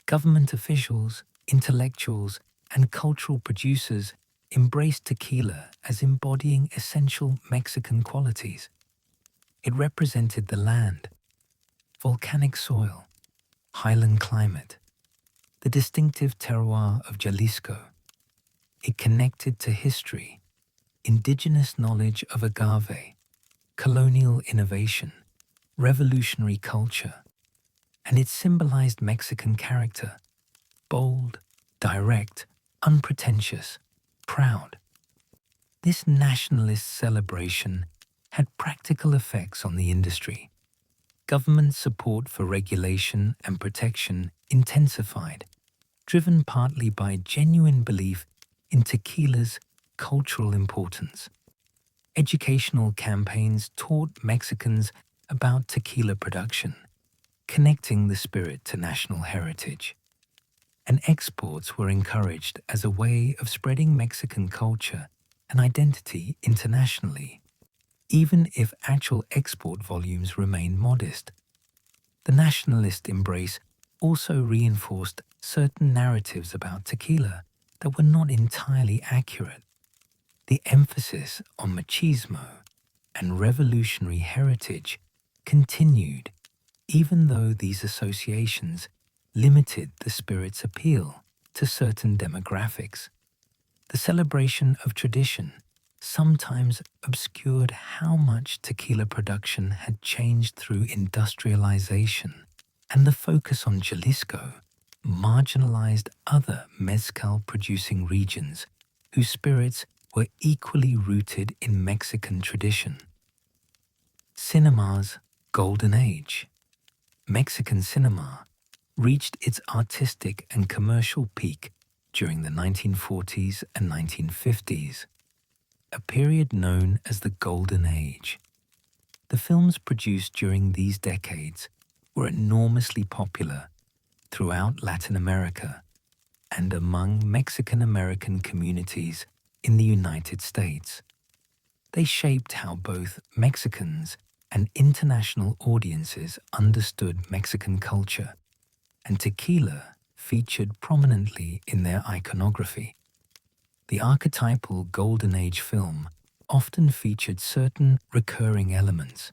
Government officials, intellectuals, and cultural producers embraced tequila as embodying essential Mexican qualities. It represented the land, volcanic soil, highland climate, the distinctive terroir of Jalisco. It connected to history, indigenous knowledge of agave, colonial innovation, revolutionary culture, and it symbolized Mexican character, bold, direct, unpretentious, proud. This nationalist celebration had practical effects on the industry. Government support for regulation and protection intensified, driven partly by genuine belief in tequila's cultural importance. Educational campaigns taught Mexicans about tequila production, connecting the spirit to national heritage. And exports were encouraged as a way of spreading Mexican culture and identity internationally, even if actual export volumes remained modest. The nationalist embrace also reinforced certain narratives about tequila that were not entirely accurate. The emphasis on machismo and revolutionary heritage continued, even though these associations limited the spirit's appeal to certain demographics. The celebration of tradition sometimes obscured how much tequila production had changed through industrialization, and the focus on Jalisco marginalized other mezcal-producing regions whose spirits were equally rooted in Mexican tradition. Cinema's golden age. Mexican cinema reached its artistic and commercial peak during the 1940s and 1950s, a period known as the Golden Age. The films produced during these decades were enormously popular throughout Latin America and among Mexican-American communities in the United States. They shaped how both Mexicans and international audiences understood Mexican culture, and tequila featured prominently in their iconography. The archetypal Golden Age film often featured certain recurring elements: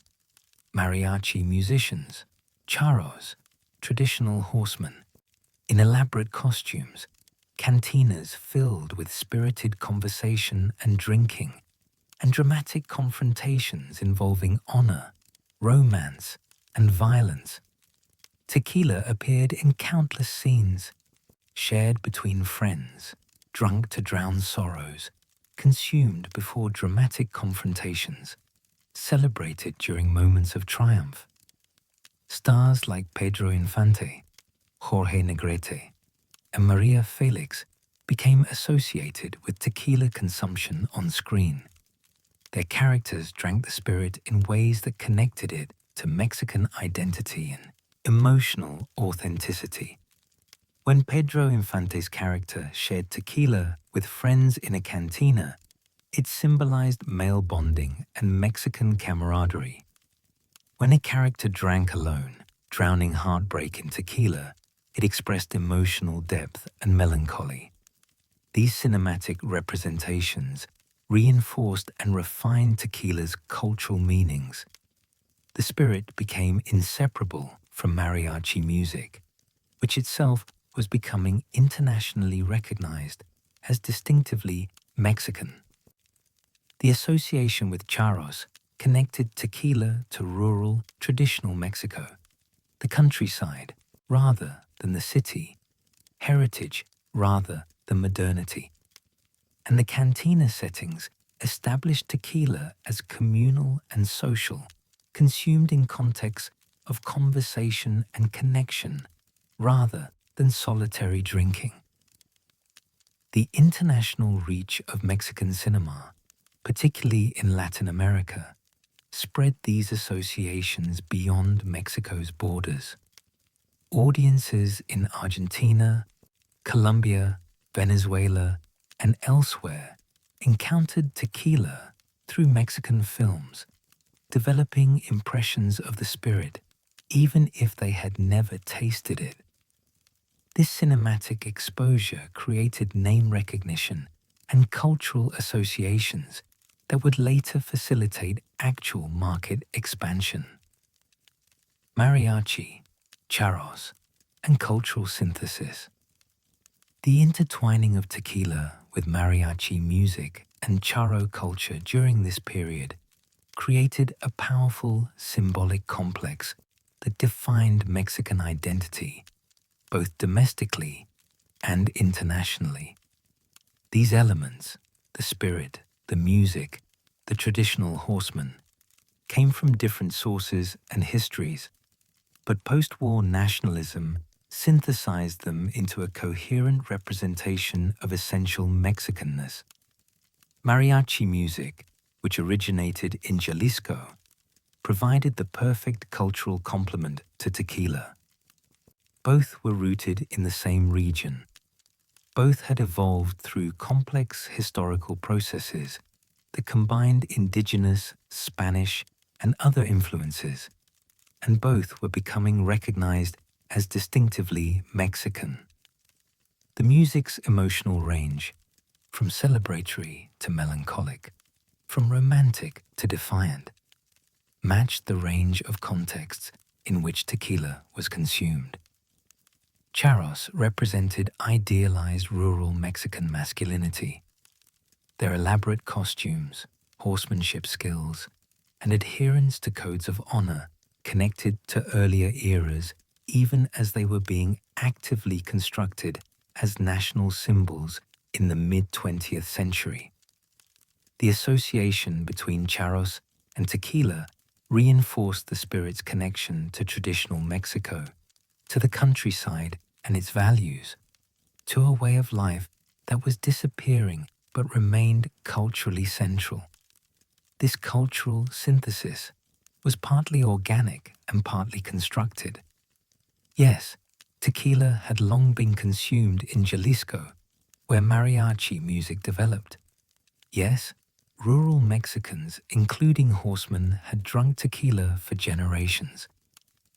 mariachi musicians, charros, traditional horsemen, in elaborate costumes, cantinas filled with spirited conversation and drinking, and dramatic confrontations involving honor, romance, and violence. Tequila appeared in countless scenes, shared between friends, drunk to drown sorrows, consumed before dramatic confrontations, celebrated during moments of triumph. Stars like Pedro Infante, Jorge Negrete, and Maria Felix became associated with tequila consumption on screen. Their characters drank the spirit in ways that connected it to Mexican identity and emotional authenticity. When Pedro Infante's character shared tequila with friends in a cantina, it symbolized male bonding and Mexican camaraderie. When a character drank alone, drowning heartbreak in tequila, it expressed emotional depth and melancholy. These cinematic representations reinforced and refined tequila's cultural meanings. The spirit became inseparable from mariachi music, which itself was becoming internationally recognized as distinctively Mexican. The association with charros connected tequila to rural, traditional Mexico, the countryside rather than the city, heritage rather than modernity. And the cantina settings established tequila as communal and social, consumed in contexts of conversation and connection rather than solitary drinking. The international reach of Mexican cinema, particularly in Latin America, spread these associations beyond Mexico's borders. Audiences in Argentina, Colombia, Venezuela, and elsewhere encountered tequila through Mexican films, developing impressions of the spirit, even if they had never tasted it. This cinematic exposure created name recognition and cultural associations that would later facilitate actual market expansion. Mariachi, charros, and cultural synthesis. The intertwining of tequila with mariachi music and charro culture during this period created a powerful symbolic complex that defined Mexican identity, both domestically and internationally. These elements, the spirit, the music, the traditional horsemen, came from different sources and histories, but post-war nationalism synthesized them into a coherent representation of essential Mexicanness. Mariachi music, which originated in Jalisco, provided the perfect cultural complement to tequila. Both were rooted in the same region. Both had evolved through complex historical processes that combined indigenous, Spanish, and other influences, and both were becoming recognized as distinctively Mexican. The music's emotional range, from celebratory to melancholic, from romantic to defiant, matched the range of contexts in which tequila was consumed. Charros represented idealized rural Mexican masculinity. Their elaborate costumes, horsemanship skills, and adherence to codes of honor connected to earlier eras even as they were being actively constructed as national symbols in the mid-20th century. The association between charros and tequila reinforced the spirit's connection to traditional Mexico, to the countryside and its values, to a way of life that was disappearing but remained culturally central. This cultural synthesis was partly organic and partly constructed. Yes, tequila had long been consumed in Jalisco, where mariachi music developed. Yes, rural Mexicans, including horsemen, had drunk tequila for generations.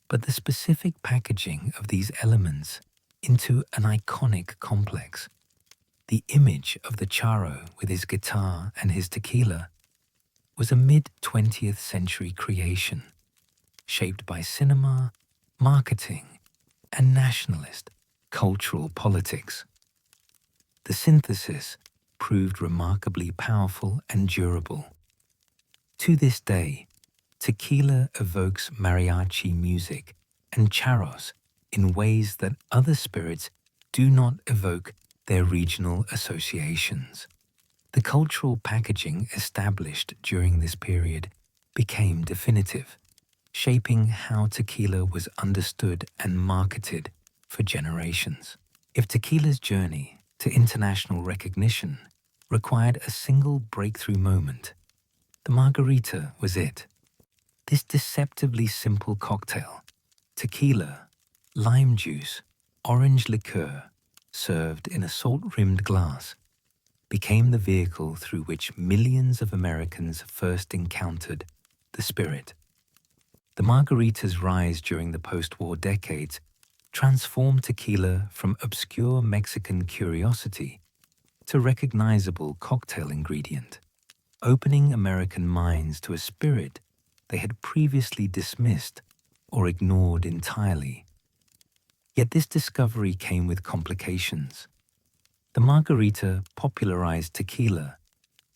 But the specific packaging of these elements into an iconic complex, the image of the charro with his guitar and his tequila, was a mid-20th century creation, shaped by cinema, marketing, and nationalist cultural politics. The synthesis proved remarkably powerful and durable. To this day, tequila evokes mariachi music and charros in ways that other spirits do not evoke their regional associations. The cultural packaging established during this period became definitive, shaping how tequila was understood and marketed for generations. If tequila's journey to international recognition required a single breakthrough moment, the margarita was it. This deceptively simple cocktail, tequila, lime juice, orange liqueur, served in a salt-rimmed glass, became the vehicle through which millions of Americans first encountered the spirit. The margarita's rise during the post-war decades transformed tequila from obscure Mexican curiosity to recognizable cocktail ingredient, opening American minds to a spirit they had previously dismissed or ignored entirely. Yet this discovery came with complications. The margarita popularized tequila,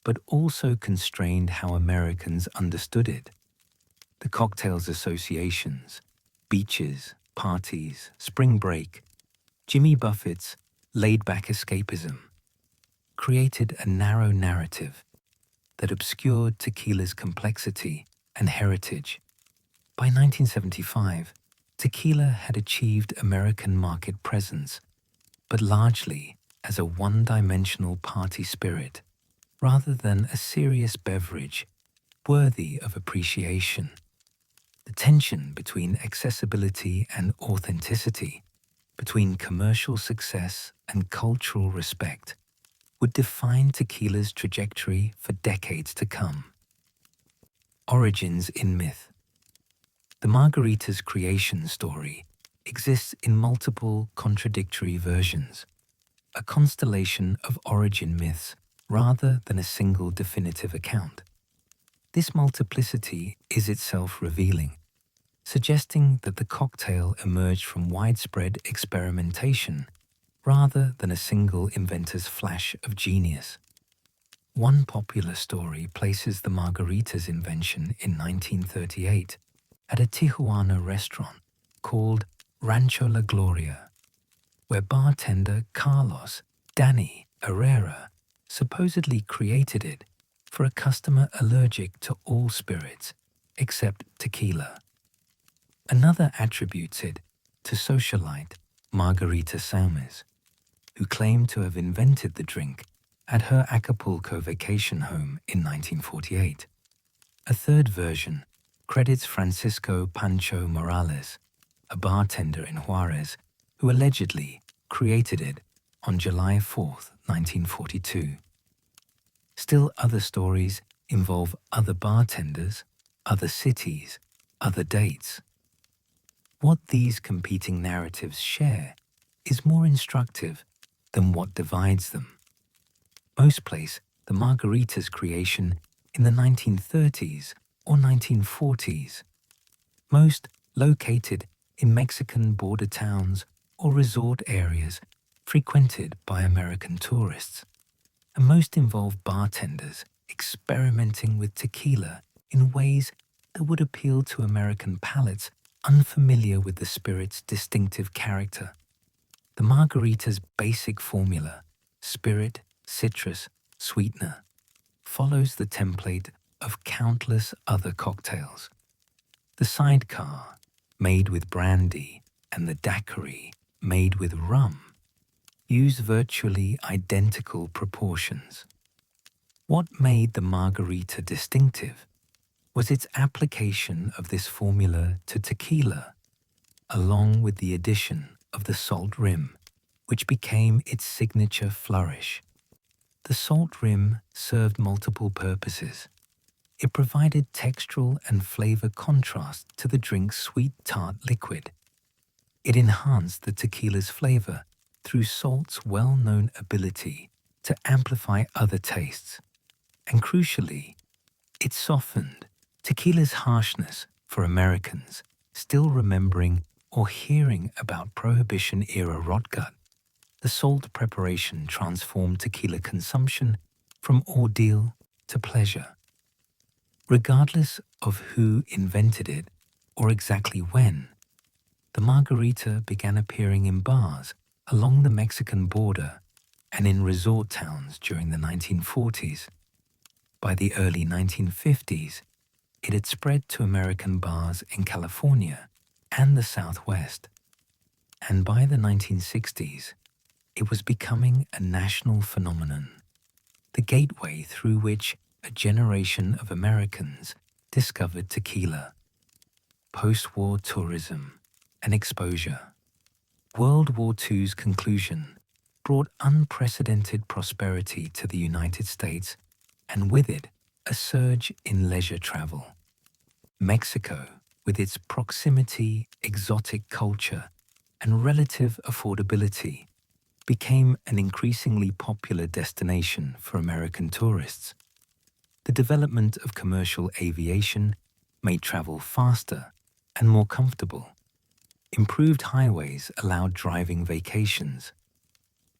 but also constrained how Americans understood it. The cocktail's associations, beaches, parties, spring break, Jimmy Buffett's laid-back escapism, created a narrow narrative that obscured tequila's complexity and heritage. By 1975, tequila had achieved American market presence, but largely as a one-dimensional party spirit, rather than a serious beverage worthy of appreciation. The tension between accessibility and authenticity, between commercial success and cultural respect, would define tequila's trajectory for decades to come. Origins in myth. The margarita's creation story exists in multiple contradictory versions, a constellation of origin myths rather than a single definitive account. This multiplicity is itself revealing, suggesting that the cocktail emerged from widespread experimentation rather than a single inventor's flash of genius. One popular story places the margarita's invention in 1938 at a Tijuana restaurant called Rancho La Gloria, where bartender Carlos "Danny" Herrera supposedly created it for a customer allergic to all spirits except tequila. Another attributes it to socialite Margarita Salmes, who claimed to have invented the drink at her Acapulco vacation home in 1948. A third version credits Francisco Pancho Morales, a bartender in Juarez, who allegedly created it on July 4, 1942. Still other stories involve other bartenders, other cities, other dates. What these competing narratives share is more instructive than what divides them. Most place the margarita's creation in the 1930s or 1940s, most located in Mexican border towns or resort areas frequented by American tourists, and most involve bartenders experimenting with tequila in ways that would appeal to American palates unfamiliar with the spirit's distinctive character. The margarita's basic formula, spirit, citrus, sweetener, follows the template of countless other cocktails. The sidecar, made with brandy, and the daiquiri, made with rum, use virtually identical proportions. What made the margarita distinctive was its application of this formula to tequila, along with the addition of the salt rim, which became its signature flourish. The salt rim served multiple purposes. It provided textural and flavor contrast to the drink's sweet tart liquid. It enhanced the tequila's flavor through salt's well-known ability to amplify other tastes. And crucially, it softened tequila's harshness for Americans still remembering or hearing about Prohibition-era rot gut. the salt preparation transformed tequila consumption from ordeal to pleasure. Regardless of who invented it or exactly when, the margarita began appearing in bars along the Mexican border and in resort towns during the 1940s. By the early 1950s, it had spread to American bars in California and the Southwest. And by the 1960s, it was becoming a national phenomenon, the gateway through which a generation of Americans discovered tequila. Post-war tourism and exposure. World War II's conclusion brought unprecedented prosperity to the United States, and with it, a surge in leisure travel. Mexico, with its proximity, exotic culture, and relative affordability, became an increasingly popular destination for American tourists. The development of commercial aviation made travel faster and more comfortable. Improved highways allowed driving vacations,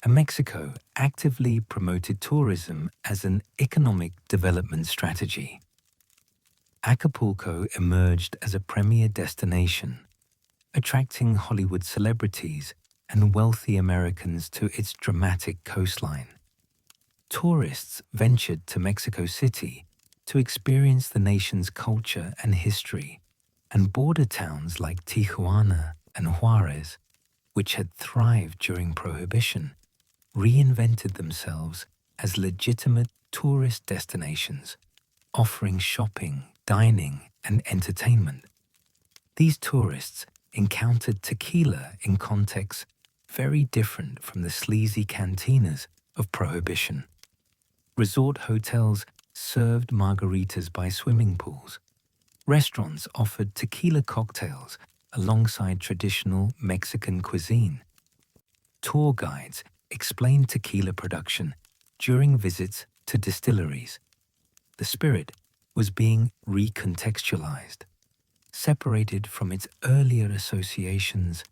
and Mexico actively promoted tourism as an economic development strategy. Acapulco emerged as a premier destination, attracting Hollywood celebrities and wealthy Americans to its dramatic coastline. Tourists ventured to Mexico City to experience the nation's culture and history, and border towns like Tijuana and Juarez, which had thrived during Prohibition, reinvented themselves as legitimate tourist destinations, offering shopping, dining, and entertainment. These tourists encountered tequila in contexts very different from the sleazy cantinas of Prohibition. Resort hotels served margaritas by swimming pools. Restaurants offered tequila cocktails alongside traditional Mexican cuisine. Tour guides explained tequila production during visits to distilleries. The spirit was being recontextualized, separated from its earlier associations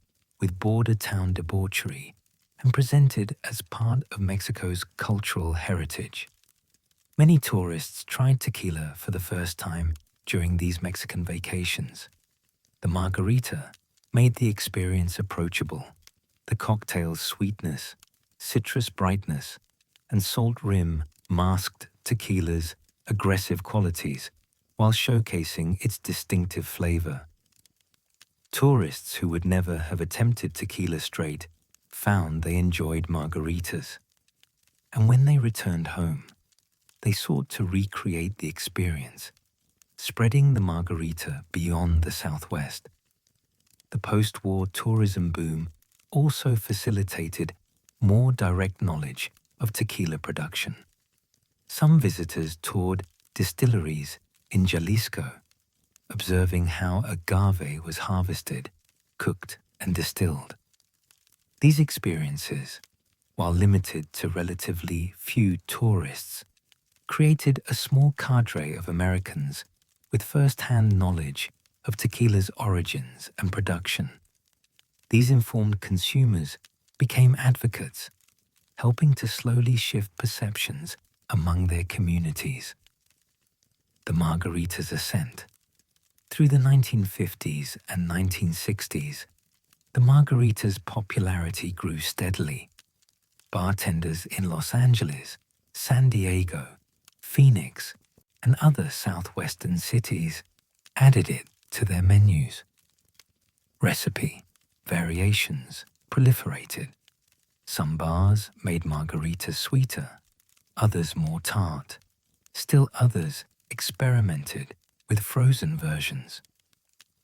with border town debauchery, and presented as part of Mexico's cultural heritage. Many tourists tried tequila for the first time during these Mexican vacations. The margarita made the experience approachable. The cocktail's sweetness, citrus brightness, and salt rim masked tequila's aggressive qualities while showcasing its distinctive flavor. Tourists who would never have attempted tequila straight found they enjoyed margaritas. And when they returned home, they sought to recreate the experience, spreading the margarita beyond the Southwest. The post-war tourism boom also facilitated more direct knowledge of tequila production. Some visitors toured distilleries in Jalisco, observing how agave was harvested, cooked, and distilled. These experiences, while limited to relatively few tourists, created a small cadre of Americans with first-hand knowledge of tequila's origins and production. These informed consumers became advocates, helping to slowly shift perceptions among their communities. The margarita's ascent. Through the 1950s and 1960s, the margarita's popularity grew steadily. Bartenders in Los Angeles, San Diego, Phoenix, and other southwestern cities added it to their menus. Recipe variations proliferated. Some bars made margaritas sweeter, others more tart. Still others experimented with frozen versions.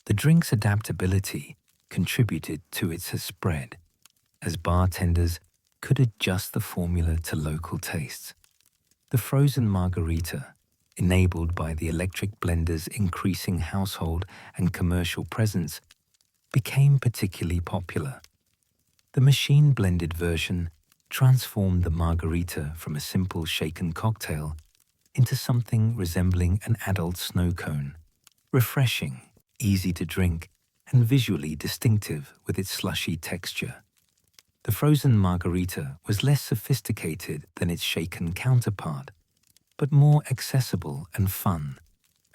The drink's adaptability contributed to its spread, as bartenders could adjust the formula to local tastes. The frozen margarita, enabled by the electric blender's increasing household and commercial presence, became particularly popular. The machine-blended version transformed the margarita from a simple shaken cocktail into something resembling an adult snow cone, refreshing, easy to drink, and visually distinctive with its slushy texture. The frozen margarita was less sophisticated than its shaken counterpart, but more accessible and fun,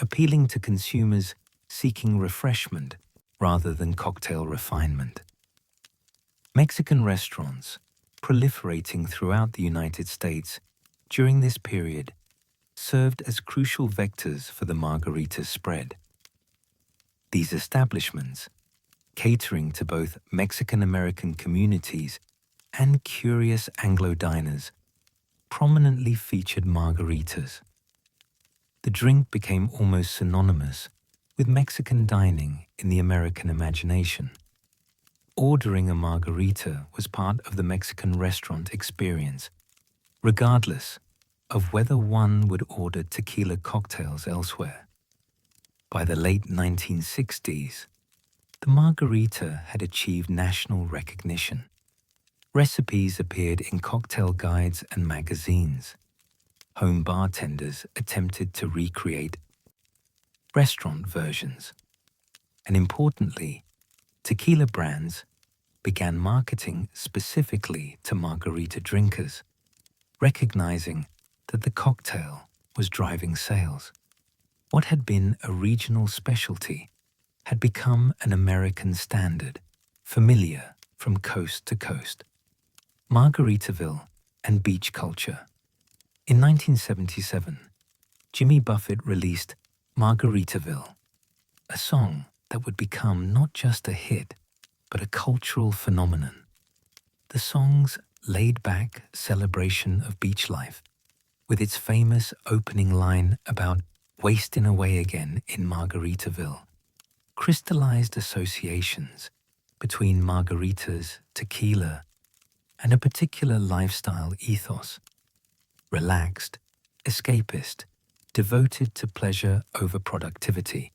appealing to consumers seeking refreshment rather than cocktail refinement. Mexican restaurants, proliferating throughout the United States during this period, served as crucial vectors for the margarita's spread. These establishments, catering to both Mexican-American communities and curious Anglo diners, prominently featured margaritas. The drink became almost synonymous with Mexican dining in the American imagination. Ordering a margarita was part of the Mexican restaurant experience, regardless of whether one would order tequila cocktails elsewhere. By the late 1960s, the margarita had achieved national recognition. Recipes appeared in cocktail guides and magazines. Home bartenders attempted to recreate restaurant versions. And importantly, tequila brands began marketing specifically to margarita drinkers, recognizing that the cocktail was driving sales. What had been a regional specialty had become an American standard, familiar from coast to coast. Margaritaville and beach culture. In 1977, Jimmy Buffett released Margaritaville, a song that would become not just a hit, but a cultural phenomenon. The song's laid-back celebration of beach life, with its famous opening line about wasting away again in Margaritaville, crystallized associations between margaritas, tequila, and a particular lifestyle ethos. Relaxed, escapist, devoted to pleasure over productivity.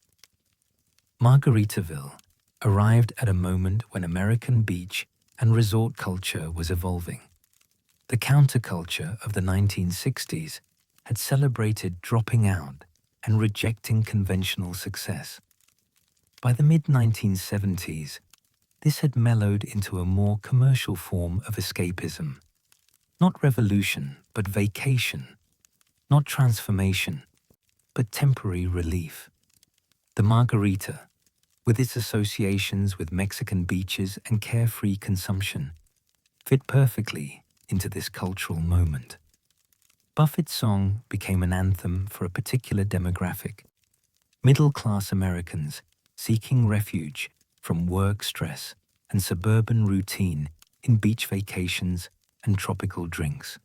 Margaritaville arrived at a moment when American beach and resort culture was evolving. The counterculture of the 1960s had celebrated dropping out and rejecting conventional success. By the mid-1970s, this had mellowed into a more commercial form of escapism. Not revolution, but vacation. Not transformation, but temporary relief. The margarita, with its associations with Mexican beaches and carefree consumption, fit perfectly into this cultural moment. Buffett's song became an anthem for a particular demographic, middle-class Americans seeking refuge from work stress and suburban routine in beach vacations and tropical drinks.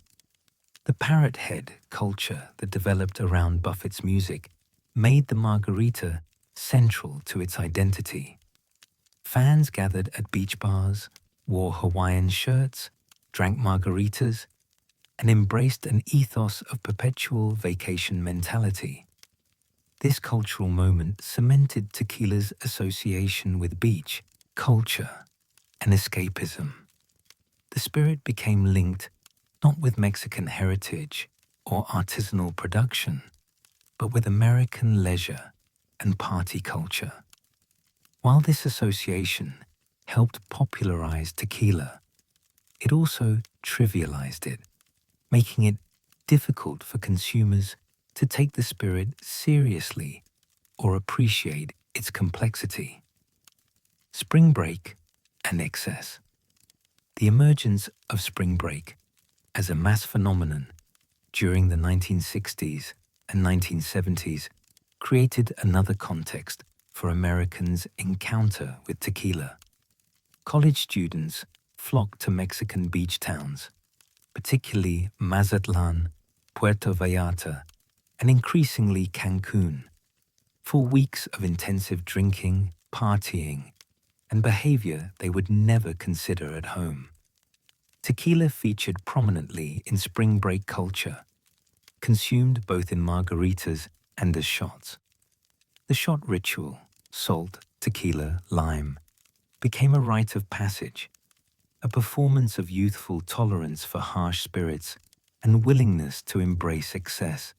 The parrot head culture that developed around Buffett's music made the margarita central to its identity. Fans gathered at beach bars, wore Hawaiian shirts, drank margaritas, and embraced an ethos of perpetual vacation mentality. This cultural moment cemented tequila's association with beach, culture, and escapism. The spirit became linked not with Mexican heritage or artisanal production, but with American leisure and party culture. While this association helped popularize tequila, it also trivialized it, making it difficult for consumers to take the spirit seriously or appreciate its complexity. Spring break and excess. The emergence of spring break as a mass phenomenon during the 1960s and 1970s created another context for Americans' encounter with tequila. College students flocked to Mexican beach towns, particularly Mazatlan, Puerto Vallarta, and increasingly Cancun, for weeks of intensive drinking, partying, and behavior they would never consider at home. Tequila featured prominently in spring break culture, consumed both in margaritas and as shots. The shot ritual, salt, tequila, lime, became a rite of passage, a performance of youthful tolerance for harsh spirits and willingness to embrace excess.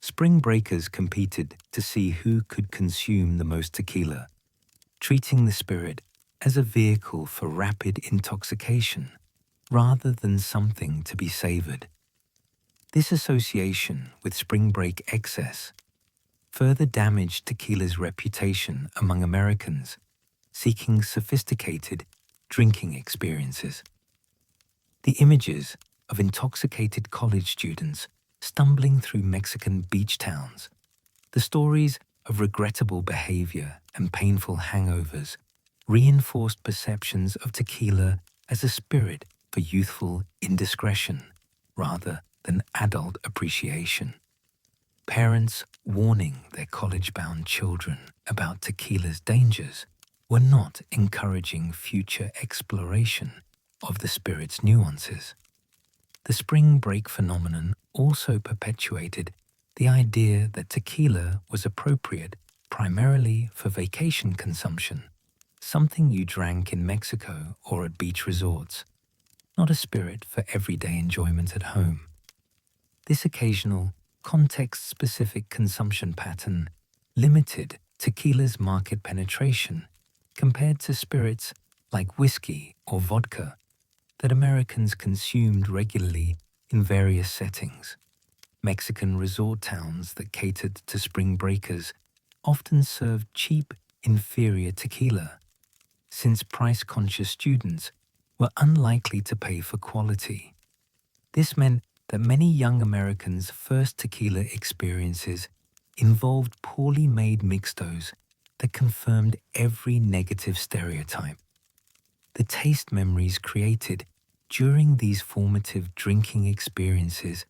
Spring breakers competed to see who could consume the most tequila, treating the spirit as a vehicle for rapid intoxication. rather than something to be savored. This association with spring break excess further damaged tequila's reputation among Americans seeking sophisticated drinking experiences. The images of intoxicated college students stumbling through Mexican beach towns, the stories of regrettable behavior and painful hangovers reinforced perceptions of tequila as a spirit for youthful indiscretion rather than adult appreciation. Parents warning their college-bound children about tequila's dangers were not encouraging future exploration of the spirit's nuances. The spring break phenomenon also perpetuated the idea that tequila was appropriate primarily for vacation consumption, something you drank in Mexico or at beach resorts, not a spirit for everyday enjoyment at home. This occasional, context-specific consumption pattern limited tequila's market penetration compared to spirits like whiskey or vodka that Americans consumed regularly in various settings. Mexican resort towns that catered to spring breakers often served cheap, inferior tequila, since price-conscious students were unlikely to pay for quality. This meant that many young Americans' first tequila experiences involved poorly made mixtos that confirmed every negative stereotype. The taste memories created during these formative drinking experiences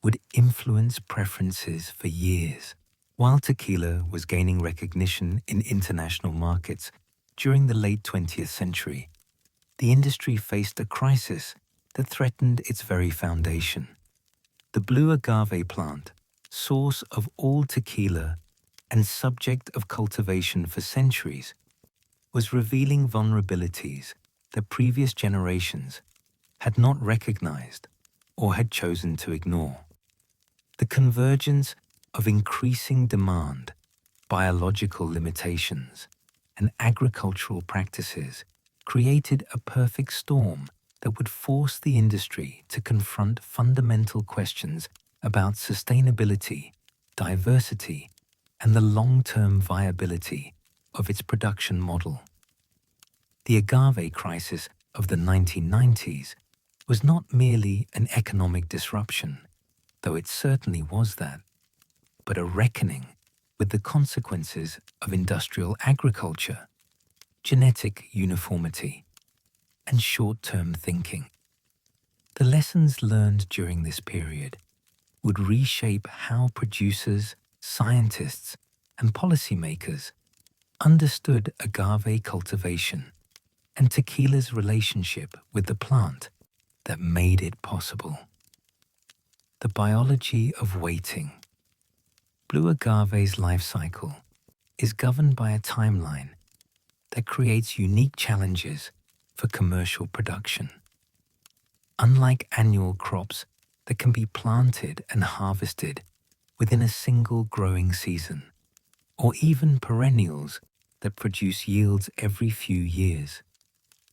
would influence preferences for years. While tequila was gaining recognition in international markets during the late 20th century, the industry faced a crisis that threatened its very foundation. The blue agave plant, source of all tequila and subject of cultivation for centuries, was revealing vulnerabilities that previous generations had not recognized or had chosen to ignore. The convergence of increasing demand, biological limitations, and agricultural practices created a perfect storm that would force the industry to confront fundamental questions about sustainability, diversity, and the long-term viability of its production model. The agave crisis of the 1990s was not merely an economic disruption, though it certainly was that, but a reckoning with the consequences of industrial agriculture, genetic uniformity, and short-term thinking. The lessons learned during this period would reshape how producers, scientists, and policymakers understood agave cultivation and tequila's relationship with the plant that made it possible. The biology of waiting. Blue agave's life cycle is governed by a timeline that creates unique challenges for commercial production. Unlike annual crops that can be planted and harvested within a single growing season, or even perennials that produce yields every few years,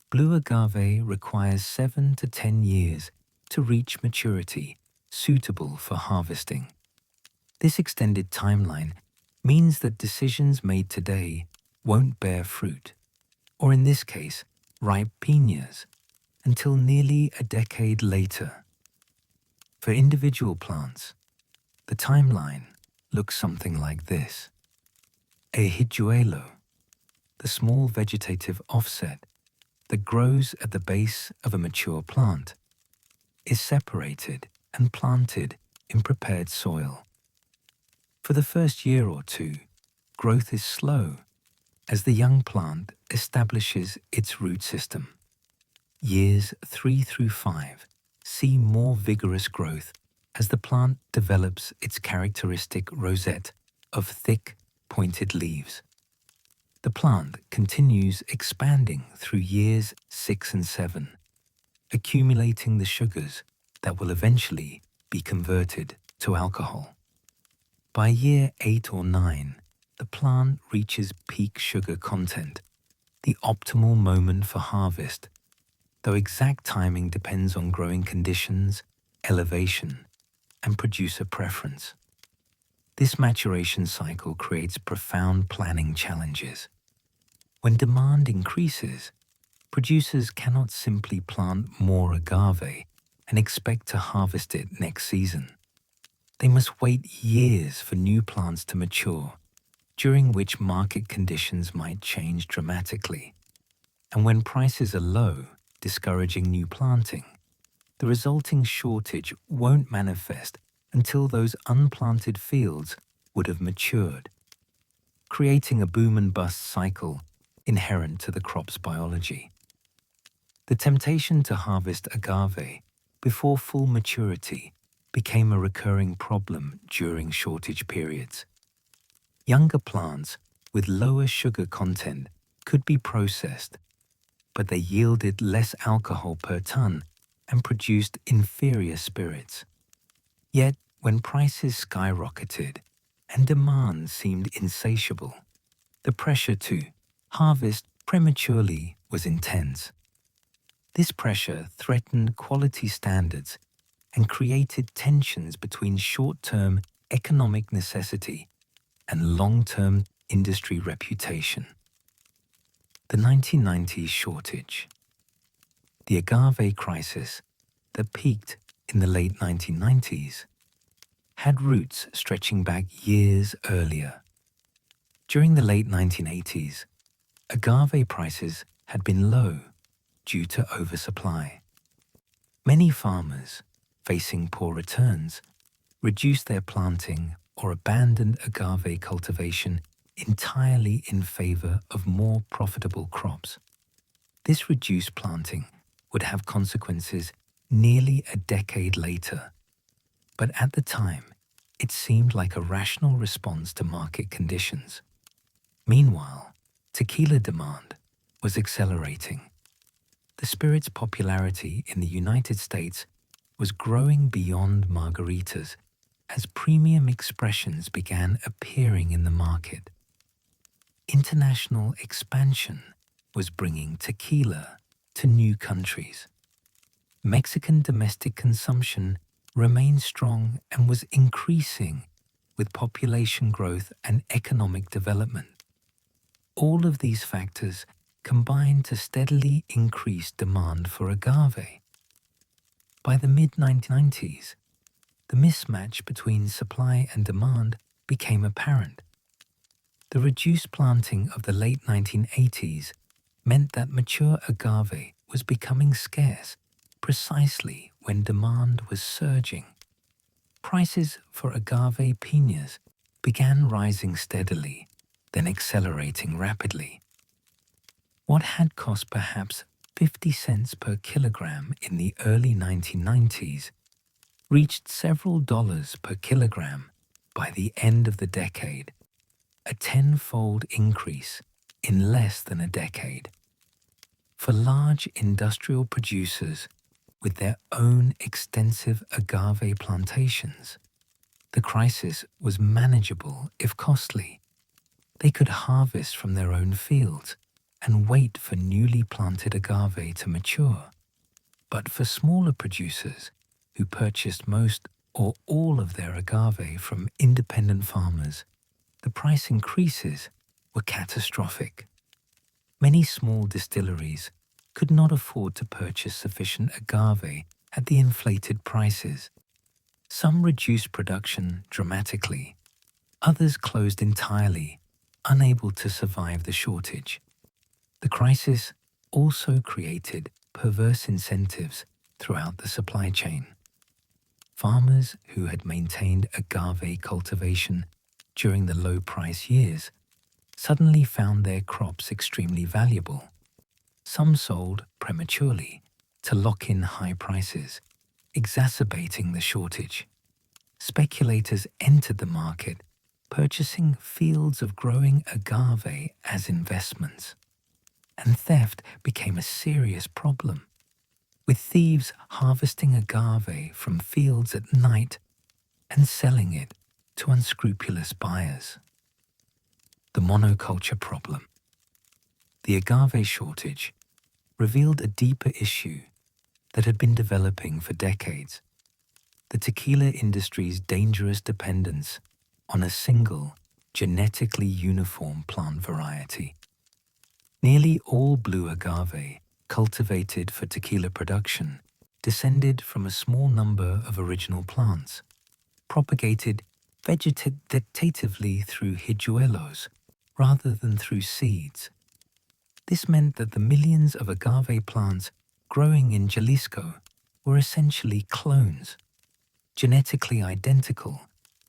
blue agave requires 7 to 10 years to reach maturity suitable for harvesting. This extended timeline means that decisions made today won't bear fruit, or in this case, ripe piñas, until nearly a decade later. For individual plants, the timeline looks something like this. A hijuelo, the small vegetative offset that grows at the base of a mature plant, is separated and planted in prepared soil. For the first year or two, growth is slow as the young plant establishes its root system. Years 3 through 5 see more vigorous growth as the plant develops its characteristic rosette of thick, pointed leaves. The plant continues expanding through years 6 and 7, accumulating the sugars that will eventually be converted to alcohol. By year 8 or 9, the plant reaches peak sugar content, the optimal moment for harvest, though exact timing depends on growing conditions, elevation, and producer preference. This maturation cycle creates profound planning challenges. When demand increases, producers cannot simply plant more agave and expect to harvest it next season. They must wait years for new plants to mature, during which market conditions might change dramatically. And when prices are low, discouraging new planting, the resulting shortage won't manifest until those unplanted fields would have matured, creating a boom and bust cycle inherent to the crop's biology. The temptation to harvest agave before full maturity became a recurring problem during shortage periods. Younger plants with lower sugar content could be processed, but they yielded less alcohol per ton and produced inferior spirits. Yet, when prices skyrocketed and demand seemed insatiable, the pressure to harvest prematurely was intense. This pressure threatened quality standards and created tensions between short-term economic necessity and long-term industry reputation. The 1990s shortage. The agave crisis that peaked in the late 1990s had roots stretching back years earlier. During the late 1980s, agave prices had been low due to oversupply. Many farmers, facing poor returns, reduced their planting or abandoned agave cultivation entirely in favor of more profitable crops. This reduced planting would have consequences nearly a decade later, but at the time, it seemed like a rational response to market conditions. Meanwhile, tequila demand was accelerating. The spirit's popularity in the United States was growing beyond margaritas as premium expressions began appearing in the market. International expansion was bringing tequila to new countries. Mexican domestic consumption remained strong and was increasing with population growth and economic development. All of these factors combined to steadily increase demand for agave. By the mid-1990s, the mismatch between supply and demand became apparent. The reduced planting of the late 1980s meant that mature agave was becoming scarce precisely when demand was surging. Prices for agave piñas began rising steadily, then accelerating rapidly. What had cost perhaps 50 cents per kilogram in the early 1990s reached several dollars per kilogram by the end of the decade, a tenfold increase in less than a decade. For large industrial producers with their own extensive agave plantations, the crisis was manageable if costly. They could harvest from their own fields and wait for newly planted agave to mature. But for smaller producers who purchased most or all of their agave from independent farmers, the price increases were catastrophic. Many small distilleries could not afford to purchase sufficient agave at the inflated prices. Some reduced production dramatically. Others closed entirely, unable to survive the shortage. The crisis also created perverse incentives throughout the supply chain. Farmers who had maintained agave cultivation during the low-price years suddenly found their crops extremely valuable. Some sold prematurely to lock in high prices, exacerbating the shortage. Speculators entered the market, purchasing fields of growing agave as investments. And theft became a serious problem, with thieves harvesting agave from fields at night and selling it to unscrupulous buyers. The monoculture problem. The agave shortage revealed a deeper issue that had been developing for decades: the tequila industry's dangerous dependence on a single, genetically uniform plant variety. Nearly all blue agave cultivated for tequila production descended from a small number of original plants, propagated vegetatively through hijuelos rather than through seeds. This meant that the millions of agave plants growing in Jalisco were essentially clones, genetically identical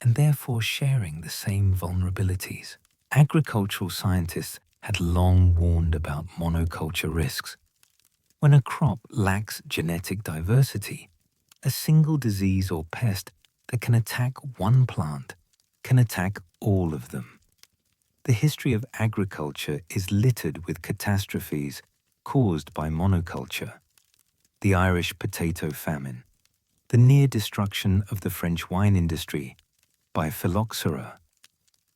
and therefore sharing the same vulnerabilities. Agricultural scientists had long warned about monoculture risks. When a crop lacks genetic diversity, a single disease or pest that can attack one plant can attack all of them. The history of agriculture is littered with catastrophes caused by monoculture. The Irish potato famine, the near destruction of the French wine industry by phylloxera,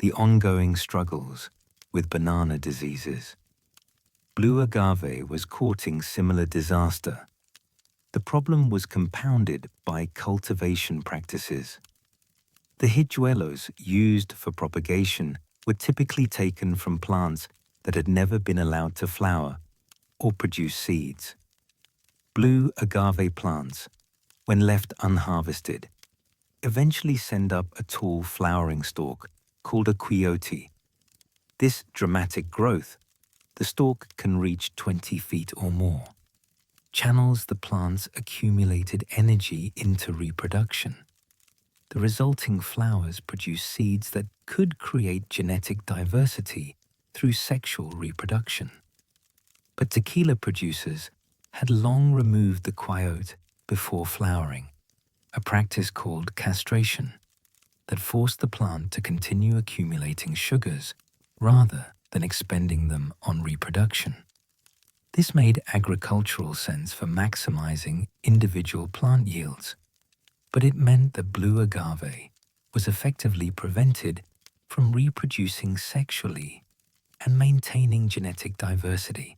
the ongoing struggles with banana diseases. Blue agave was courting similar disaster. The problem was compounded by cultivation practices. The hijuelos used for propagation were typically taken from plants that had never been allowed to flower or produce seeds. Blue agave plants, when left unharvested, eventually send up a tall flowering stalk called a quiote. This dramatic growth, the stalk can reach 20 feet or more, channels the plant's accumulated energy into reproduction. The resulting flowers produce seeds that could create genetic diversity through sexual reproduction. But tequila producers had long removed the quiote before flowering, a practice called castration that forced the plant to continue accumulating sugars rather than expending them on reproduction. This made agricultural sense for maximizing individual plant yields, but it meant that blue agave was effectively prevented from reproducing sexually and maintaining genetic diversity.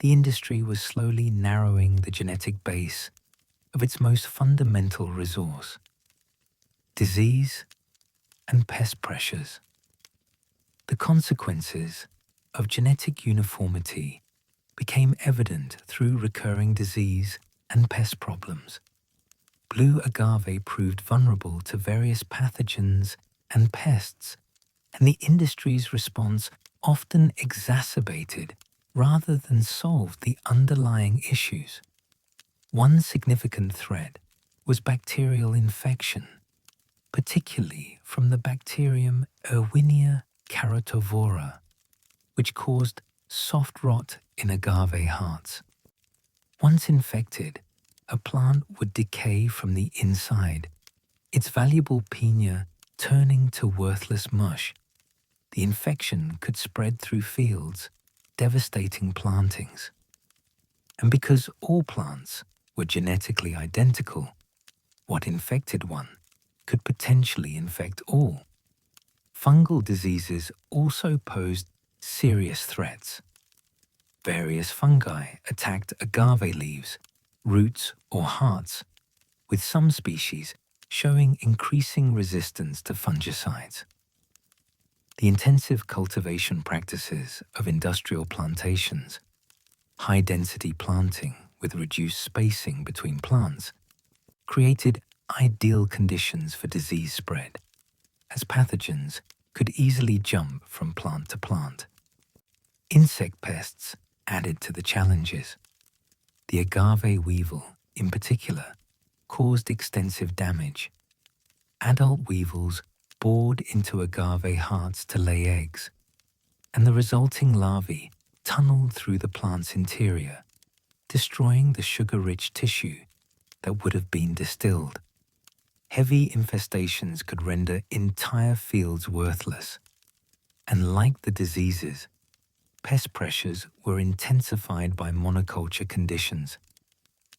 The industry was slowly narrowing the genetic base of its most fundamental resource: disease and pest pressures. The consequences of genetic uniformity became evident through recurring disease and pest problems. Blue agave proved vulnerable to various pathogens and pests, and the industry's response often exacerbated rather than solved the underlying issues. One significant threat was bacterial infection, particularly from the bacterium Erwinia carotivora, which caused soft rot in agave hearts. Once infected, a plant would decay from the inside, its valuable piña turning to worthless mush. The infection could spread through fields, devastating plantings. And because all plants were genetically identical, what infected one could potentially infect all. Fungal diseases also posed serious threats. Various fungi attacked agave leaves, roots, or hearts, with some species showing increasing resistance to fungicides. The intensive cultivation practices of industrial plantations, high-density planting with reduced spacing between plants, created ideal conditions for disease spread, as pathogens could easily jump from plant to plant. Insect pests added to the challenges. The agave weevil, in particular, caused extensive damage. Adult weevils bored into agave hearts to lay eggs, and the resulting larvae tunneled through the plant's interior, destroying the sugar-rich tissue that would have been distilled. Heavy infestations could render entire fields worthless, and like the diseases, pest pressures were intensified by monoculture conditions.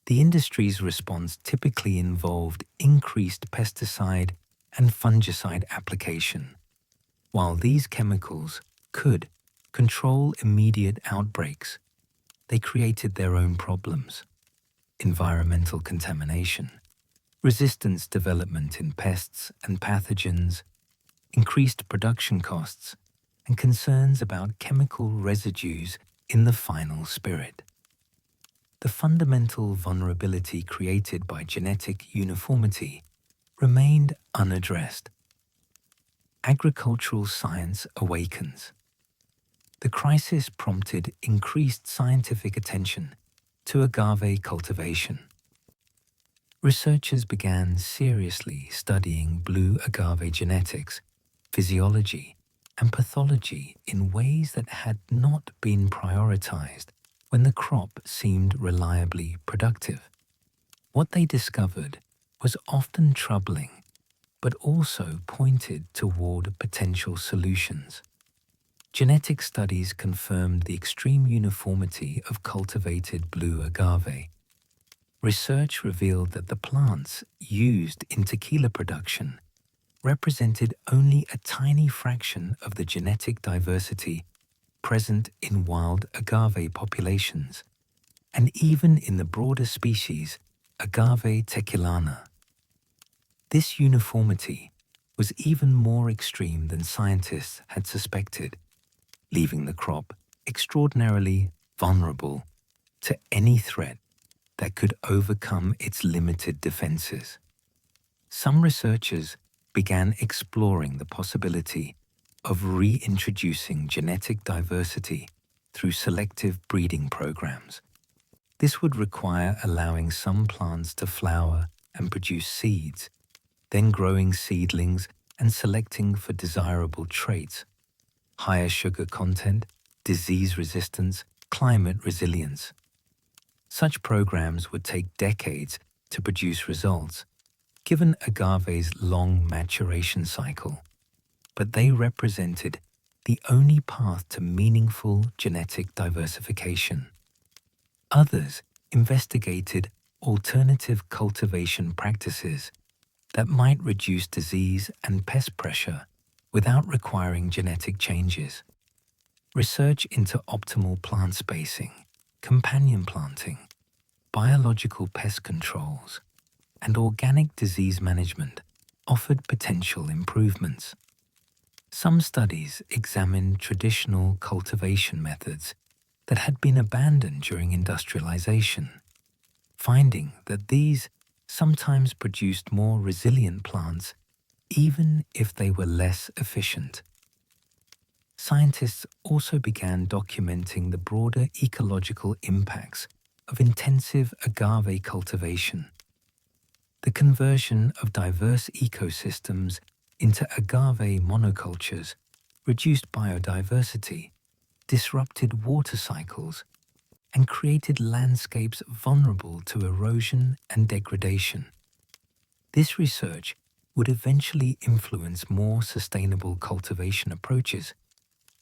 The industry's response typically involved increased pesticide and fungicide application. While these chemicals could control immediate outbreaks, they created their own problems: environmental contamination, resistance development in pests and pathogens, increased production costs, and concerns about chemical residues in the final spirit. The fundamental vulnerability created by genetic uniformity remained unaddressed. Agricultural science awakens. The crisis prompted increased scientific attention to agave cultivation. Researchers began seriously studying blue agave genetics, physiology, and pathology in ways that had not been prioritized when the crop seemed reliably productive. What they discovered was often troubling, but also pointed toward potential solutions. Genetic studies confirmed the extreme uniformity of cultivated blue agave. Research revealed that the plants used in tequila production represented only a tiny fraction of the genetic diversity present in wild agave populations, and even in the broader species Agave tequilana. This uniformity was even more extreme than scientists had suspected, leaving the crop extraordinarily vulnerable to any threat that could overcome its limited defenses. Some researchers began exploring the possibility of reintroducing genetic diversity through selective breeding programs. This would require allowing some plants to flower and produce seeds, then growing seedlings and selecting for desirable traits: higher sugar content, disease resistance, climate resilience. Such programs would take decades to produce results, given agave's long maturation cycle, but they represented the only path to meaningful genetic diversification. Others investigated alternative cultivation practices that might reduce disease and pest pressure without requiring genetic changes. Research into optimal plant spacing, companion planting, biological pest controls, and organic disease management offered potential improvements. Some studies examined traditional cultivation methods that had been abandoned during industrialization, finding that these sometimes produced more resilient plants even if they were less efficient. Scientists also began documenting the broader ecological impacts of intensive agave cultivation. The conversion of diverse ecosystems into agave monocultures reduced biodiversity, disrupted water cycles, and created landscapes vulnerable to erosion and degradation. This research would eventually influence more sustainable cultivation approaches,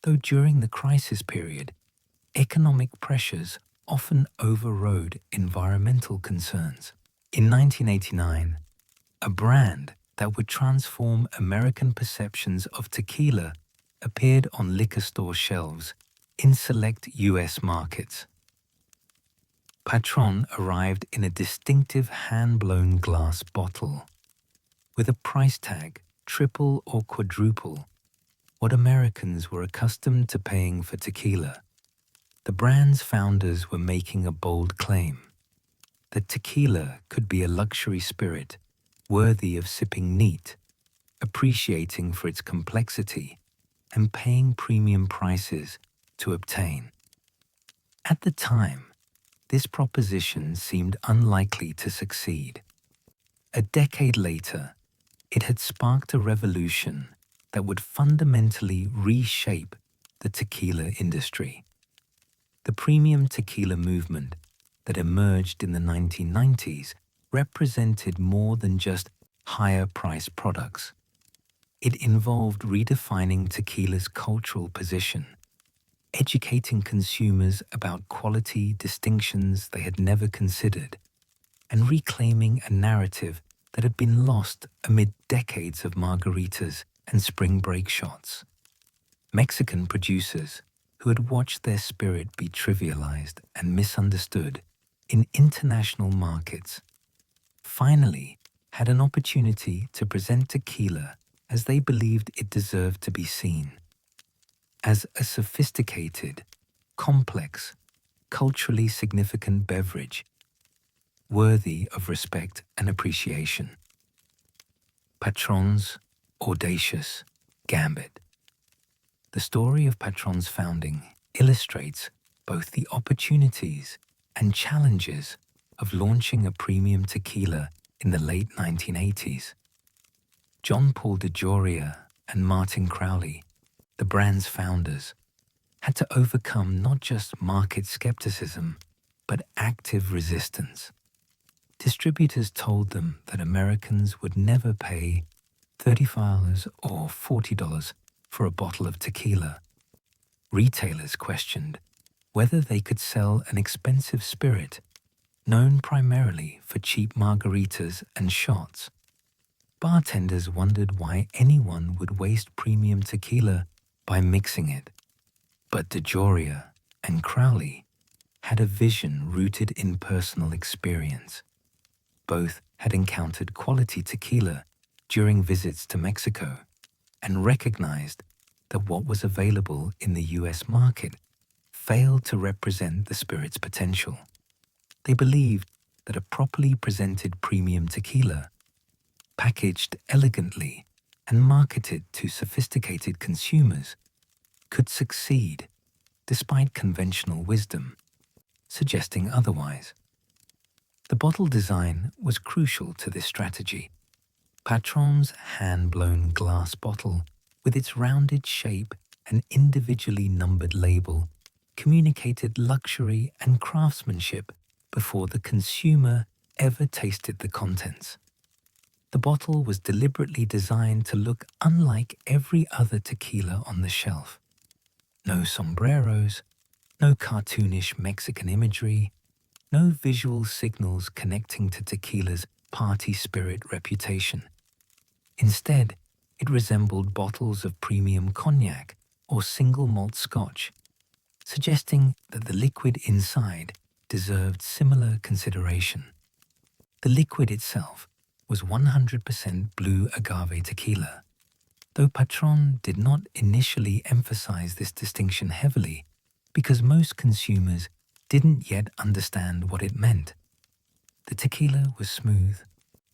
though during the crisis period, economic pressures often overrode environmental concerns. In 1989, a brand that would transform American perceptions of tequila appeared on liquor store shelves in select U.S. markets. Patron arrived in a distinctive hand-blown glass bottle, with a price tag triple or quadruple what Americans were accustomed to paying for tequila. The brand's founders were making a bold claim that tequila could be a luxury spirit worthy of sipping neat, appreciating for its complexity, and paying premium prices to obtain. At the time, this proposition seemed unlikely to succeed. A decade later, it had sparked a revolution that would fundamentally reshape the tequila industry. The premium tequila movement that emerged in the 1990s represented more than just higher-priced products. It involved redefining tequila's cultural position, educating consumers about quality distinctions they had never considered, and reclaiming a narrative that had been lost amid decades of margaritas and spring break shots. Mexican producers, who had watched their spirit be trivialized and misunderstood in international markets, finally had an opportunity to present tequila as they believed it deserved to be seen, as a sophisticated, complex, culturally significant beverage worthy of respect and appreciation. Patron's audacious gambit. The story of Patron's founding illustrates both the opportunities and challenges of launching a premium tequila in the late 1980s. John Paul DeJoria and Martin Crowley, the brand's founders, had to overcome not just market skepticism, but active resistance. Distributors told them that Americans would never pay $30 or $40 for a bottle of tequila. Retailers questioned whether they could sell an expensive spirit known primarily for cheap margaritas and shots. Bartenders wondered why anyone would waste premium tequila by mixing it. But DeJoria and Crowley had a vision rooted in personal experience. Both had encountered quality tequila during visits to Mexico and recognized that what was available in the US market failed to represent the spirit's potential. They believed that a properly presented premium tequila, packaged elegantly and marketed to sophisticated consumers, could succeed despite conventional wisdom suggesting otherwise. The bottle design was crucial to this strategy. Patron's hand-blown glass bottle, with its rounded shape and individually numbered label, communicated luxury and craftsmanship before the consumer ever tasted the contents. The bottle was deliberately designed to look unlike every other tequila on the shelf. No sombreros, no cartoonish Mexican imagery, no visual signals connecting to tequila's party spirit reputation. Instead, it resembled bottles of premium cognac or single malt scotch, suggesting that the liquid inside deserved similar consideration. The liquid itself was 100% blue agave tequila, though Patron did not initially emphasize this distinction heavily because most consumers didn't yet understand what it meant. The tequila was smooth,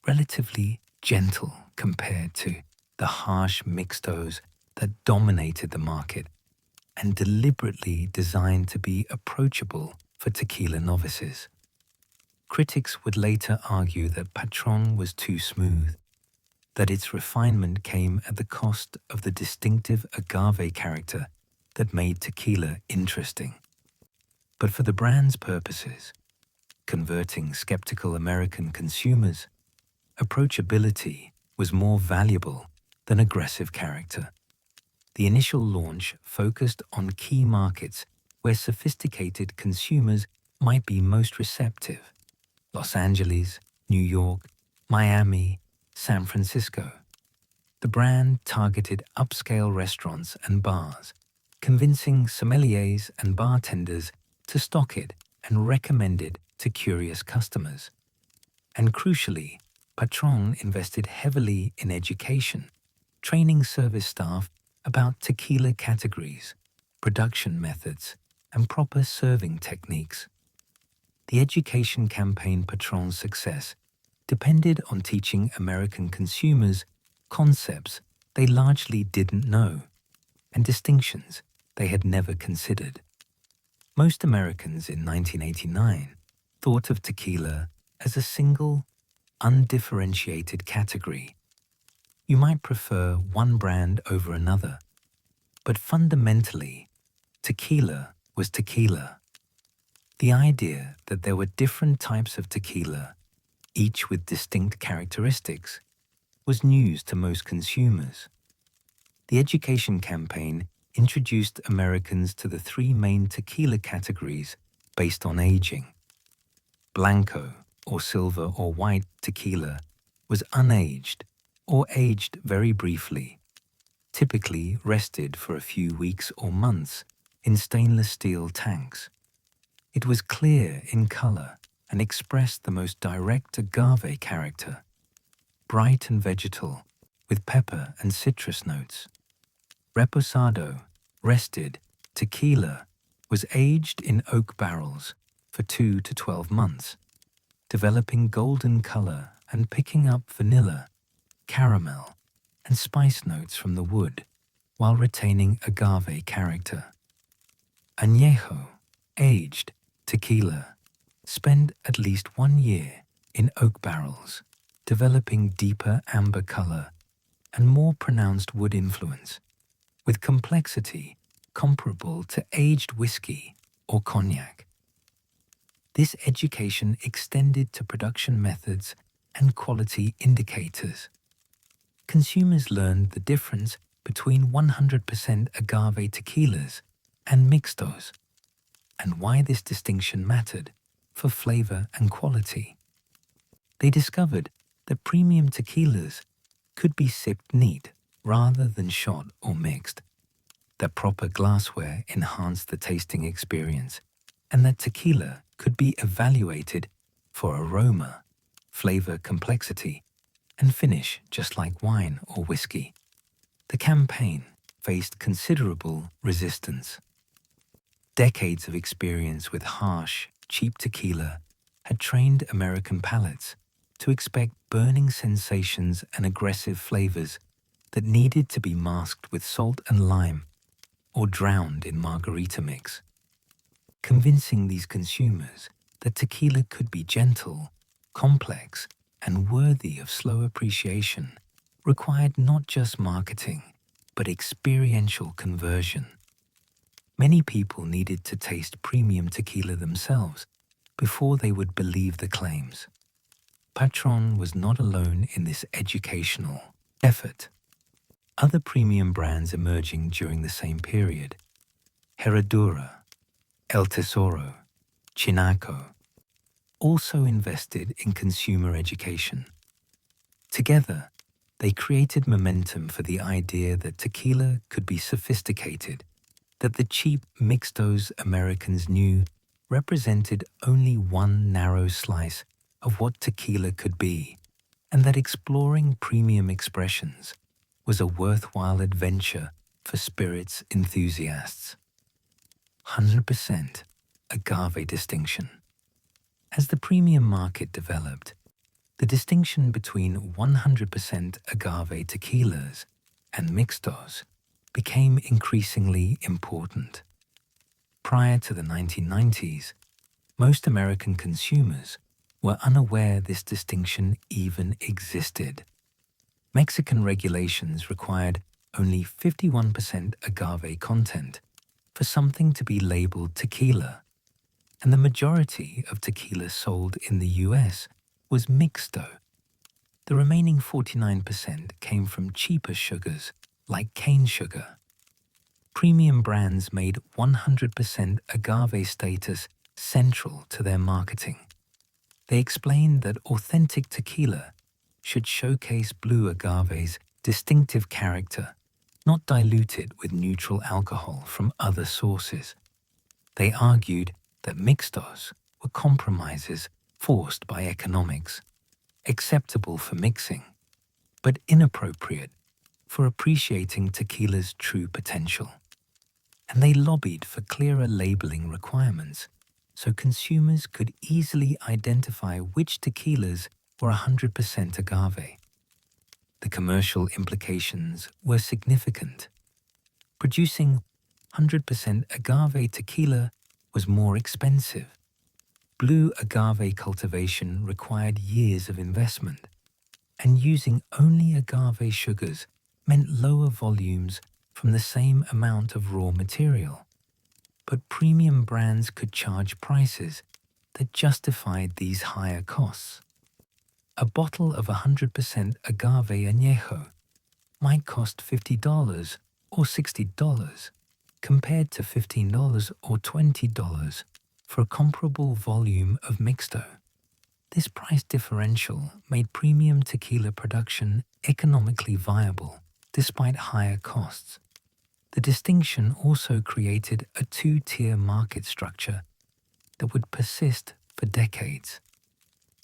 relatively gentle compared to the harsh mixtos that dominated the market, and deliberately designed to be approachable for tequila novices. Critics would later argue that Patron was too smooth, that its refinement came at the cost of the distinctive agave character that made tequila interesting. But for the brand's purposes, converting skeptical American consumers, approachability was more valuable than aggressive character. The initial launch focused on key markets where sophisticated consumers might be most receptive: Los Angeles, New York, Miami, San Francisco. The brand targeted upscale restaurants and bars, convincing sommeliers and bartenders to stock it and recommend it to curious customers. And crucially, Patron invested heavily in education, training service staff about tequila categories, production methods, and proper serving techniques. The education campaign Patron's success depended on teaching American consumers concepts they largely didn't know and distinctions they had never considered. Most Americans in 1989 thought of tequila as a single, undifferentiated category. You might prefer one brand over another, but fundamentally, tequila was tequila. The idea that there were different types of tequila, each with distinct characteristics, was news to most consumers. The education campaign introduced Americans to the three main tequila categories based on aging. Blanco, or silver or white tequila, was unaged or aged very briefly, typically rested for a few weeks or months in stainless steel tanks. It was clear in color and expressed the most direct agave character, bright and vegetal, with pepper and citrus notes. Reposado, rested, tequila was aged in oak barrels for 2 to 12 months, developing golden color and picking up vanilla, caramel, and spice notes from the wood while retaining agave character. Añejo, aged, tequila, spend at least 1 year in oak barrels, developing deeper amber color and more pronounced wood influence, with complexity comparable to aged whiskey or cognac. This education extended to production methods and quality indicators. Consumers learned the difference between 100% agave tequilas and mixtos, and why this distinction mattered for flavor and quality. They discovered that premium tequilas could be sipped neat rather than shot or mixed, that proper glassware enhanced the tasting experience, and that tequila could be evaluated for aroma, flavor complexity, and finish just like wine or whiskey. The campaign faced considerable resistance. Decades of experience with harsh, cheap tequila had trained American palates to expect burning sensations and aggressive flavors that needed to be masked with salt and lime or drowned in margarita mix. Convincing these consumers that tequila could be gentle, complex, and worthy of slow appreciation required not just marketing, but experiential conversion. Many people needed to taste premium tequila themselves before they would believe the claims. Patron was not alone in this educational effort. Other premium brands emerging during the same period, Herradura, El Tesoro, Chinaco, also invested in consumer education. Together, they created momentum for the idea that tequila could be sophisticated, that the cheap mixtos Americans knew represented only one narrow slice of what tequila could be, and that exploring premium expressions was a worthwhile adventure for spirits enthusiasts. 100% agave distinction. As the premium market developed, the distinction between 100% agave tequilas and mixtos became increasingly important. Prior to the 1990s, most American consumers were unaware this distinction even existed. Mexican regulations required only 51% agave content for something to be labeled tequila, and the majority of tequila sold in the US was mixto. The remaining 49% came from cheaper sugars like cane sugar. Premium brands made 100% agave status central to their marketing. They explained that authentic tequila should showcase blue agave's distinctive character, not dilute it with neutral alcohol from other sources. They argued that mixtos were compromises forced by economics, acceptable for mixing, but inappropriate for appreciating tequila's true potential. And they lobbied for clearer labeling requirements so consumers could easily identify which tequilas were 100% agave. The commercial implications were significant. Producing 100% agave tequila was more expensive. Blue agave cultivation required years of investment, and using only agave sugars meant lower volumes from the same amount of raw material. But premium brands could charge prices that justified these higher costs. A bottle of 100% agave añejo might cost $50 or $60, compared to $15 or $20 for a comparable volume of mixto. This price differential made premium tequila production economically viable despite higher costs. The distinction also created a two-tier market structure that would persist for decades.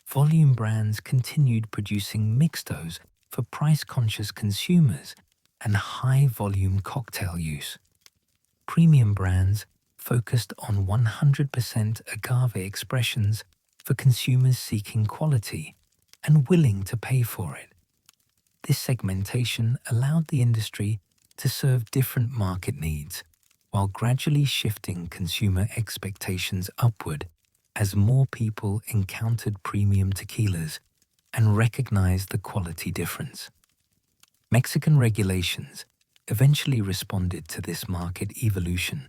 Volume brands continued producing mixtos for price-conscious consumers and high-volume cocktail use. Premium brands focused on 100% agave expressions for consumers seeking quality and willing to pay for it. This segmentation allowed the industry to serve different market needs while gradually shifting consumer expectations upward as more people encountered premium tequilas and recognized the quality difference. Mexican regulations eventually responded to this market evolution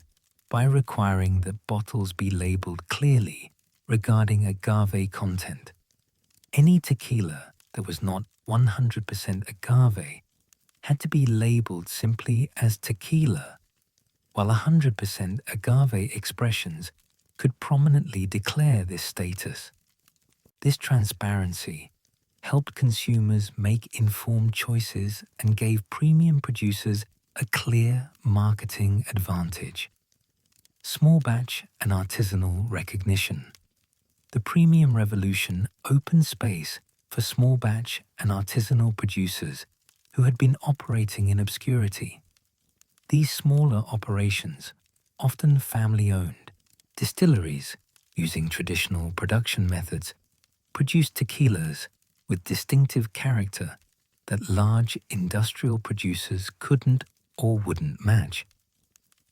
by requiring that bottles be labeled clearly regarding agave content. Any tequila that was not 100% agave had to be labeled simply as tequila, while 100% agave expressions could prominently declare this status. This transparency helped consumers make informed choices and gave premium producers a clear marketing advantage. Small batch and artisanal recognition. The premium revolution opened space for small batch and artisanal producers who had been operating in obscurity. These smaller operations, often family-owned, distilleries using traditional production methods, produced tequilas with distinctive character that large industrial producers couldn't or wouldn't match.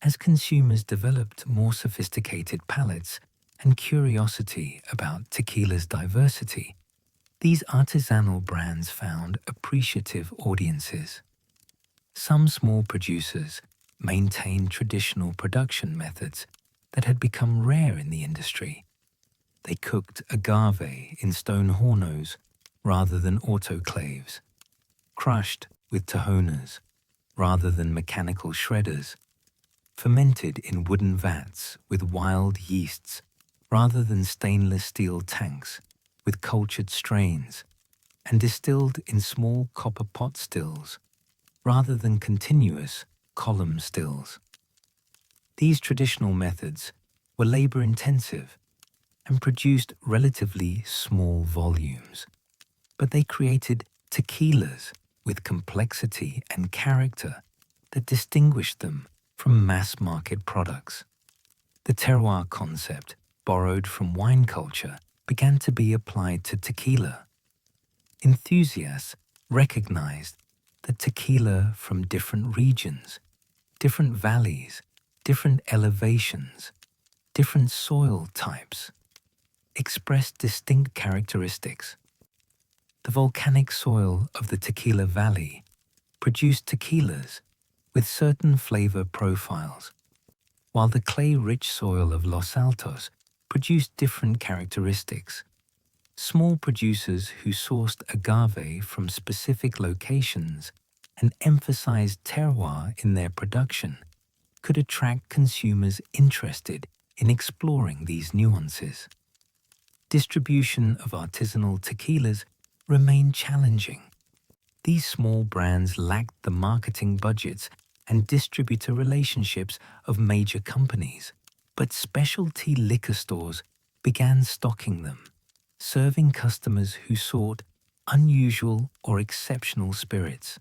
As consumers developed more sophisticated palates and curiosity about tequila's diversity, these artisanal brands found appreciative audiences. Some small producers maintained traditional production methods that had become rare in the industry. They cooked agave in stone hornos rather than autoclaves, crushed with tajonas rather than mechanical shredders, fermented in wooden vats with wild yeasts rather than stainless steel tanks with cultured strains, and distilled in small copper pot stills rather than continuous column stills. These traditional methods were labor-intensive and produced relatively small volumes, but they created tequilas with complexity and character that distinguished them from mass-market products. The terroir concept, borrowed from wine culture, began to be applied to tequila. Enthusiasts recognized that tequila from different regions, different valleys, different elevations, different soil types, expressed distinct characteristics. The volcanic soil of the Tequila Valley produced tequilas with certain flavor profiles, while the clay-rich soil of Los Altos produced different characteristics. Small producers who sourced agave from specific locations and emphasized terroir in their production could attract consumers interested in exploring these nuances. Distribution of artisanal tequilas remained challenging. These small brands lacked the marketing budgets and distributor relationships of major companies, but specialty liquor stores began stocking them, serving customers who sought unusual or exceptional spirits.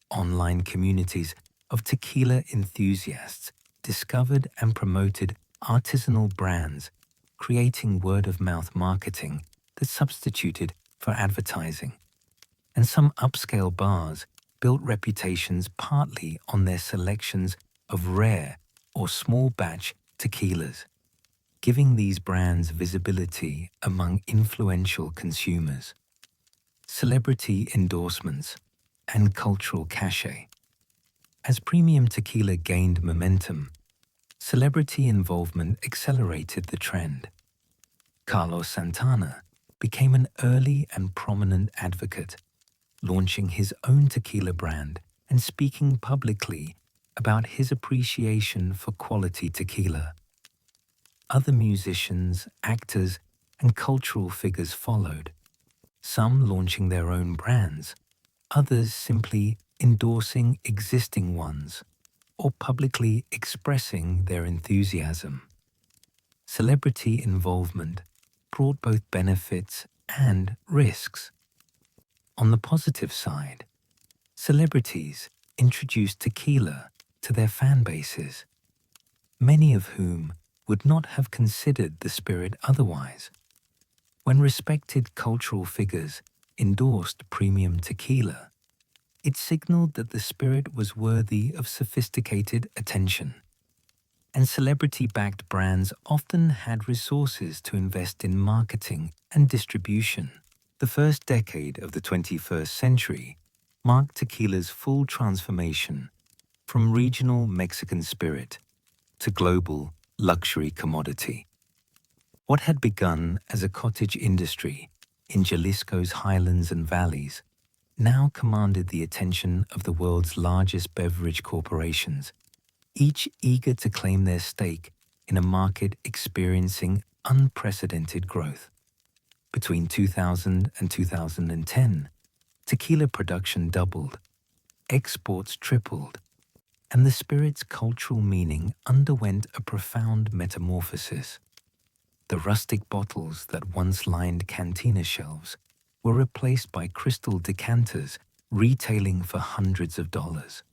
Online communities of tequila enthusiasts discovered and promoted artisanal brands, creating word-of-mouth marketing that substituted for advertising. And some upscale bars built reputations partly on their selections of rare or small batch tequilas, giving these brands visibility among influential consumers. Celebrity endorsements and cultural cachet. As premium tequila gained momentum, celebrity involvement accelerated the trend. Carlos Santana became an early and prominent advocate, launching his own tequila brand and speaking publicly about his appreciation for quality tequila. Other musicians, actors, and cultural figures followed, some launching their own brands, others simply endorsing existing ones, or publicly expressing their enthusiasm. Celebrity involvement brought both benefits and risks. On the positive side, celebrities introduced tequila to their fan bases, many of whom would not have considered the spirit otherwise. When respected cultural figures endorsed premium tequila, it signaled that the spirit was worthy of sophisticated attention. And celebrity-backed brands often had resources to invest in marketing and distribution. The first decade of the 21st century marked tequila's full transformation from regional Mexican spirit to global luxury commodity. What had begun as a cottage industry in Jalisco's highlands and valleys now commanded the attention of the world's largest beverage corporations, each eager to claim their stake in a market experiencing unprecedented growth. Between 2000 and 2010, tequila production doubled, exports tripled, and the spirit's cultural meaning underwent a profound metamorphosis. The rustic bottles that once lined cantina shelves were replaced by crystal decanters retailing for hundreds of dollars.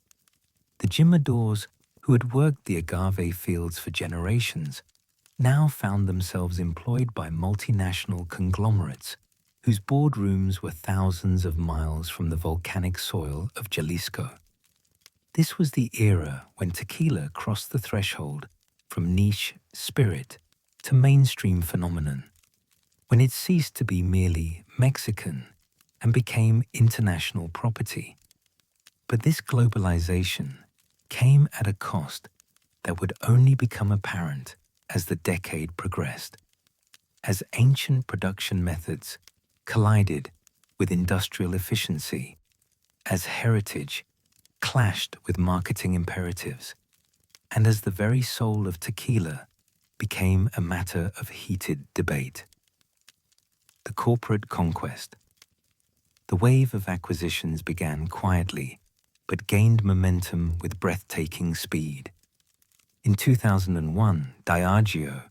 The jimadors who had worked the agave fields for generations now found themselves employed by multinational conglomerates whose boardrooms were thousands of miles from the volcanic soil of Jalisco. This was the era when tequila crossed the threshold from niche spirit to mainstream phenomenon, when it ceased to be merely Mexican and became international property. But this globalization came at a cost that would only become apparent as the decade progressed, as ancient production methods collided with industrial efficiency, as heritage clashed with marketing imperatives, and as the very soul of tequila became a matter of heated debate. The corporate conquest. The wave of acquisitions began quietly, but gained momentum with breathtaking speed. In 2001, Diageo,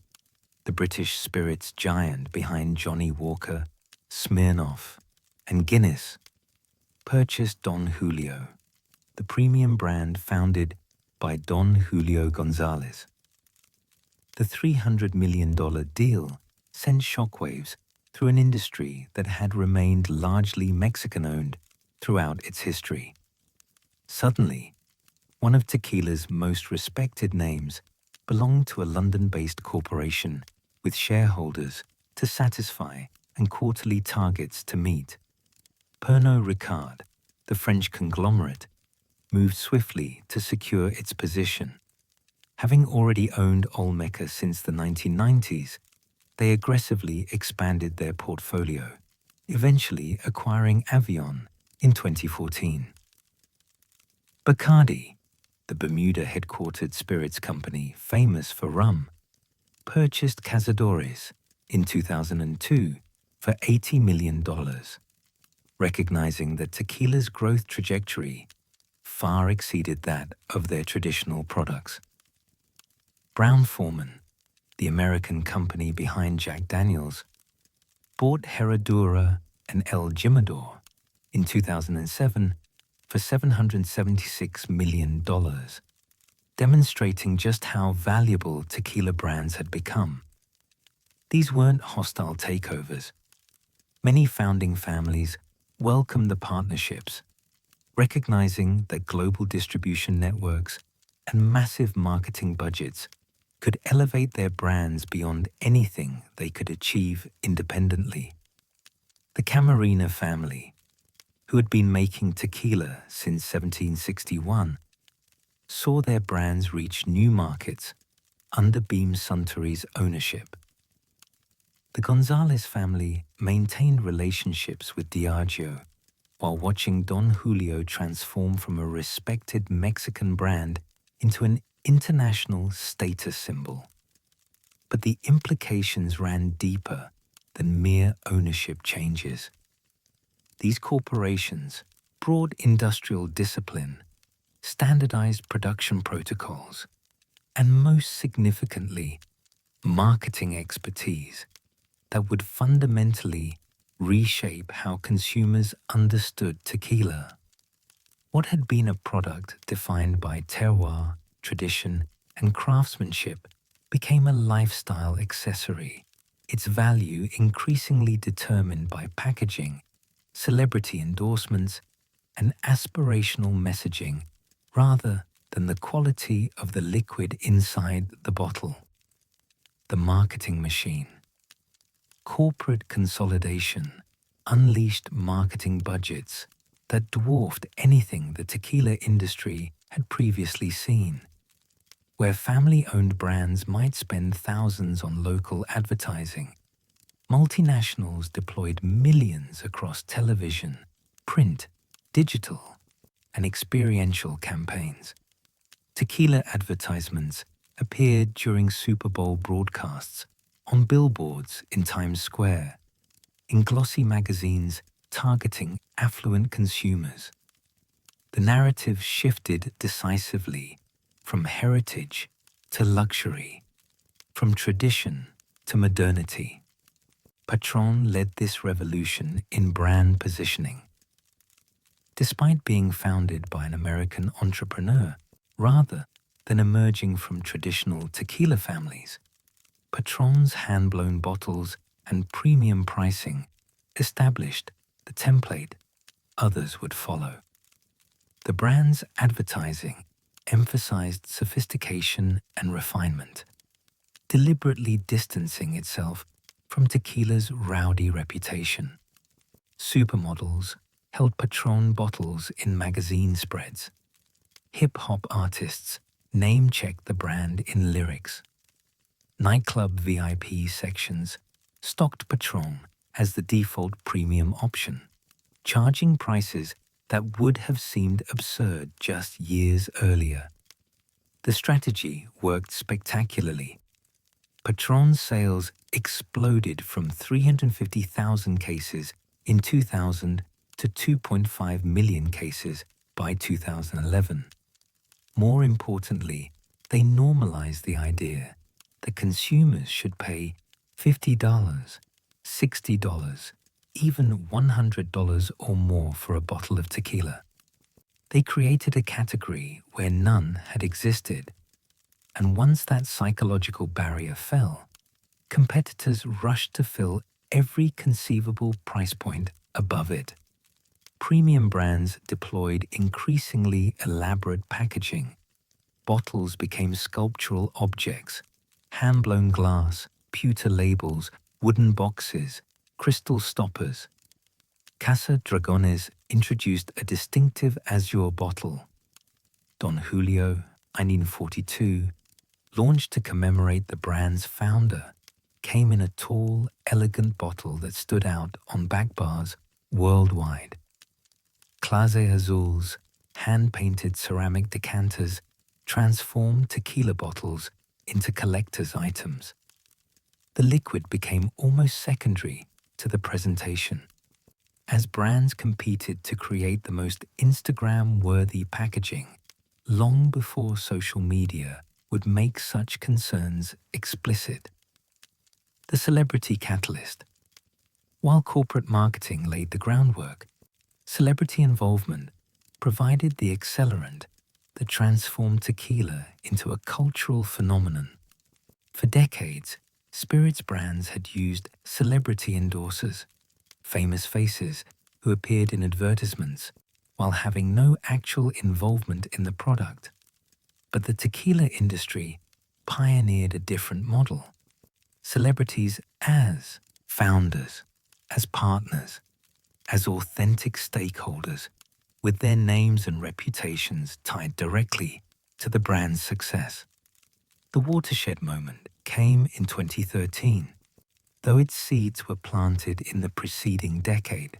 the British spirits giant behind Johnnie Walker, Smirnoff, and Guinness, purchased Don Julio, the premium brand founded by Don Julio Gonzalez. The $300 million deal sent shockwaves through an industry that had remained largely Mexican-owned throughout its history. Suddenly, one of tequila's most respected names belonged to a London-based corporation with shareholders to satisfy and quarterly targets to meet. Pernod Ricard, the French conglomerate, moved swiftly to secure its position. Having already owned Olmeca since the 1990s, they aggressively expanded their portfolio, eventually acquiring Avión in 2014. Bacardi, the Bermuda-headquartered spirits company famous for rum, purchased Cazadores in 2002 for $80 million, recognizing that tequila's growth trajectory far exceeded that of their traditional products. Brown-Forman, the American company behind Jack Daniels, bought Herradura and El Jimador in 2007 for $776 million, demonstrating just how valuable tequila brands had become. These weren't hostile takeovers. Many founding families welcomed the partnerships, recognizing that global distribution networks and massive marketing budgets could elevate their brands beyond anything they could achieve independently. The Camarena family, who had been making tequila since 1761, saw their brands reach new markets under Beam Suntory's ownership. The Gonzalez family maintained relationships with Diageo while watching Don Julio transform from a respected Mexican brand into an international status symbol. But the implications ran deeper than mere ownership changes. These corporations brought industrial discipline, standardized production protocols, and most significantly, marketing expertise that would fundamentally reshape how consumers understood tequila. What had been a product defined by terroir, tradition, and craftsmanship became a lifestyle accessory, its value increasingly determined by packaging, celebrity endorsements, and aspirational messaging rather than the quality of the liquid inside the bottle. The marketing machine. Corporate consolidation unleashed marketing budgets that dwarfed anything the tequila industry had previously seen. Where family-owned brands might spend thousands on local advertising, multinationals deployed millions across television, print, digital, and experiential campaigns. Tequila advertisements appeared during Super Bowl broadcasts, on billboards in Times Square, in glossy magazines targeting affluent consumers. The narrative shifted decisively from heritage to luxury, from tradition to modernity. Patron led this revolution in brand positioning. Despite being founded by an American entrepreneur rather than emerging from traditional tequila families, Patron's hand-blown bottles and premium pricing established the template others would follow. The brand's advertising emphasized sophistication and refinement, deliberately distancing itself from tequila's rowdy reputation. Supermodels held Patron bottles in magazine spreads. Hip-hop artists name-checked the brand in lyrics. Nightclub VIP sections stocked Patron as the default premium option, charging prices that would have seemed absurd just years earlier. The strategy worked spectacularly. Patron's sales exploded from 350,000 cases in 2000 to 2.5 million cases by 2011. More importantly, they normalized the idea that consumers should pay $50, $60, even $100 or more for a bottle of tequila. They created a category where none had existed, and once that psychological barrier fell, competitors rushed to fill every conceivable price point above it. Premium brands deployed increasingly elaborate packaging. Bottles became sculptural objects, hand-blown glass, pewter labels, wooden boxes, crystal stoppers. Casa Dragones introduced a distinctive azure bottle. Don Julio, 1942, launched to commemorate the brand's founder, came in a tall, elegant bottle that stood out on back bars worldwide. Clase Azul's hand-painted ceramic decanters transformed tequila bottles into collector's items. The liquid became almost secondary to the presentation, as brands competed to create the most Instagram-worthy packaging long before social media would make such concerns explicit. The celebrity catalyst. While corporate marketing laid the groundwork, celebrity involvement provided the accelerant that transformed tequila into a cultural phenomenon. For decades, spirits brands had used celebrity endorsers, famous faces who appeared in advertisements while having no actual involvement in the product. But the tequila industry pioneered a different model. Celebrities as founders, as partners, as authentic stakeholders, with their names and reputations tied directly to the brand's success. The watershed moment came in 2013, though its seeds were planted in the preceding decade.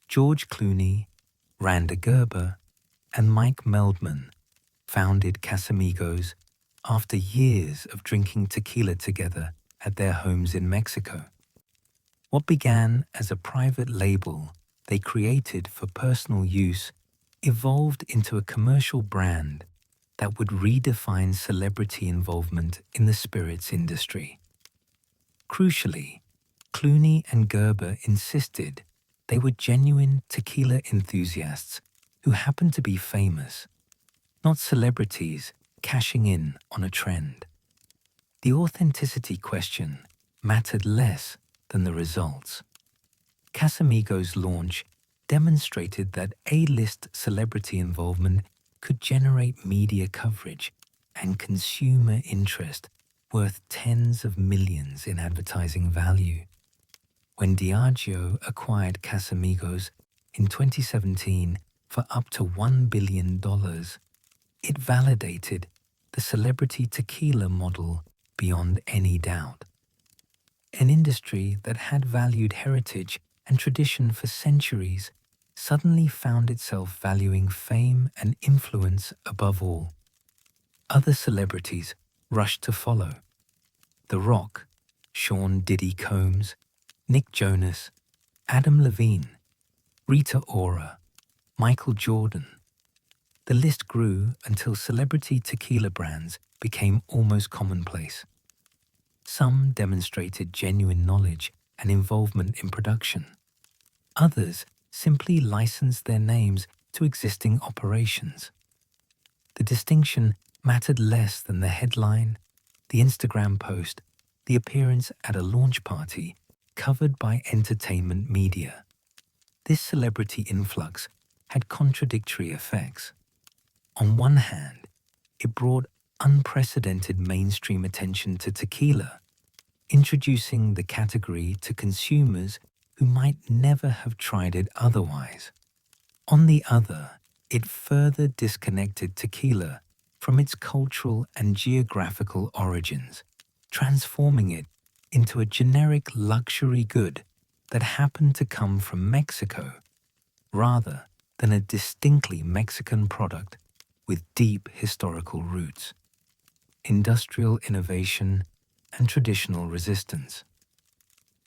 George Clooney, Randa Gerber, and Mike Meldman founded Casamigos after years of drinking tequila together at their homes in Mexico. What began as a private label they created for personal use evolved into a commercial brand that would redefine celebrity involvement in the spirits industry. Crucially, Clooney and Gerber insisted they were genuine tequila enthusiasts who happened to be famous, not celebrities cashing in on a trend. The authenticity question mattered less than the results. Casamigos' launch demonstrated that A-list celebrity involvement could generate media coverage and consumer interest worth tens of millions in advertising value. When Diageo acquired Casamigos in 2017 for up to $1 billion, it validated the celebrity tequila model beyond any doubt. An industry that had valued heritage and tradition for centuries suddenly found itself valuing fame and influence above all. Other celebrities rushed to follow. The Rock, Sean Diddy Combs, Nick Jonas, Adam Levine, Rita Ora, Michael Jordan. The list grew until celebrity tequila brands became almost commonplace. Some demonstrated genuine knowledge and involvement in production. Others simply licensed their names to existing operations. The distinction mattered less than the headline, the Instagram post, the appearance at a launch party covered by entertainment media. This celebrity influx had contradictory effects. On one hand, it brought unprecedented mainstream attention to tequila, introducing the category to consumers who might never have tried it otherwise. On the other, it further disconnected tequila from its cultural and geographical origins, transforming it into a generic luxury good that happened to come from Mexico, rather than a distinctly Mexican product with deep historical roots, industrial innovation, and traditional resistance.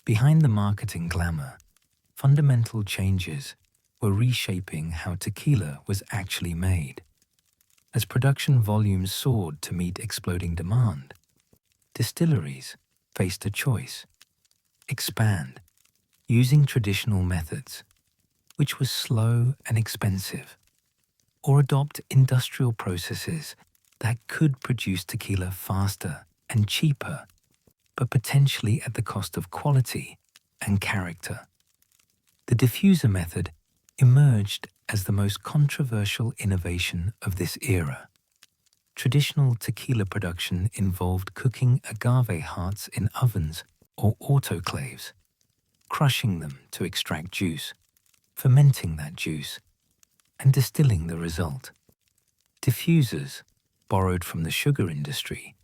Behind the marketing glamour, fundamental changes were reshaping how tequila was actually made. As production volumes soared to meet exploding demand, distilleries faced a choice: expand, using traditional methods, which was slow and expensive, or adopt industrial processes that could produce tequila faster and cheaper, but potentially at the cost of quality and character. The diffuser method emerged as the most controversial innovation of this era. Traditional tequila production involved cooking agave hearts in ovens or autoclaves, crushing them to extract juice, fermenting that juice, and distilling the result. Diffusers, borrowed from the sugar industry,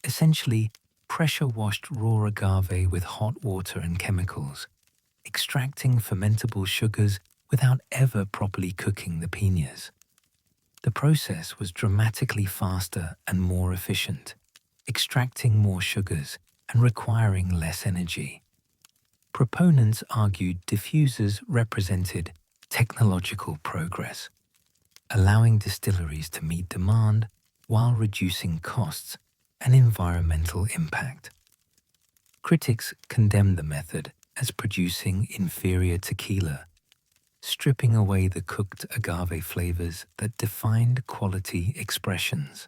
essentially pressure-washed raw agave with hot water and chemicals, extracting fermentable sugars without ever properly cooking the piñas. The process was dramatically faster and more efficient, extracting more sugars and requiring less energy. Proponents argued diffusers represented technological progress, allowing distilleries to meet demand while reducing costs and environmental impact. Critics condemned the method as producing inferior tequila, stripping away the cooked agave flavors that defined quality expressions.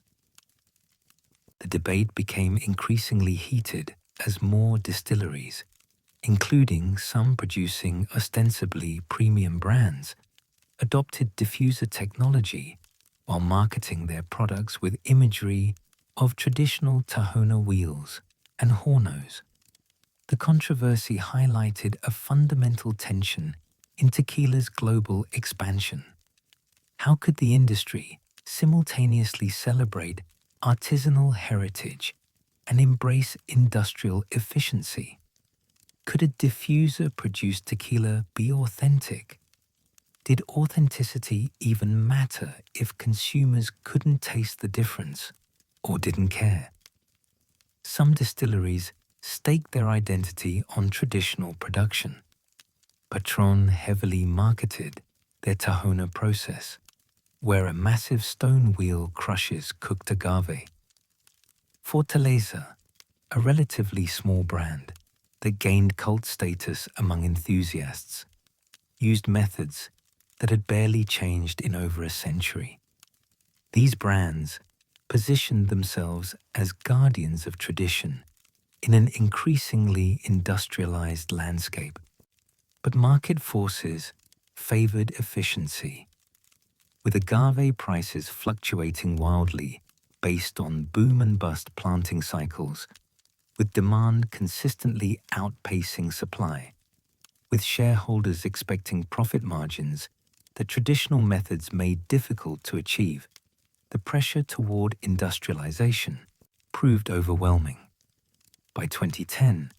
The debate became increasingly heated as more distilleries, including some producing ostensibly premium brands, adopted diffuser technology while marketing their products with imagery of traditional Tahona wheels and hornos. The controversy highlighted a fundamental tension in tequila's global expansion. How could the industry simultaneously celebrate artisanal heritage and embrace industrial efficiency? Could a diffuser-produced tequila be authentic? Did authenticity even matter if consumers couldn't taste the difference or didn't care? Some distilleries staked their identity on traditional production. Patron heavily marketed their Tahona process, where a massive stone wheel crushes cooked agave. Fortaleza, a relatively small brand that gained cult status among enthusiasts, used methods that had barely changed in over a century. These brands positioned themselves as guardians of tradition in an increasingly industrialized landscape. But market forces favored efficiency, with agave prices fluctuating wildly based on boom and bust planting cycles, with demand consistently outpacing supply, with shareholders expecting profit margins that traditional methods made difficult to achieve. The pressure toward industrialization proved overwhelming. By 2010,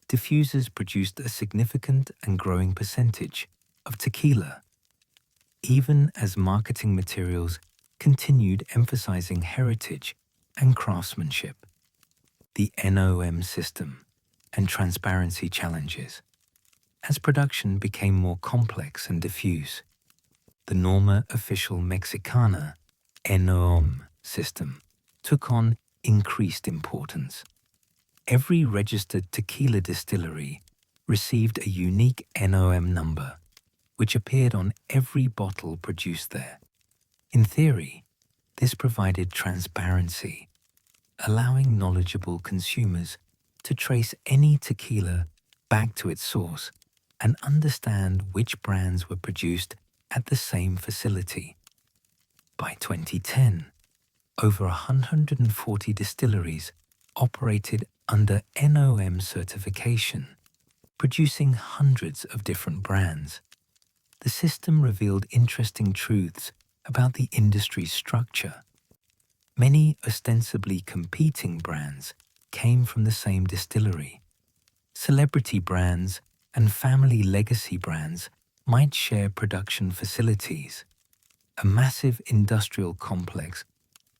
diffusers produced a significant and growing percentage of tequila, even as marketing materials continued emphasizing heritage and craftsmanship. The NOM system and transparency challenges. As production became more complex and diffuse, the Norma Oficial Mexicana NOM system took on increased importance. Every registered tequila distillery received a unique NOM number, which appeared on every bottle produced there. In theory, this provided transparency, allowing knowledgeable consumers to trace any tequila back to its source and understand which brands were produced at the same facility. By 2010, over 140 distilleries operated under NOM certification, producing hundreds of different brands. The system revealed interesting truths about the industry's structure. Many ostensibly competing brands came from the same distillery. Celebrity brands and family legacy brands might share production facilities. A massive industrial complex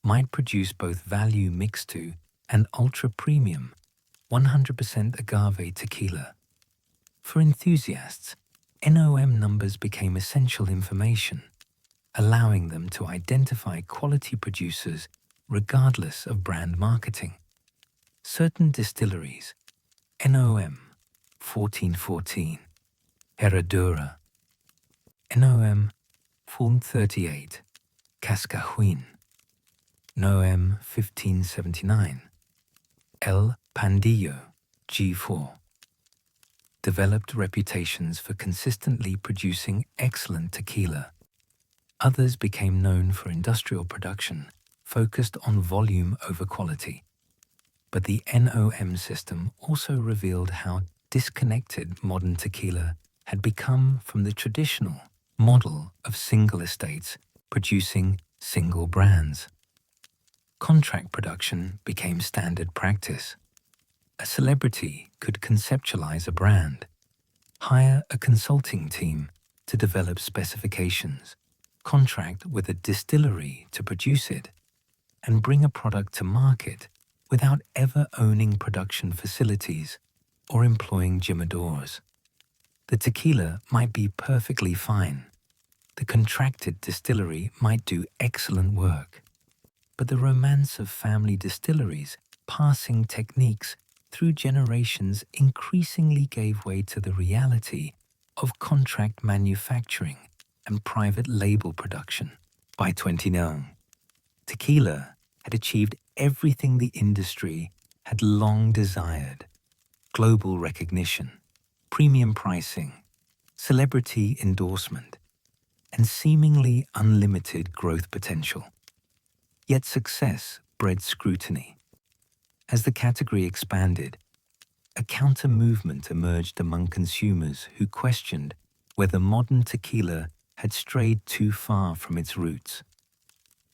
might produce both value mixed to and ultra-premium 100% agave tequila. For enthusiasts, NOM numbers became essential information, allowing them to identify quality producers regardless of brand marketing. Certain distilleries, NOM 1414, Herradura, NOM 438, Cascajuin, NOM 1579, El Pandillo G4, developed reputations for consistently producing excellent tequila. Others became known for industrial production, focused on volume over quality. But the NOM system also revealed how disconnected modern tequila had become from the traditional model of single estates producing single brands. Contract production became standard practice. A celebrity could conceptualize a brand, hire a consulting team to develop specifications, contract with a distillery to produce it, and bring a product to market without ever owning production facilities or employing jimadores. The tequila might be perfectly fine. The contracted distillery might do excellent work. But the romance of family distilleries passing techniques through generations increasingly gave way to the reality of contract manufacturing and private label production. By 2009, tequila had achieved everything the industry had long desired: global recognition, premium pricing, celebrity endorsement, and seemingly unlimited growth potential. Yet success bred scrutiny. As the category expanded, a counter-movement emerged among consumers who questioned whether modern tequila had strayed too far from its roots.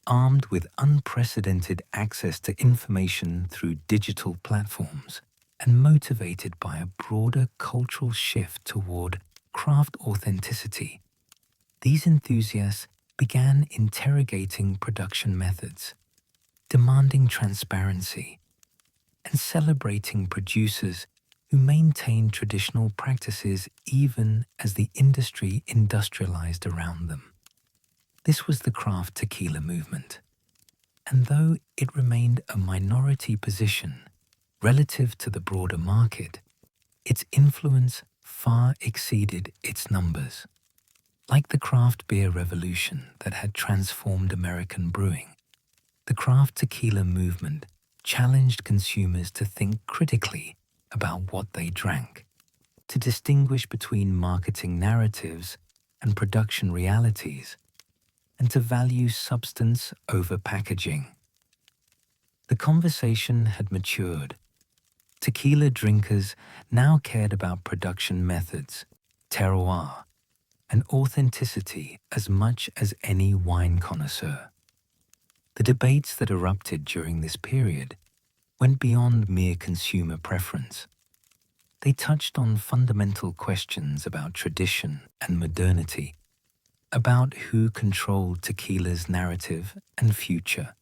Armed with unprecedented access to information through digital platforms and motivated by a broader cultural shift toward craft authenticity, these enthusiasts began interrogating production methods, demanding transparency, and celebrating producers who maintained traditional practices even as the industry industrialized around them. This was the craft tequila movement, and though it remained a minority position relative to the broader market, its influence far exceeded its numbers. Like the craft beer revolution that had transformed American brewing, the craft tequila movement challenged consumers to think critically about what they drank, to distinguish between marketing narratives and production realities, and to value substance over packaging. The conversation had matured. Tequila drinkers now cared about production methods, terroir, and authenticity as much as any wine connoisseur. The debates that erupted during this period went beyond mere consumer preference. They touched on fundamental questions about tradition and modernity, about who controlled tequila's narrative and future,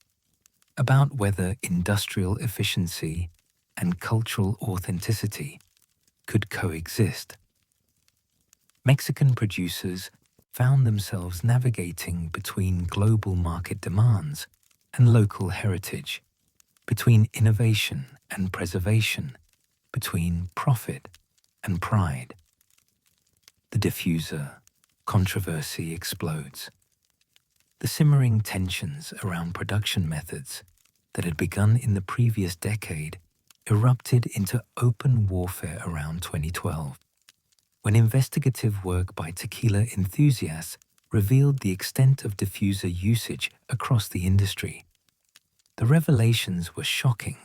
about whether industrial efficiency and cultural authenticity could coexist. Mexican producers found themselves navigating between global market demands and local heritage, between innovation and preservation, between profit and pride. The diffuser controversy explodes. The simmering tensions around production methods that had begun in the previous decade erupted into open warfare around 2012, when investigative work by tequila enthusiasts revealed the extent of diffuser usage across the industry. The revelations were shocking,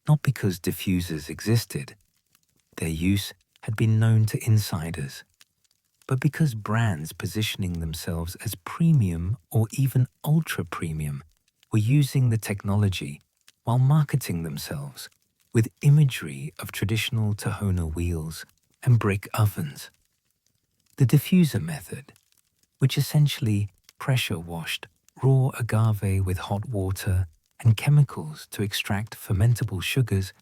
not because diffusers existed. Their use had been known to insiders, but because brands positioning themselves as premium or even ultra-premium were using the technology while marketing themselves with imagery of traditional Tahona wheels and brick ovens. The diffuser method, which essentially pressure-washed raw agave with hot water and chemicals to extract fermentable sugars,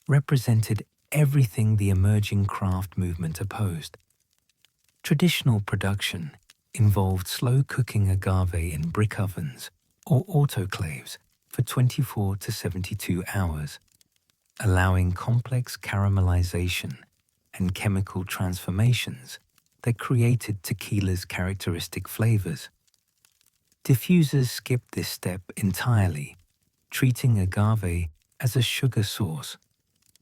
represented everything the emerging craft movement opposed. Traditional production involved slow-cooking agave in brick ovens or autoclaves for 24 to 72 hours, allowing complex caramelization and chemical transformations that created tequila's characteristic flavors. Diffusers skipped this step entirely, treating agave as a sugar source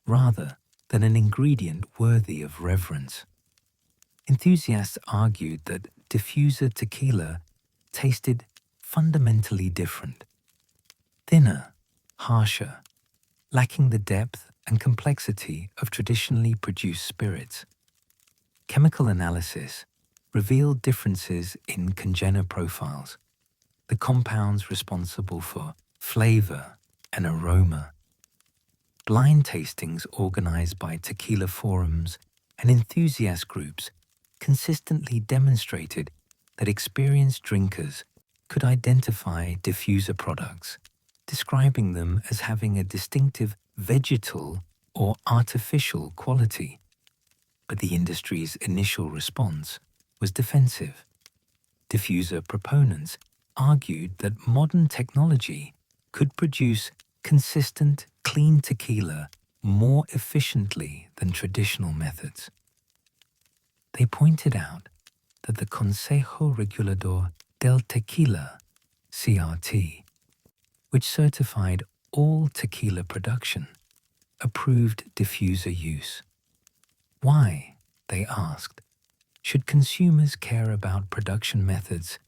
rather than an ingredient worthy of reverence. Enthusiasts argued that diffuser tequila tasted fundamentally different, thinner, harsher, lacking the depth and complexity of traditionally produced spirits. Chemical analysis revealed differences in congener profiles, the compounds responsible for flavor and aroma. Blind tastings organized by tequila forums and enthusiast groups consistently demonstrated that experienced drinkers could identify diffuser products, describing them as having a distinctive vegetal or artificial quality. But the industry's initial response was defensive. Diffuser proponents argued that modern technology could produce consistent, clean tequila more efficiently than traditional methods. They pointed out that the Consejo Regulador del Tequila, CRT, which certified all tequila production, approved diffuser use. Why, they asked, should consumers care about production methods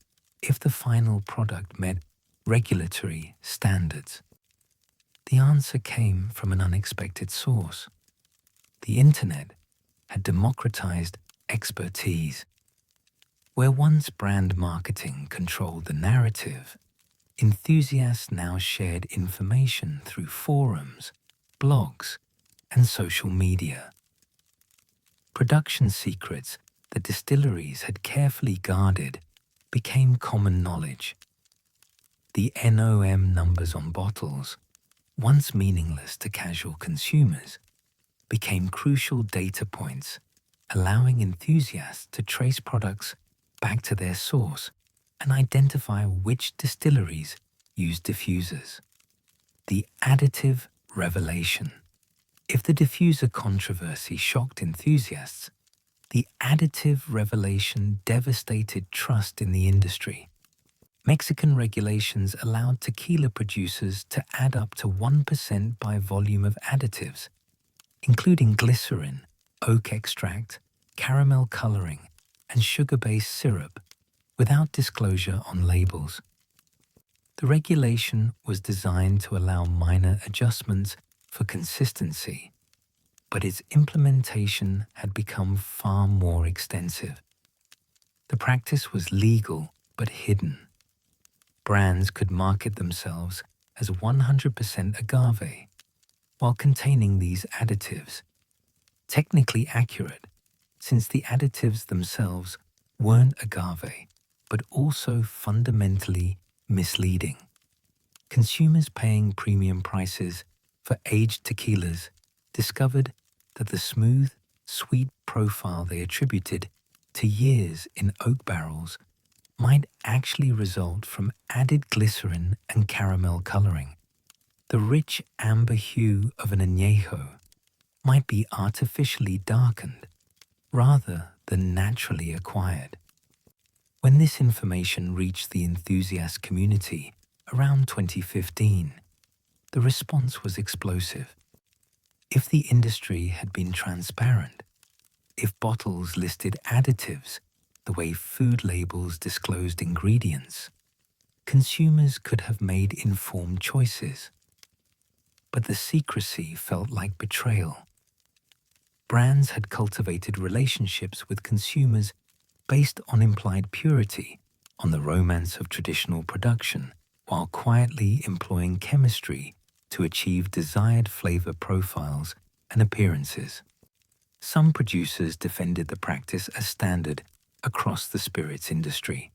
if the final product met regulatory standards? The answer came from an unexpected source. The internet had democratized expertise. Where once brand marketing controlled the narrative, enthusiasts now shared information through forums, blogs, and social media. Production secrets that distilleries had carefully guarded became common knowledge. The NOM numbers on bottles, once meaningless to casual consumers, became crucial data points, allowing enthusiasts to trace products back to their source and identify which distilleries use diffusers. The additive revelation. If the diffuser controversy shocked enthusiasts, the additive revelation devastated trust in the industry. Mexican regulations allowed tequila producers to add up to 1% by volume of additives, including glycerin, oak extract, caramel coloring, and sugar-based syrup, without disclosure on labels. The regulation was designed to allow minor adjustments for consistency, but its implementation had become far more extensive. The practice was legal but hidden. Brands could market themselves as 100% agave while containing these additives, technically accurate since the additives themselves weren't agave, but also fundamentally misleading. Consumers paying premium prices for aged tequilas discovered that the smooth, sweet profile they attributed to years in oak barrels might actually result from added glycerin and caramel coloring. The rich amber hue of an añejo might be artificially darkened rather than naturally acquired. When this information reached the enthusiast community around 2015, the response was explosive. If the industry had been transparent, if bottles listed additives the way food labels disclosed ingredients, consumers could have made informed choices. But the secrecy felt like betrayal. Brands had cultivated relationships with consumers based on implied purity, on the romance of traditional production, while quietly employing chemistry to achieve desired flavor profiles and appearances. Some producers defended the practice as standard across the spirits industry.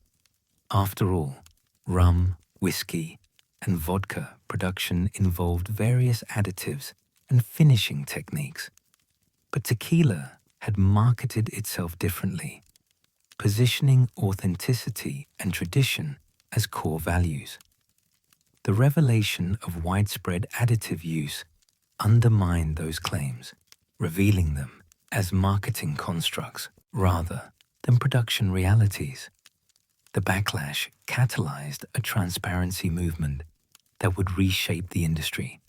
After all, rum, whiskey, and vodka production involved various additives and finishing techniques. But tequila had marketed itself differently, positioning authenticity and tradition as core values. The revelation of widespread additive use undermined those claims, revealing them as marketing constructs rather than production realities. The backlash catalyzed a transparency movement that would reshape the industry.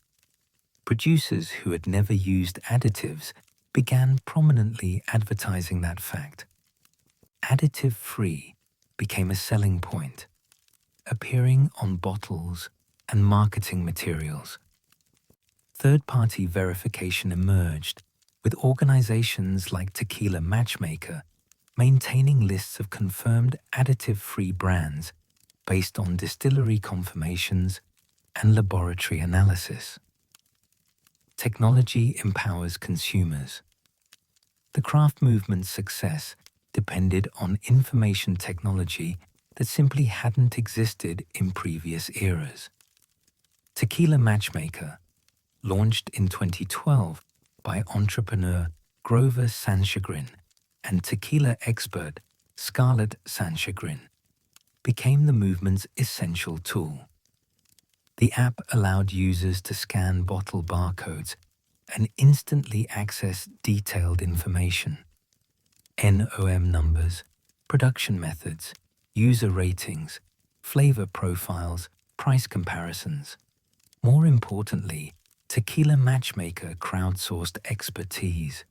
Producers who had never used additives began prominently advertising that fact. Additive-free became a selling point, appearing on bottles and marketing materials. Third-party verification emerged, with organizations like Tequila Matchmaker maintaining lists of confirmed additive-free brands based on distillery confirmations and laboratory analysis. Technology empowers consumers. The craft movement's success depended on information technology that simply hadn't existed in previous eras. Tequila Matchmaker, launched in 2012 by entrepreneur Grover Sanchagrin and tequila expert Scarlett Sanchagrin, became the movement's essential tool. The app allowed users to scan bottle barcodes and instantly access detailed information: NOM numbers, production methods, user ratings, flavor profiles, price comparisons. More importantly, Tequila Matchmaker crowdsourced expertise.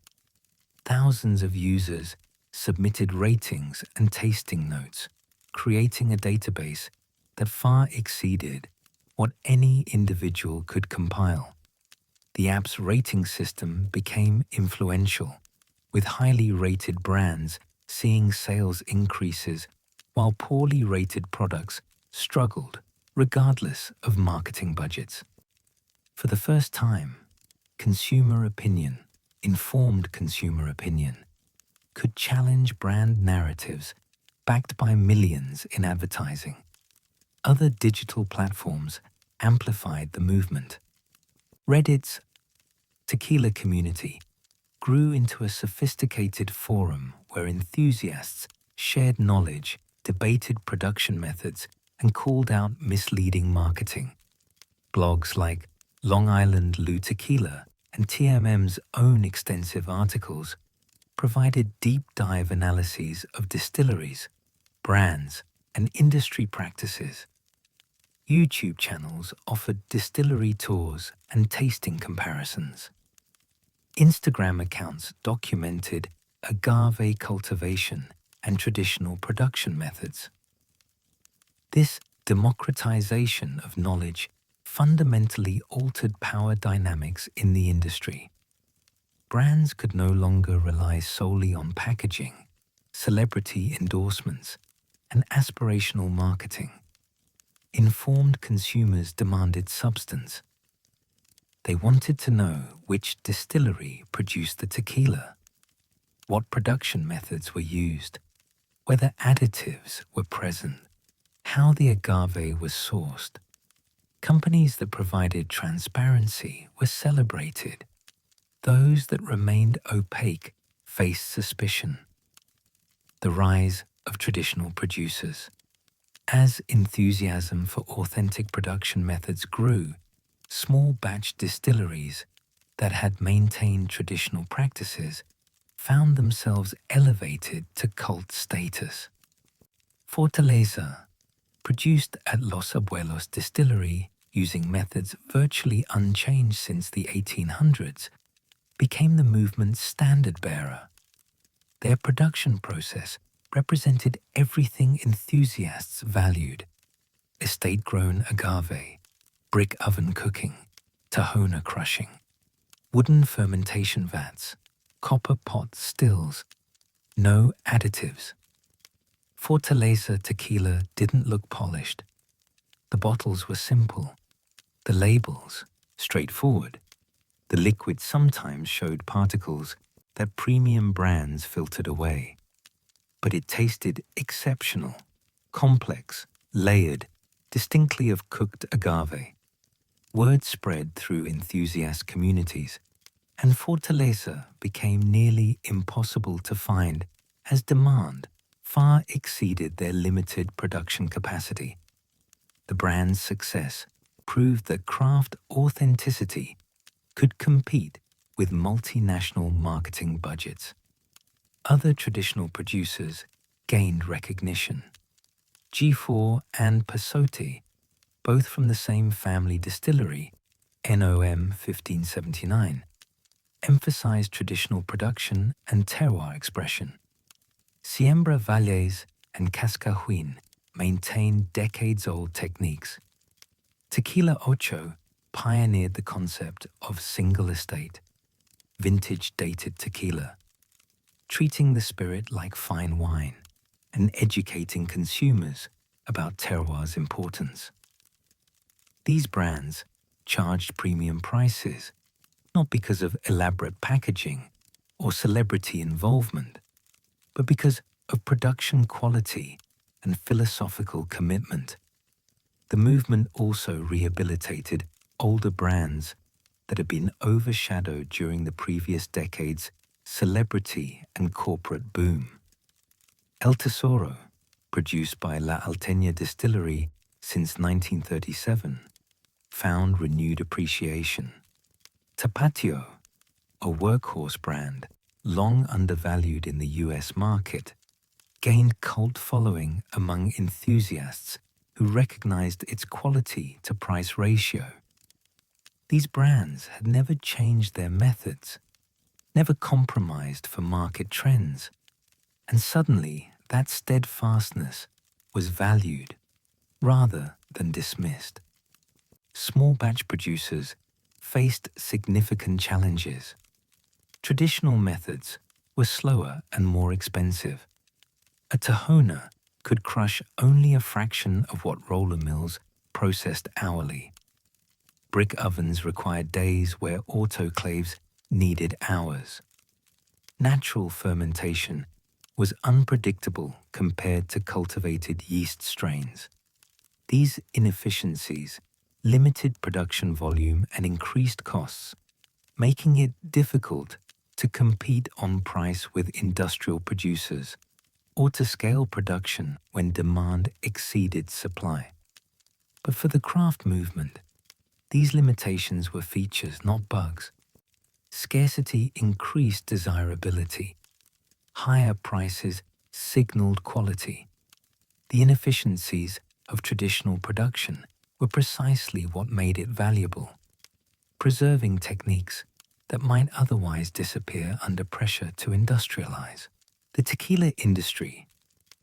Thousands of users submitted ratings and tasting notes, creating a database that far exceeded what any individual could compile. The app's rating system became influential, with highly rated brands seeing sales increases while poorly rated products struggled regardless of marketing budgets. For the first time, consumer opinion, informed consumer opinion, could challenge brand narratives backed by millions in advertising. Other digital platforms amplified the movement. Reddit's tequila community grew into a sophisticated forum where enthusiasts shared knowledge debated production methods and called out misleading marketing. Blogs like Long Island Lou Tequila and TMM's own extensive articles provided deep dive analyses of distilleries, brands, and industry practices. YouTube channels offered distillery tours and tasting comparisons. Instagram accounts documented agave cultivation and traditional production methods. This democratization of knowledge fundamentally altered power dynamics in the industry. Brands could no longer rely solely on packaging, celebrity endorsements, and aspirational marketing. Informed consumers demanded substance. They wanted to know which distillery produced the tequila, what production methods were used, whether additives were present, how the agave was sourced. Companies that provided transparency were celebrated. Those that remained opaque faced suspicion. The rise of traditional producers. As enthusiasm for authentic production methods grew, small batch distilleries that had maintained traditional practices found themselves elevated to cult status. Fortaleza, produced at Los Abuelos Distillery using methods virtually unchanged since the 1800s, became the movement's standard-bearer. Their production process represented everything enthusiasts valued: estate-grown agave, brick oven cooking, tahona crushing, wooden fermentation vats, copper pot stills, no additives. Fortaleza tequila didn't look polished. The bottles were simple, the labels straightforward. The liquid sometimes showed particles that premium brands filtered away. But it tasted exceptional, complex, layered, distinctly of cooked agave. Word spread through enthusiast communities, and Fortaleza became nearly impossible to find as demand far exceeded their limited production capacity. The brand's success proved that craft authenticity could compete with multinational marketing budgets. Other traditional producers gained recognition. G4 and Pasote, both from the same family distillery, NOM 1579, emphasized traditional production and terroir expression. Siembra Valles and Cascajuin maintained decades-old techniques. Tequila Ocho pioneered the concept of single estate, vintage-dated tequila, treating the spirit like fine wine and educating consumers about terroir's importance. These brands charged premium prices, not because of elaborate packaging or celebrity involvement, but because of production quality and philosophical commitment. The movement also rehabilitated older brands that had been overshadowed during the previous decade's celebrity and corporate boom. El Tesoro, produced by La Alteña Distillery since 1937, found renewed appreciation. Tapatio, a workhorse brand long undervalued in the US market, gained cult following among enthusiasts who recognized its quality to price ratio. These brands had never changed their methods, never compromised for market trends, and suddenly that steadfastness was valued rather than dismissed. Small batch producers faced significant challenges. Traditional methods were slower and more expensive. A tahona could crush only a fraction of what roller mills processed hourly. Brick ovens required days where autoclaves needed hours. Natural fermentation was unpredictable compared to cultivated yeast strains. These inefficiencies limited production volume and increased costs, making it difficult to compete on price with industrial producers. or to scale production when demand exceeded supply. But for the craft movement, these limitations were features, not bugs. Scarcity increased desirability. Higher prices signaled quality. The inefficiencies of traditional production were precisely what made it valuable, preserving techniques that might otherwise disappear under pressure to industrialize. The tequila industry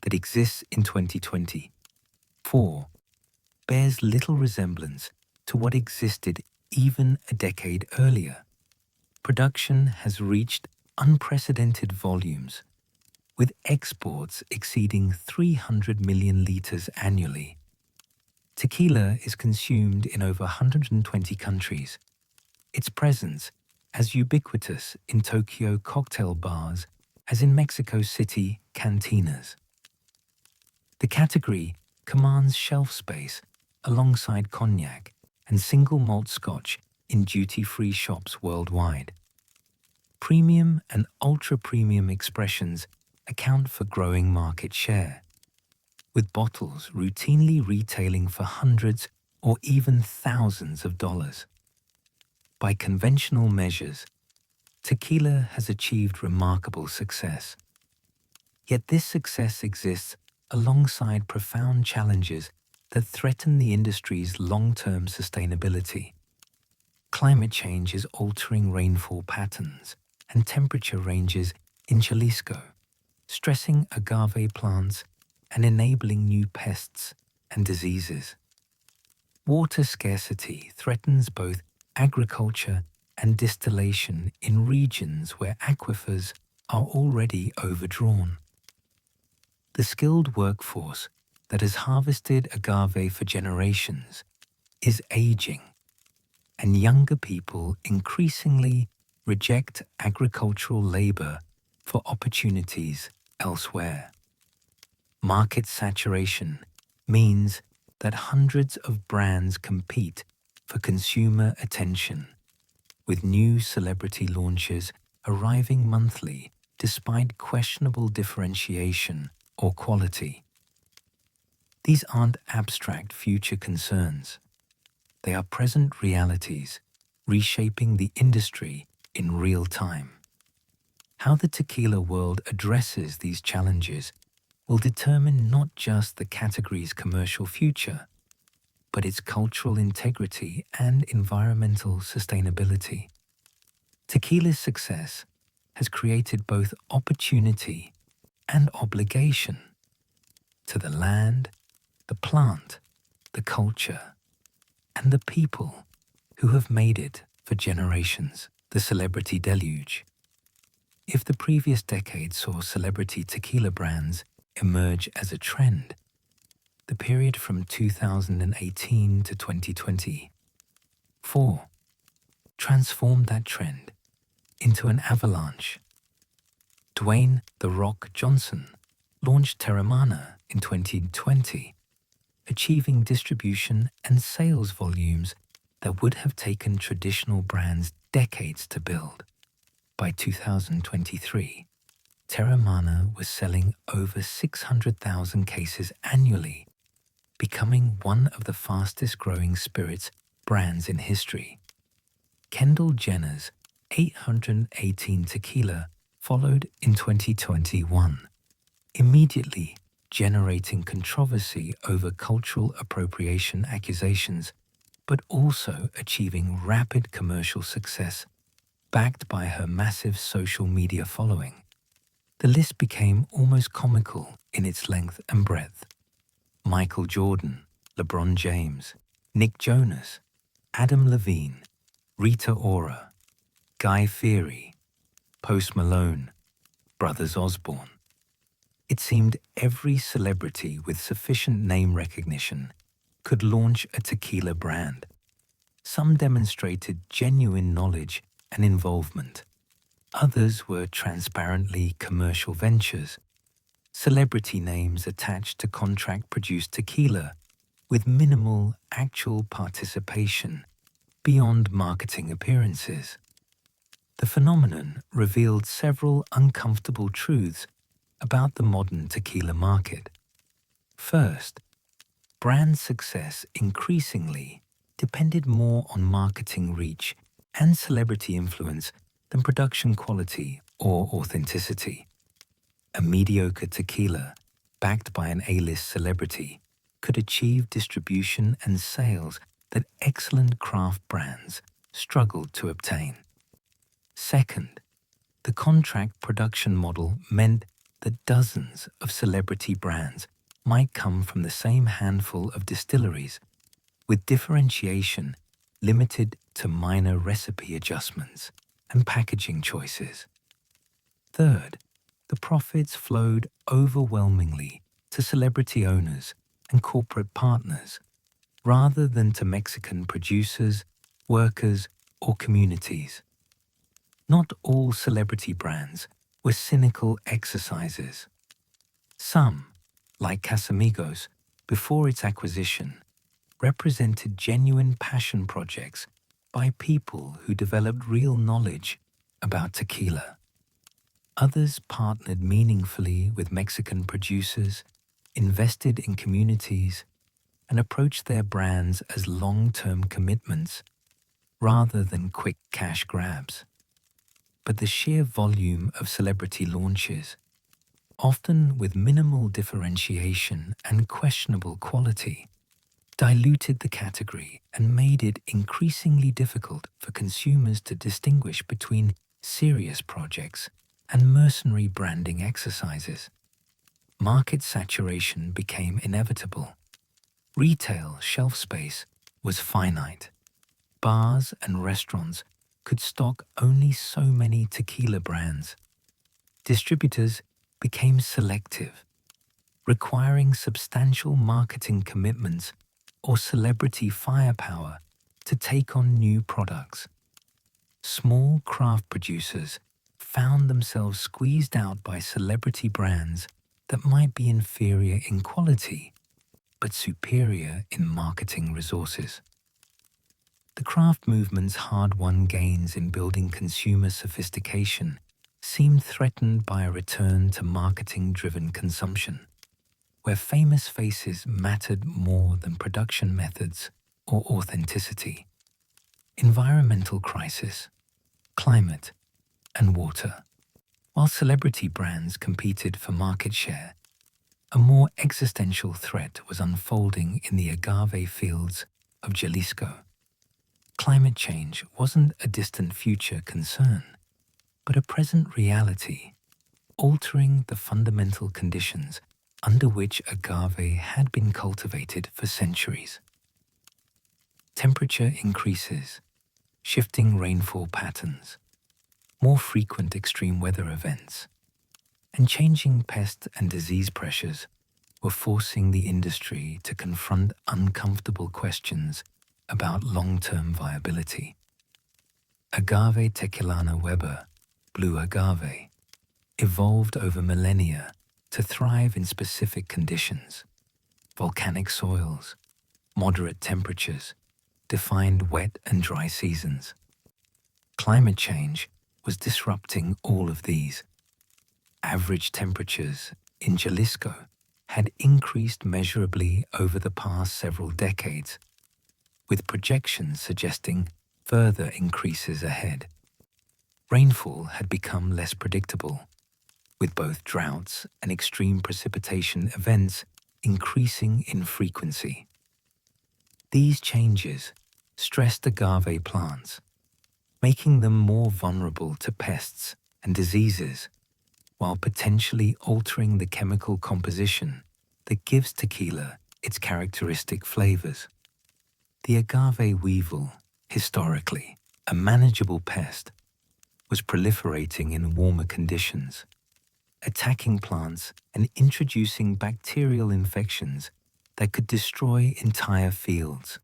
that exists in 2024 bears little resemblance to what existed even a decade earlier. Production has reached unprecedented volumes, with exports exceeding 300 million liters annually. Tequila is consumed in over 120 countries. Its presence as ubiquitous in Tokyo cocktail bars as in Mexico City cantinas. The category commands shelf space alongside cognac and single malt scotch in duty-free shops worldwide. Premium and ultra-premium expressions account for growing market share, with bottles routinely retailing for hundreds or even thousands of dollars. By conventional measures, tequila has achieved remarkable success. Yet this success exists alongside profound challenges that threaten the industry's long-term sustainability. Climate change is altering rainfall patterns and temperature ranges in Jalisco, stressing agave plants and enabling new pests and diseases. Water scarcity threatens both agriculture and distillation in regions where aquifers are already overdrawn. The skilled workforce that has harvested agave for generations is aging, and younger people increasingly reject agricultural labor for opportunities elsewhere. Market saturation means that hundreds of brands compete for consumer attention, with new celebrity launches arriving monthly despite questionable differentiation or quality. These aren't abstract future concerns. They are present realities, reshaping the industry in real time. How the tequila world addresses these challenges will determine not just the category's commercial future, but its cultural integrity and environmental sustainability. Tequila's success has created both opportunity and obligation to the land, the plant, the culture, and the people who have made it for generations. The celebrity deluge. If the previous decade saw celebrity tequila brands emerge as a trend, the period from 2018 to 2024 transformed that trend into an avalanche. Dwayne "The Rock" Johnson launched Terramana in 2020, achieving distribution and sales volumes that would have taken traditional brands decades to build. By 2023, Terramana was selling over 600,000 cases annually, becoming one of the fastest-growing spirits brands in history. Kendall Jenner's 818 Tequila followed in 2021, immediately generating controversy over cultural appropriation accusations, but also achieving rapid commercial success, backed by her massive social media following. The list became almost comical in its length and breadth. Michael Jordan, LeBron James, Nick Jonas, Adam Levine, Rita Ora, Guy Fieri, Post Malone, Brothers Osborne. It seemed every celebrity with sufficient name recognition could launch a tequila brand. Some demonstrated genuine knowledge and involvement. Others were transparently commercial ventures, celebrity names attached to contract-produced tequila with minimal actual participation beyond marketing appearances. The phenomenon revealed several uncomfortable truths about the modern tequila market. First, brand success increasingly depended more on marketing reach and celebrity influence than production quality or authenticity. A mediocre tequila, backed by an A-list celebrity, could achieve distribution and sales that excellent craft brands struggled to obtain. Second, the contract production model meant that dozens of celebrity brands might come from the same handful of distilleries, with differentiation limited to minor recipe adjustments and packaging choices. Third, the profits flowed overwhelmingly to celebrity owners and corporate partners, rather than to Mexican producers, workers, or communities. Not all celebrity brands were cynical exercises. Some, like Casamigos, before its acquisition, represented genuine passion projects by people who developed real knowledge about tequila. Others partnered meaningfully with Mexican producers, invested in communities, and approached their brands as long-term commitments rather than quick cash grabs. But the sheer volume of celebrity launches, often with minimal differentiation and questionable quality, diluted the category and made it increasingly difficult for consumers to distinguish between serious projects and mercenary branding exercises. Market saturation became inevitable. Retail shelf space was finite. Bars and restaurants could stock only so many tequila brands. Distributors became selective, requiring substantial marketing commitments or celebrity firepower to take on new products. Small craft producers found themselves squeezed out by celebrity brands that might be inferior in quality but superior in marketing resources. The craft movement's hard-won gains in building consumer sophistication seemed threatened by a return to marketing-driven consumption, where famous faces mattered more than production methods or authenticity. Environmental crisis, climate, and water. While celebrity brands competed for market share, a more existential threat was unfolding in the agave fields of Jalisco. Climate change wasn't a distant future concern, but a present reality, altering the fundamental conditions under which agave had been cultivated for centuries. Temperature increases, shifting rainfall patterns, more frequent extreme weather events, and changing pest and disease pressures were forcing the industry to confront uncomfortable questions about long-term viability. Agave tequilana Weber, blue agave, evolved over millennia to thrive in specific conditions. Volcanic soils, moderate temperatures, defined wet and dry seasons. Climate change was disrupting all of these. Average temperatures in Jalisco had increased measurably over the past several decades, with projections suggesting further increases ahead. Rainfall had become less predictable, with both droughts and extreme precipitation events increasing in frequency. These changes stressed agave plants, making them more vulnerable to pests and diseases, while potentially altering the chemical composition that gives tequila its characteristic flavors. The agave weevil, historically a manageable pest, was proliferating in warmer conditions, attacking plants and introducing bacterial infections that could destroy entire fields.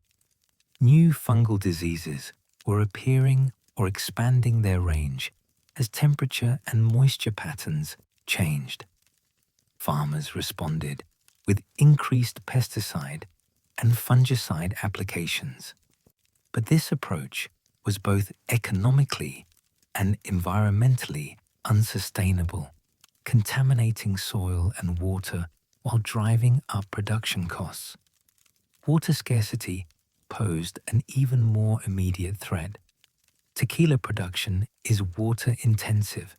New fungal diseases were appearing or expanding their range as temperature and moisture patterns changed. Farmers responded with increased pesticide and fungicide applications. But this approach was both economically and environmentally unsustainable. contaminating soil and water while driving up production costs. Water scarcity posed an even more immediate threat. Tequila production is water-intensive,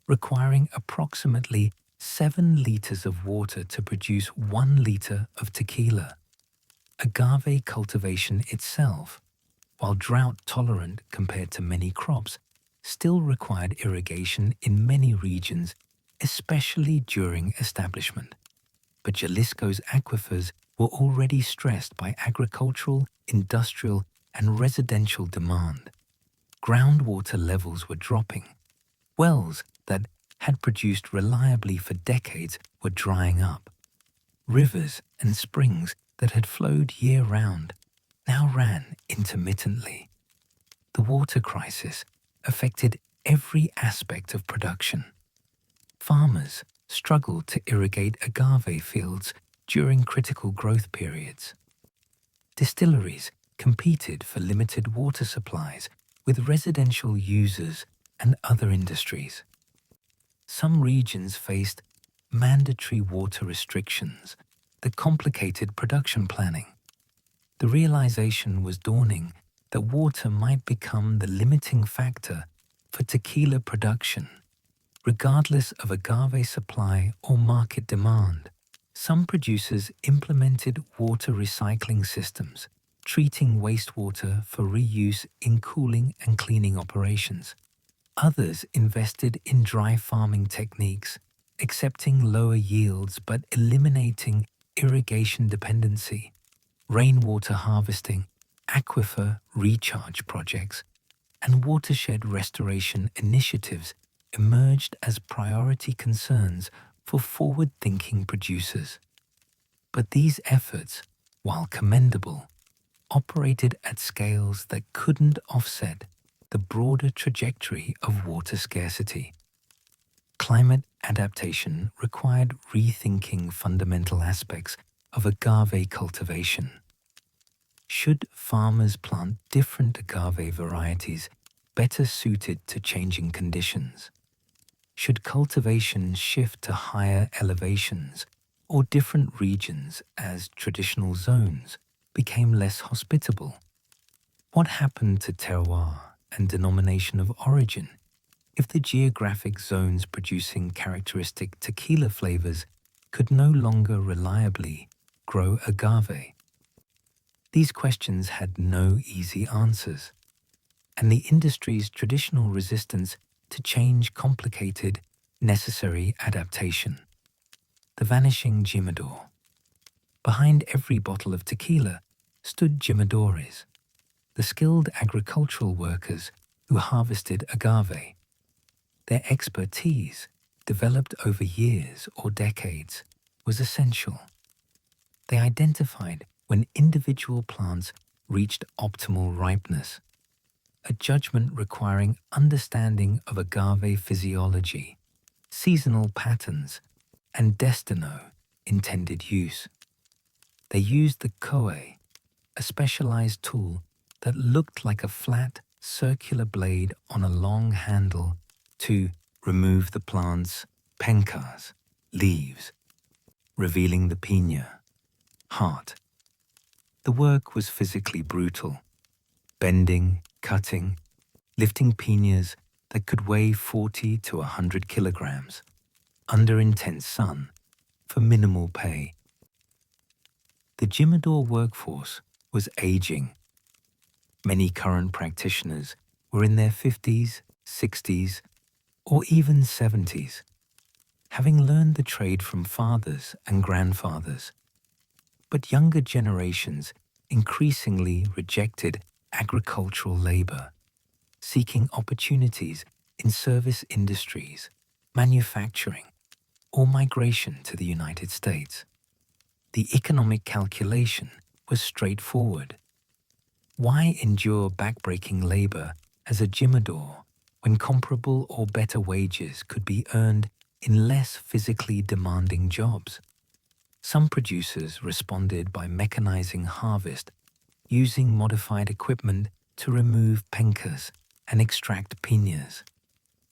requiring approximately 7 liters of water to produce 1 liter of tequila. Agave cultivation itself, while drought-tolerant compared to many crops, still required irrigation in many regions, especially during establishment. But Jalisco's aquifers were already stressed by agricultural, industrial, and residential demand. Groundwater levels were dropping. Wells that had produced reliably for decades were drying up. Rivers and springs that had flowed year-round now ran intermittently. The water crisis affected every aspect of production. Farmers struggled to irrigate agave fields during critical growth periods. Distilleries competed for limited water supplies with residential users and other industries. Some regions faced mandatory water restrictions that complicated production planning. The realization was dawning that water might become the limiting factor for tequila production, regardless of agave supply or market demand. Some producers implemented water recycling systems, treating wastewater for reuse in cooling and cleaning operations. Others invested in dry farming techniques, accepting lower yields but eliminating irrigation dependency. Rainwater harvesting, aquifer recharge projects, and watershed restoration initiatives emerged as priority concerns for forward-thinking producers. But these efforts, while commendable, operated at scales that couldn't offset the broader trajectory of water scarcity. Climate adaptation required rethinking fundamental aspects of agave cultivation. Should farmers plant different agave varieties better suited to changing conditions? Should cultivation shift to higher elevations or different regions as traditional zones became less hospitable? What happened to terroir and denomination of origin if the geographic zones producing characteristic tequila flavors could no longer reliably grow agave? These questions had no easy answers, and the industry's traditional resistance to change complicated necessary adaptation. The vanishing jimador. Behind every bottle of tequila stood jimadores, the skilled agricultural workers who harvested agave. Their expertise, developed over years or decades, was essential. They identified when individual plants reached optimal ripeness, a judgment requiring understanding of agave physiology, seasonal patterns, and destino, intended use. They used the koe, a specialized tool that looked like a flat, circular blade on a long handle, to remove the plant's pencas, leaves, revealing the piña, heart. The work was physically brutal, bending, cutting, lifting piñas that could weigh 40 to 100 kilograms, under intense sun, for minimal pay. The jimador workforce was aging. Many current practitioners were in their 50s, 60s, or even 70s, having learned the trade from fathers and grandfathers. But younger generations increasingly rejected agricultural labor, seeking opportunities in service industries, manufacturing, or migration to the United States. The economic calculation was straightforward. Why endure backbreaking labor as a jimador when comparable or better wages could be earned in less physically demanding jobs? Some producers responded by mechanizing harvest, using modified equipment to remove pencas and extract piñas.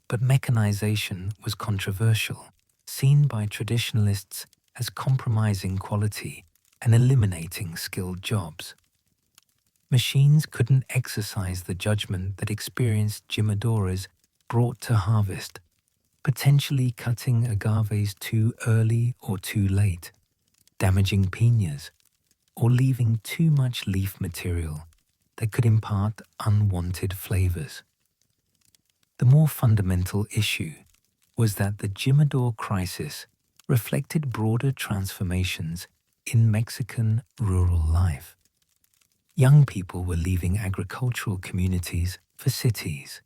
But mechanization was controversial. seen by traditionalists as compromising quality and eliminating skilled jobs. Machines couldn't exercise the judgment that experienced jimadoras brought to harvest, potentially cutting agaves too early or too late, damaging piñas, or leaving too much leaf material that could impart unwanted flavors. The more fundamental issue was that the jimador crisis reflected broader transformations in Mexican rural life. Young people were leaving agricultural communities for cities.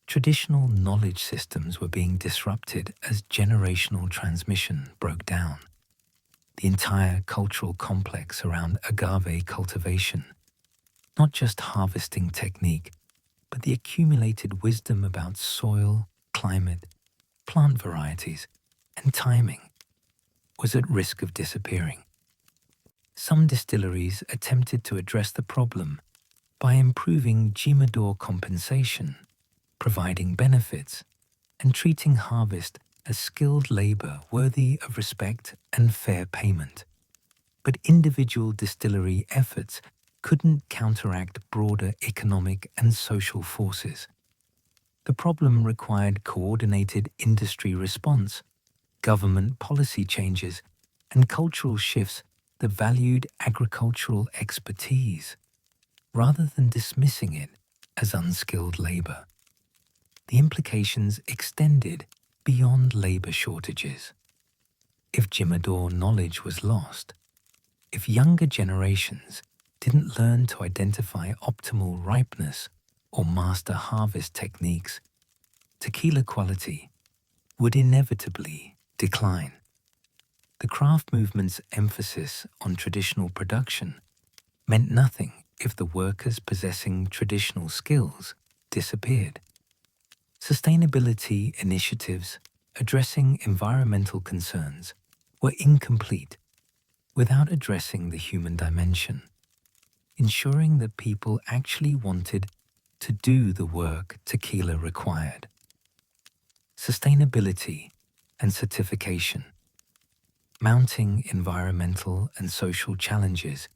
Traditional knowledge systems were being disrupted as generational transmission broke down. The entire cultural complex around agave cultivation, not just harvesting technique, but the accumulated wisdom about soil, climate, plant varieties, and timing, was at risk of disappearing. Some distilleries attempted to address the problem by improving jimador compensation, providing benefits, and treating harvest as skilled labor worthy of respect and fair payment. But individual distillery efforts couldn't counteract broader economic and social forces. The problem required coordinated industry response, government policy changes, and cultural shifts that valued agricultural expertise, rather than dismissing it as unskilled labor. The implications extended beyond labor shortages. If jimador knowledge was lost, if younger generations didn't learn to identify optimal ripeness or master harvest techniques, tequila quality would inevitably decline. The craft movement's emphasis on traditional production meant nothing if the workers possessing traditional skills disappeared. Sustainability initiatives addressing environmental concerns were incomplete without addressing the human dimension, ensuring that people actually wanted to do the work tequila required. Sustainability and certification. Mounting environmental and social challenges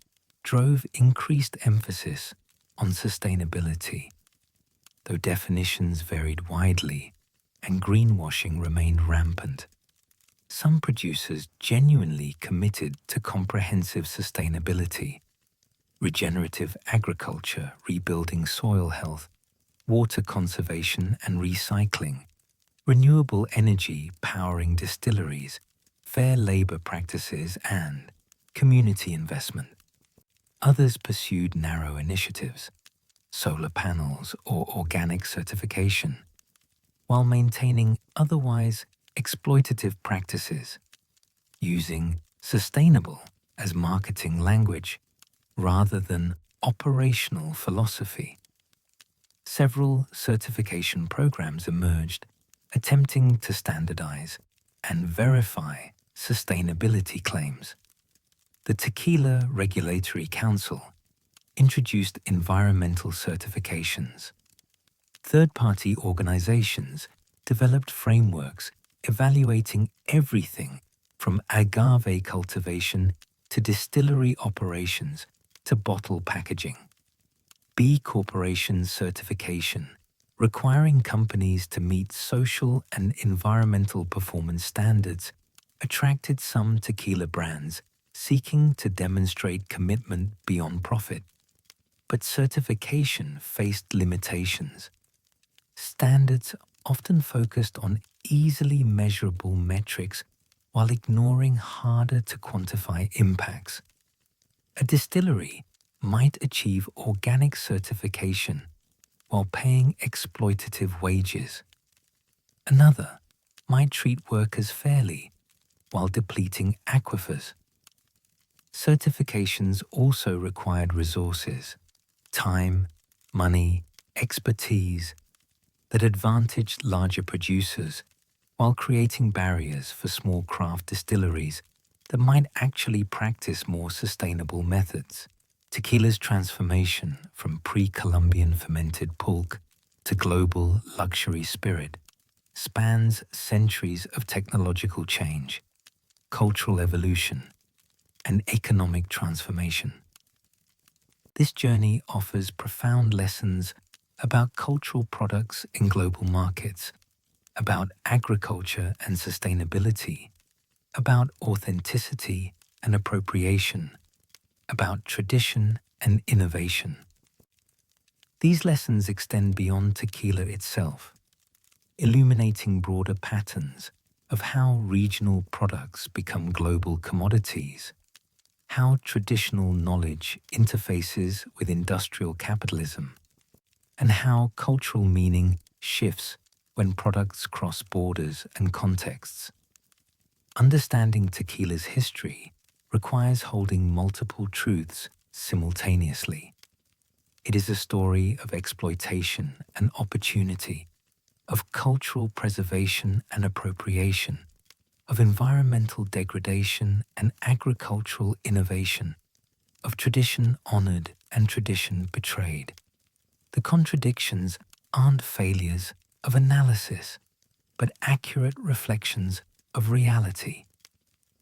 drove increased emphasis on sustainability, though definitions varied widely and greenwashing remained rampant. Some producers genuinely committed to comprehensive sustainability, regenerative agriculture, rebuilding soil health, water conservation and recycling, renewable energy powering distilleries, fair labor practices, and community investment. Others pursued narrow initiatives, solar panels or organic certification, while maintaining otherwise exploitative practices, using sustainable as marketing language rather than operational philosophy. Several certification programs emerged, attempting to standardize and verify sustainability claims. The Tequila Regulatory Council introduced environmental certifications. Third-party organizations developed frameworks evaluating everything from agave cultivation to distillery operations to bottle packaging. B Corporation certification, requiring companies to meet social and environmental performance standards, attracted some tequila brands seeking to demonstrate commitment beyond profit. But certification faced limitations. Standards often focused on easily measurable metrics while ignoring harder to quantify impacts. A distillery might achieve organic certification while paying exploitative wages. Another might treat workers fairly while depleting aquifers. Certifications also required resources, time, money, expertise that advantaged larger producers while creating barriers for small craft distilleries that might actually practice more sustainable methods. Tequila's transformation from pre-Columbian fermented pulque to global luxury spirit spans centuries of technological change, cultural evolution, and economic transformation. This journey offers profound lessons about cultural products in global markets, about agriculture and sustainability, about authenticity and appropriation, about tradition and innovation. These lessons extend beyond tequila itself, illuminating broader patterns of how regional products become global commodities, how traditional knowledge interfaces with industrial capitalism, and how cultural meaning shifts when products cross borders and contexts. Understanding tequila's history requires holding multiple truths simultaneously. It is a story of exploitation and opportunity, of cultural preservation and appropriation, of environmental degradation and agricultural innovation, of tradition honored and tradition betrayed. The contradictions aren't failures of analysis, but accurate reflections of reality.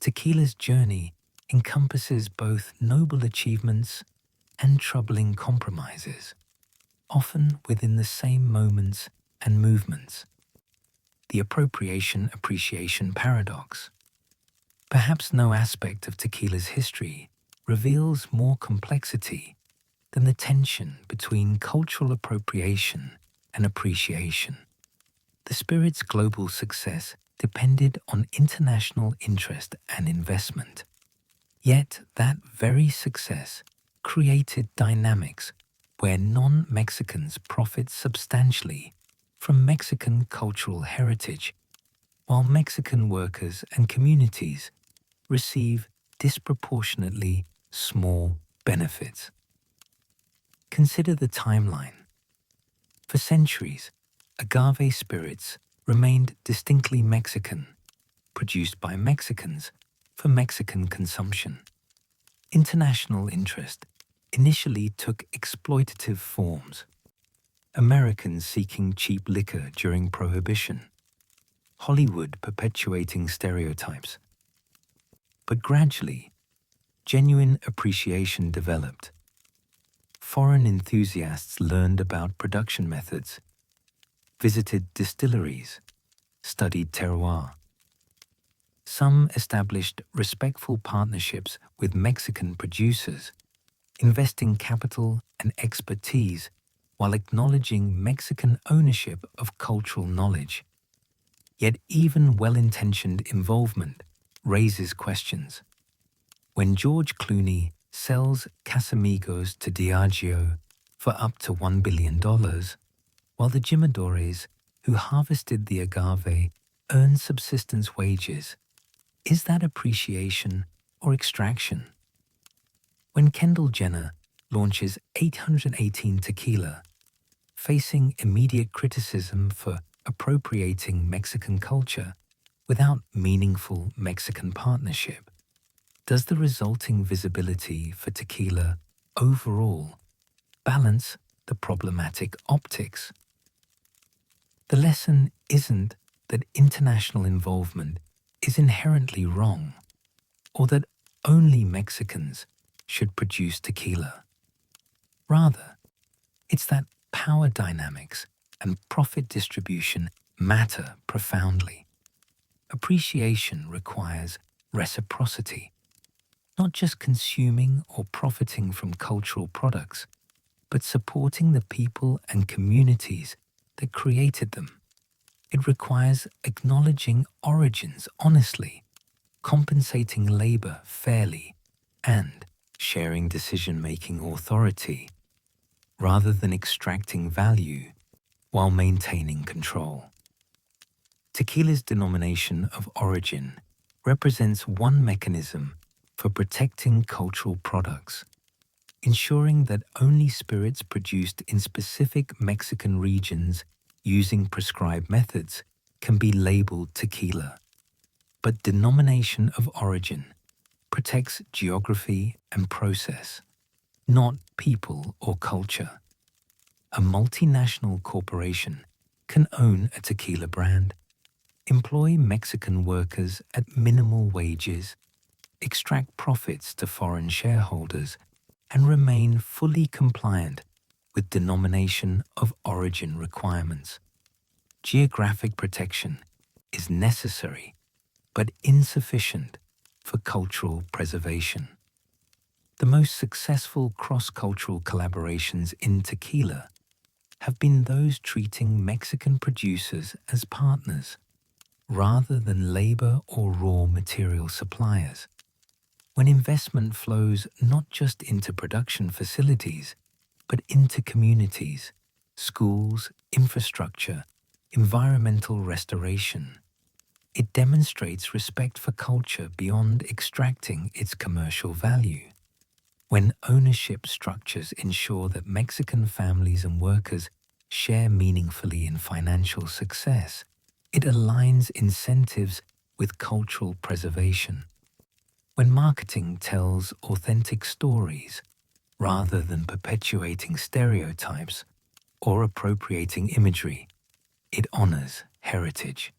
Tequila's journey encompasses both noble achievements and troubling compromises, often within the same moments and movements. The appropriation-appreciation paradox. Perhaps no aspect of tequila's history reveals more complexity than the tension between cultural appropriation and appreciation. The spirit's global success depended on international interest and investment. Yet that very success created dynamics where non-Mexicans profit substantially from Mexican cultural heritage, while Mexican workers and communities receive disproportionately small benefits. Consider the timeline. For centuries, agave spirits remained distinctly Mexican, produced by Mexicans for Mexican consumption. International interest initially took exploitative forms. Americans seeking cheap liquor during Prohibition, Hollywood perpetuating stereotypes. But gradually, genuine appreciation developed. Foreign enthusiasts learned about production methods, visited distilleries, studied terroir. Some established respectful partnerships with Mexican producers, investing capital and expertise while acknowledging Mexican ownership of cultural knowledge. Yet even well-intentioned involvement raises questions. When George Clooney sells Casamigos to Diageo for up to $1 billion, while the Jimadores who harvested the agave earn subsistence wages, is that appreciation or extraction? When Kendall Jenner launches 818 Tequila, facing immediate criticism for appropriating Mexican culture without meaningful Mexican partnership, does the resulting visibility for tequila overall balance the problematic optics? The lesson isn't that international involvement is inherently wrong, or that only Mexicans should produce tequila. Rather, it's that power dynamics and profit distribution matter profoundly. Appreciation requires reciprocity, not just consuming or profiting from cultural products, but supporting the people and communities that created them. It requires acknowledging origins honestly, compensating labor fairly, and sharing decision-making authority, rather than extracting value while maintaining control. Tequila's denomination of origin represents one mechanism for protecting cultural products, ensuring that only spirits produced in specific Mexican regions using prescribed methods can be labeled tequila. But denomination of origin protects geography and process, not people or culture. A multinational corporation can own a tequila brand, employ Mexican workers at minimal wages, extract profits to foreign shareholders, and remain fully compliant with denomination of origin requirements. Geographic protection is necessary but insufficient for cultural preservation. The most successful cross-cultural collaborations in tequila have been those treating Mexican producers as partners rather than labor or raw material suppliers. When investment flows not just into production facilities, but into communities, schools, infrastructure, environmental restoration, it demonstrates respect for culture beyond extracting its commercial value. When ownership structures ensure that Mexican families and workers share meaningfully in financial success, it aligns incentives with cultural preservation. When marketing tells authentic stories, rather than perpetuating stereotypes or appropriating imagery, it honors heritage.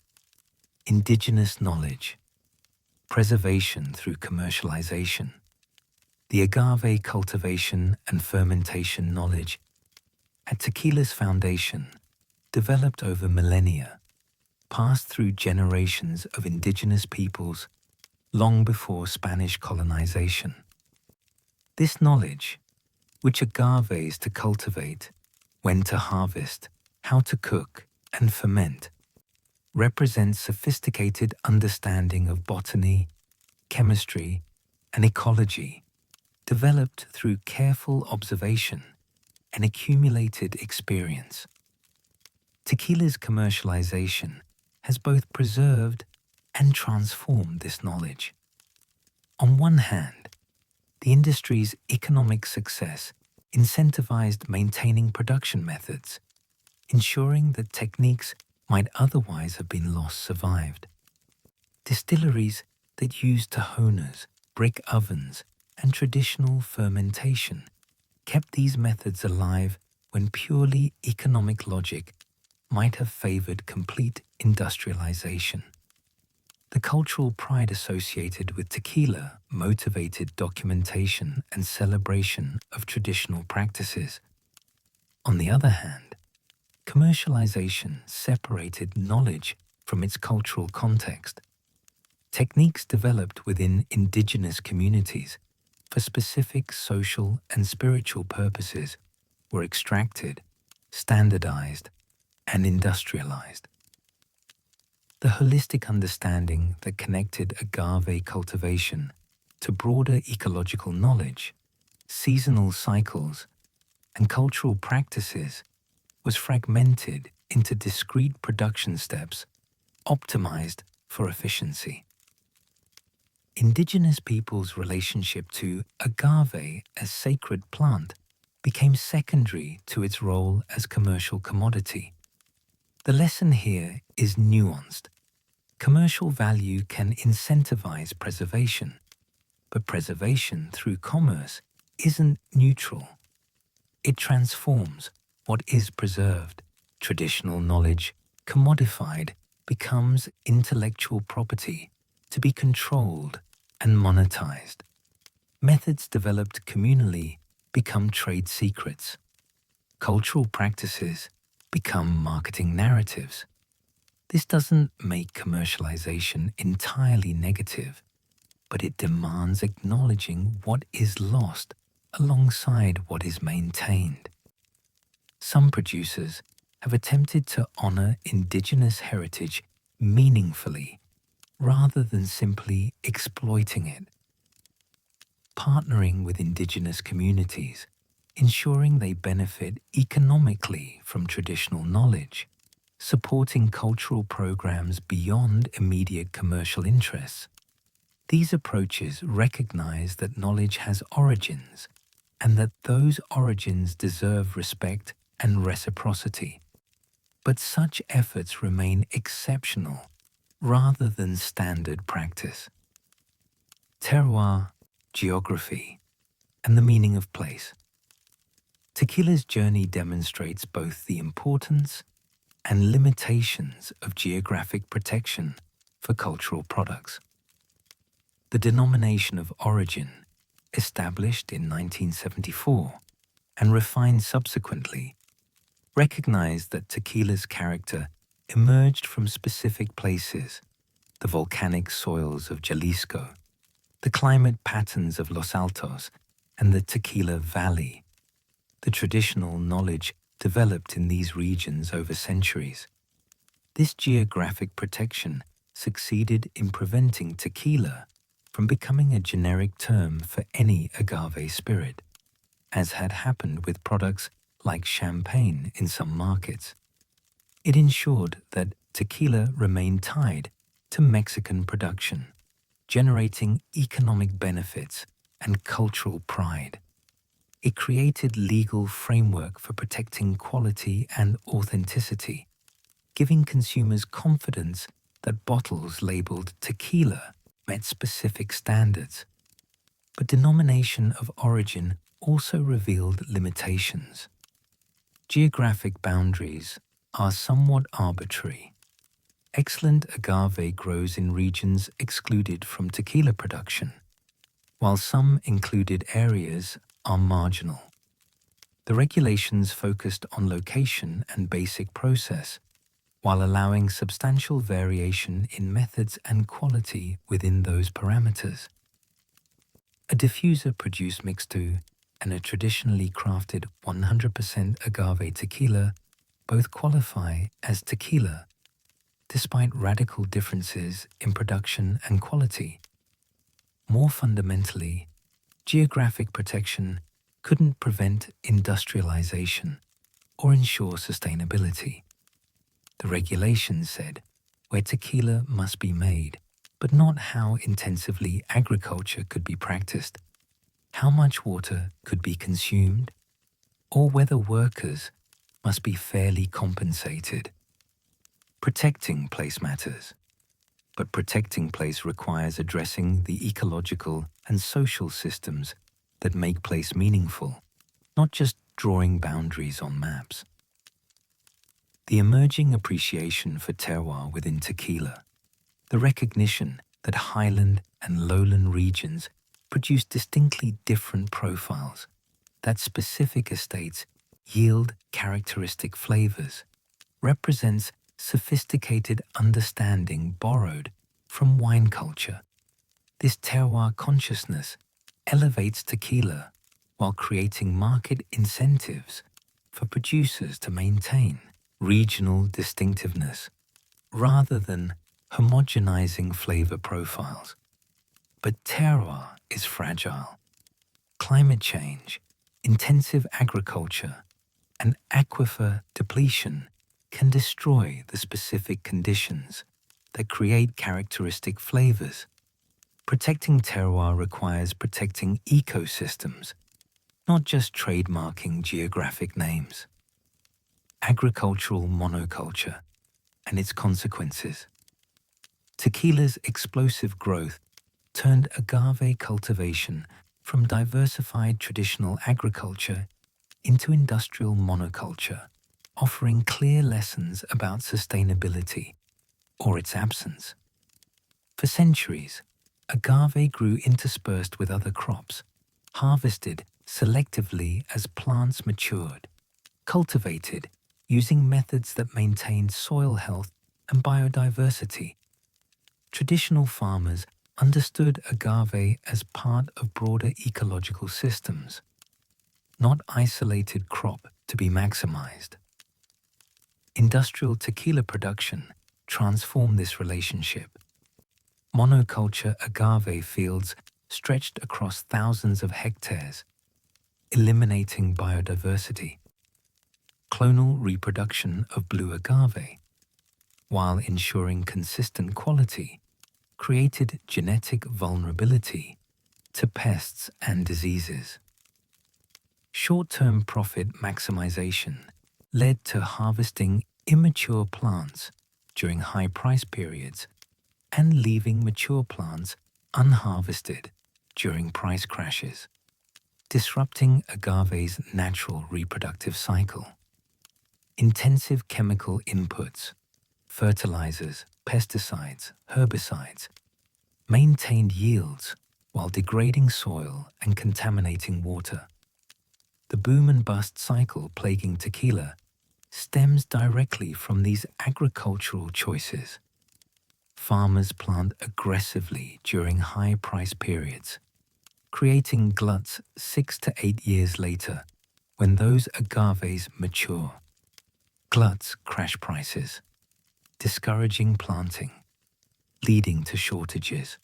Indigenous knowledge, preservation through commercialization. The agave cultivation and fermentation knowledge at tequila's foundation, developed over millennia, passed through generations of indigenous peoples long before Spanish colonization. This knowledge, which agaves to cultivate, when to harvest, how to cook and ferment, represents sophisticated understanding of botany, chemistry, and ecology, developed through careful observation and accumulated experience. Tequila's commercialization has both preserved and transformed this knowledge. On one hand, the industry's economic success incentivized maintaining production methods, ensuring that techniques might otherwise have been lost survived. Distilleries that used tahonas, brick ovens, and traditional fermentation kept these methods alive when purely economic logic might have favored complete industrialization. The cultural pride associated with tequila motivated documentation and celebration of traditional practices. On the other hand, commercialization separated knowledge from its cultural context. Techniques developed within indigenous communities for specific social and spiritual purposes were extracted, standardized, and industrialized. The holistic understanding that connected agave cultivation to broader ecological knowledge, seasonal cycles, and cultural practices was fragmented into discrete production steps optimized for efficiency. Indigenous peoples' relationship to agave as sacred plant became secondary to its role as commercial commodity. The lesson here is nuanced. Commercial value can incentivize preservation, but preservation through commerce isn't neutral. It transforms what is preserved. Traditional knowledge, commodified, becomes intellectual property to be controlled and monetized. Methods developed communally become trade secrets. Cultural practices become marketing narratives. This doesn't make commercialization entirely negative, but it demands acknowledging what is lost alongside what is maintained. Some producers have attempted to honor indigenous heritage meaningfully rather than simply exploiting it. Partnering with indigenous communities, ensuring they benefit economically from traditional knowledge, supporting cultural programs beyond immediate commercial interests. These approaches recognize that knowledge has origins and that those origins deserve respect and reciprocity. But such efforts remain exceptional rather than standard practice. Terroir, geography, and the meaning of place. Tequila's journey demonstrates both the importance and limitations of geographic protection for cultural products. The denomination of origin, established in 1974 and refined subsequently, recognized that tequila's character emerged from specific places: the volcanic soils of Jalisco, the climate patterns of Los Altos, and the Tequila Valley. The traditional knowledge developed in these regions over centuries. This geographic protection succeeded in preventing tequila from becoming a generic term for any agave spirit, as had happened with products like champagne in some markets. It ensured that tequila remained tied to Mexican production, generating economic benefits and cultural pride. It created legal framework for protecting quality and authenticity, giving consumers confidence that bottles labeled tequila met specific standards. But denomination of origin also revealed limitations. Geographic boundaries are somewhat arbitrary. Excellent agave grows in regions excluded from tequila production, while some included areas are marginal. The regulations focused on location and basic process, while allowing substantial variation in methods and quality within those parameters. A diffuser-produced mixto and a traditionally crafted 100% agave tequila both qualify as tequila, despite radical differences in production and quality. More fundamentally, geographic protection couldn't prevent industrialization or ensure sustainability. The regulations said where tequila must be made, but not how intensively agriculture could be practiced, how much water could be consumed, or whether workers must be fairly compensated. Protecting place matters, but protecting place requires addressing the ecological and social systems that make place meaningful, not just drawing boundaries on maps. The emerging appreciation for terroir within tequila, the recognition that highland and lowland regions produce distinctly different profiles, that specific estates yield characteristic flavors, represents sophisticated understanding borrowed from wine culture. This terroir consciousness elevates tequila while creating market incentives for producers to maintain regional distinctiveness rather than homogenizing flavor profiles. But terroir is fragile. Climate change, intensive agriculture, and aquifer depletion can destroy the specific conditions that create characteristic flavors. Protecting terroir requires protecting ecosystems, not just trademarking geographic names. Agricultural monoculture and its consequences. Tequila's explosive growth turned agave cultivation from diversified traditional agriculture into industrial monoculture, offering clear lessons about sustainability, or its absence. For centuries, agave grew interspersed with other crops, harvested selectively as plants matured, cultivated using methods that maintained soil health and biodiversity. Traditional farmers understood agave as part of broader ecological systems, not isolated crop to be maximized. Industrial tequila production transformed this relationship. Monoculture agave fields stretched across thousands of hectares, eliminating biodiversity. Clonal reproduction of blue agave, while ensuring consistent quality, created genetic vulnerability to pests and diseases. Short-term profit maximization led to harvesting immature plants during high price periods and leaving mature plants unharvested during price crashes, disrupting agave's natural reproductive cycle. Intensive chemical inputs, fertilizers, pesticides, herbicides, maintained yields while degrading soil and contaminating water. The boom and bust cycle plaguing tequila stems directly from these agricultural choices. Farmers plant aggressively during high price periods, creating gluts 6 to 8 years later when those agaves mature. Gluts crash prices, discouraging planting, leading to shortages.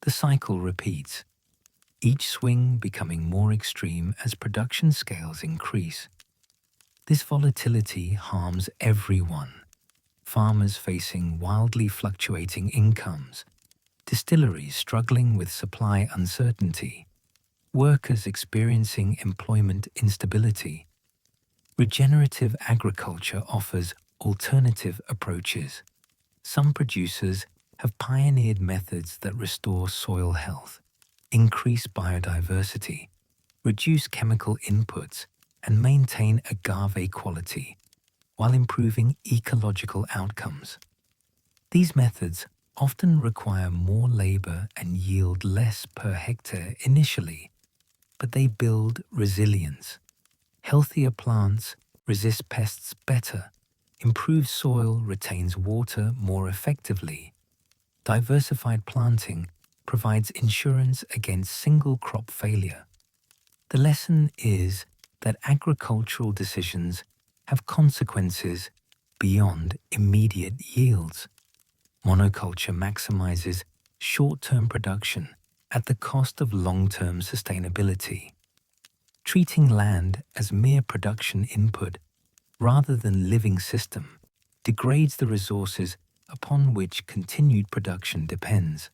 The cycle repeats, each swing becoming more extreme as production scales increase. This volatility harms everyone. Farmers facing wildly fluctuating incomes, distilleries struggling with supply uncertainty, workers experiencing employment instability. Regenerative agriculture offers alternative approaches. Some producers have pioneered methods that restore soil health, increase biodiversity, reduce chemical inputs, and maintain agave quality, while improving ecological outcomes. These methods often require more labor and yield less per hectare initially, but they build resilience. Healthier plants resist pests better, improved soil retains water more effectively. Diversified planting provides insurance against single crop failure. The lesson is that agricultural decisions have consequences beyond immediate yields. Monoculture maximizes short-term production at the cost of long-term sustainability. Treating land as mere production input rather than living system degrades the resources upon which continued production depends.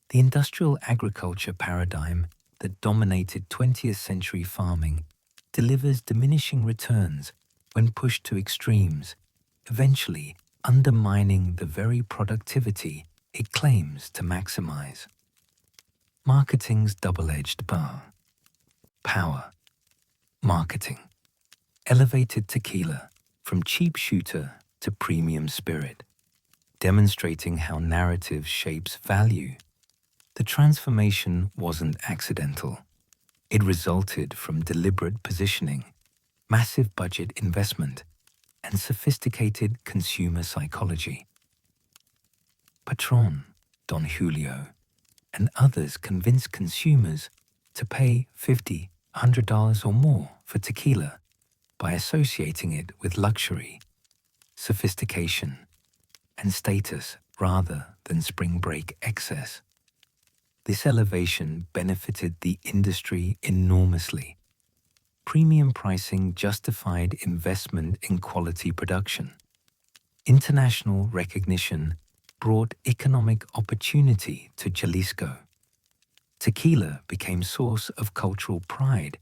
The industrial agriculture paradigm that dominated 20th century farming delivers diminishing returns when pushed to extremes, eventually undermining the very productivity it claims to maximize. Marketing's double-edged bar. Power. Marketing. Elevated tequila from cheap shooter to premium spirit, demonstrating how narrative shapes value. The transformation wasn't accidental. It resulted from deliberate positioning, massive budget investment, and sophisticated consumer psychology. Patron, Don Julio, and others convinced consumers to pay $50, $100 or more for tequila by associating it with luxury, sophistication, and status rather than spring break excess. This elevation benefited the industry enormously. Premium pricing justified investment in quality production. International recognition brought economic opportunity to Jalisco. Tequila became source of cultural pride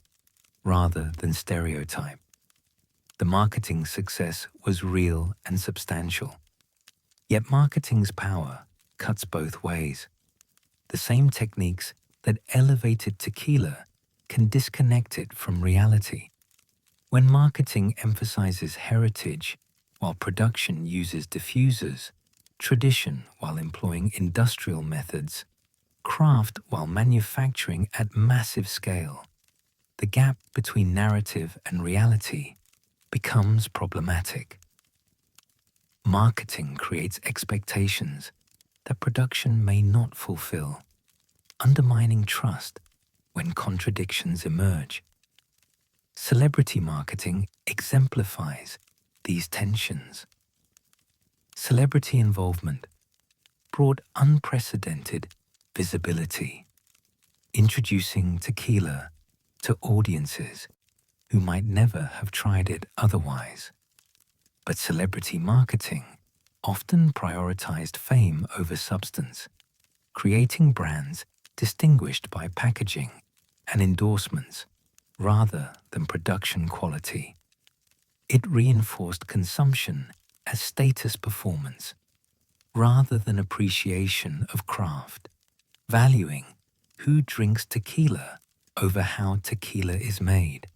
rather than stereotype. The marketing success was real and substantial. Yet marketing's power cuts both ways. The same techniques that elevated tequila can disconnect it from reality. When marketing emphasizes heritage while production uses diffusers, tradition while employing industrial methods, craft while manufacturing at massive scale, the gap between narrative and reality becomes problematic. Marketing creates expectations that production may not fulfill, undermining trust when contradictions emerge. Celebrity marketing exemplifies these tensions. Celebrity involvement brought unprecedented visibility, introducing tequila to audiences who might never have tried it otherwise. But celebrity marketing often prioritized fame over substance, creating brands distinguished by packaging and endorsements rather than production quality. It reinforced consumption as status performance rather than appreciation of craft, valuing who drinks tequila over how tequila is made.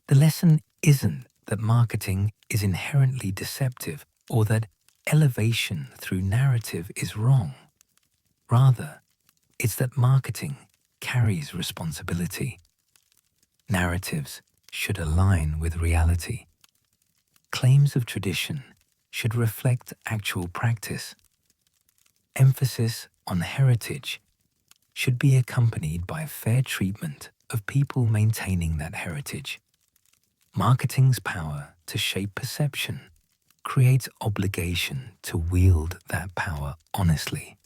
The lesson isn't that marketing is inherently deceptive or that elevation through narrative is wrong. Rather, it's that marketing carries responsibility. Narratives should align with reality. Claims of tradition should reflect actual practice. Emphasis on heritage should be accompanied by fair treatment of people maintaining that heritage. Marketing's power to shape perception creates obligation to wield that power honestly.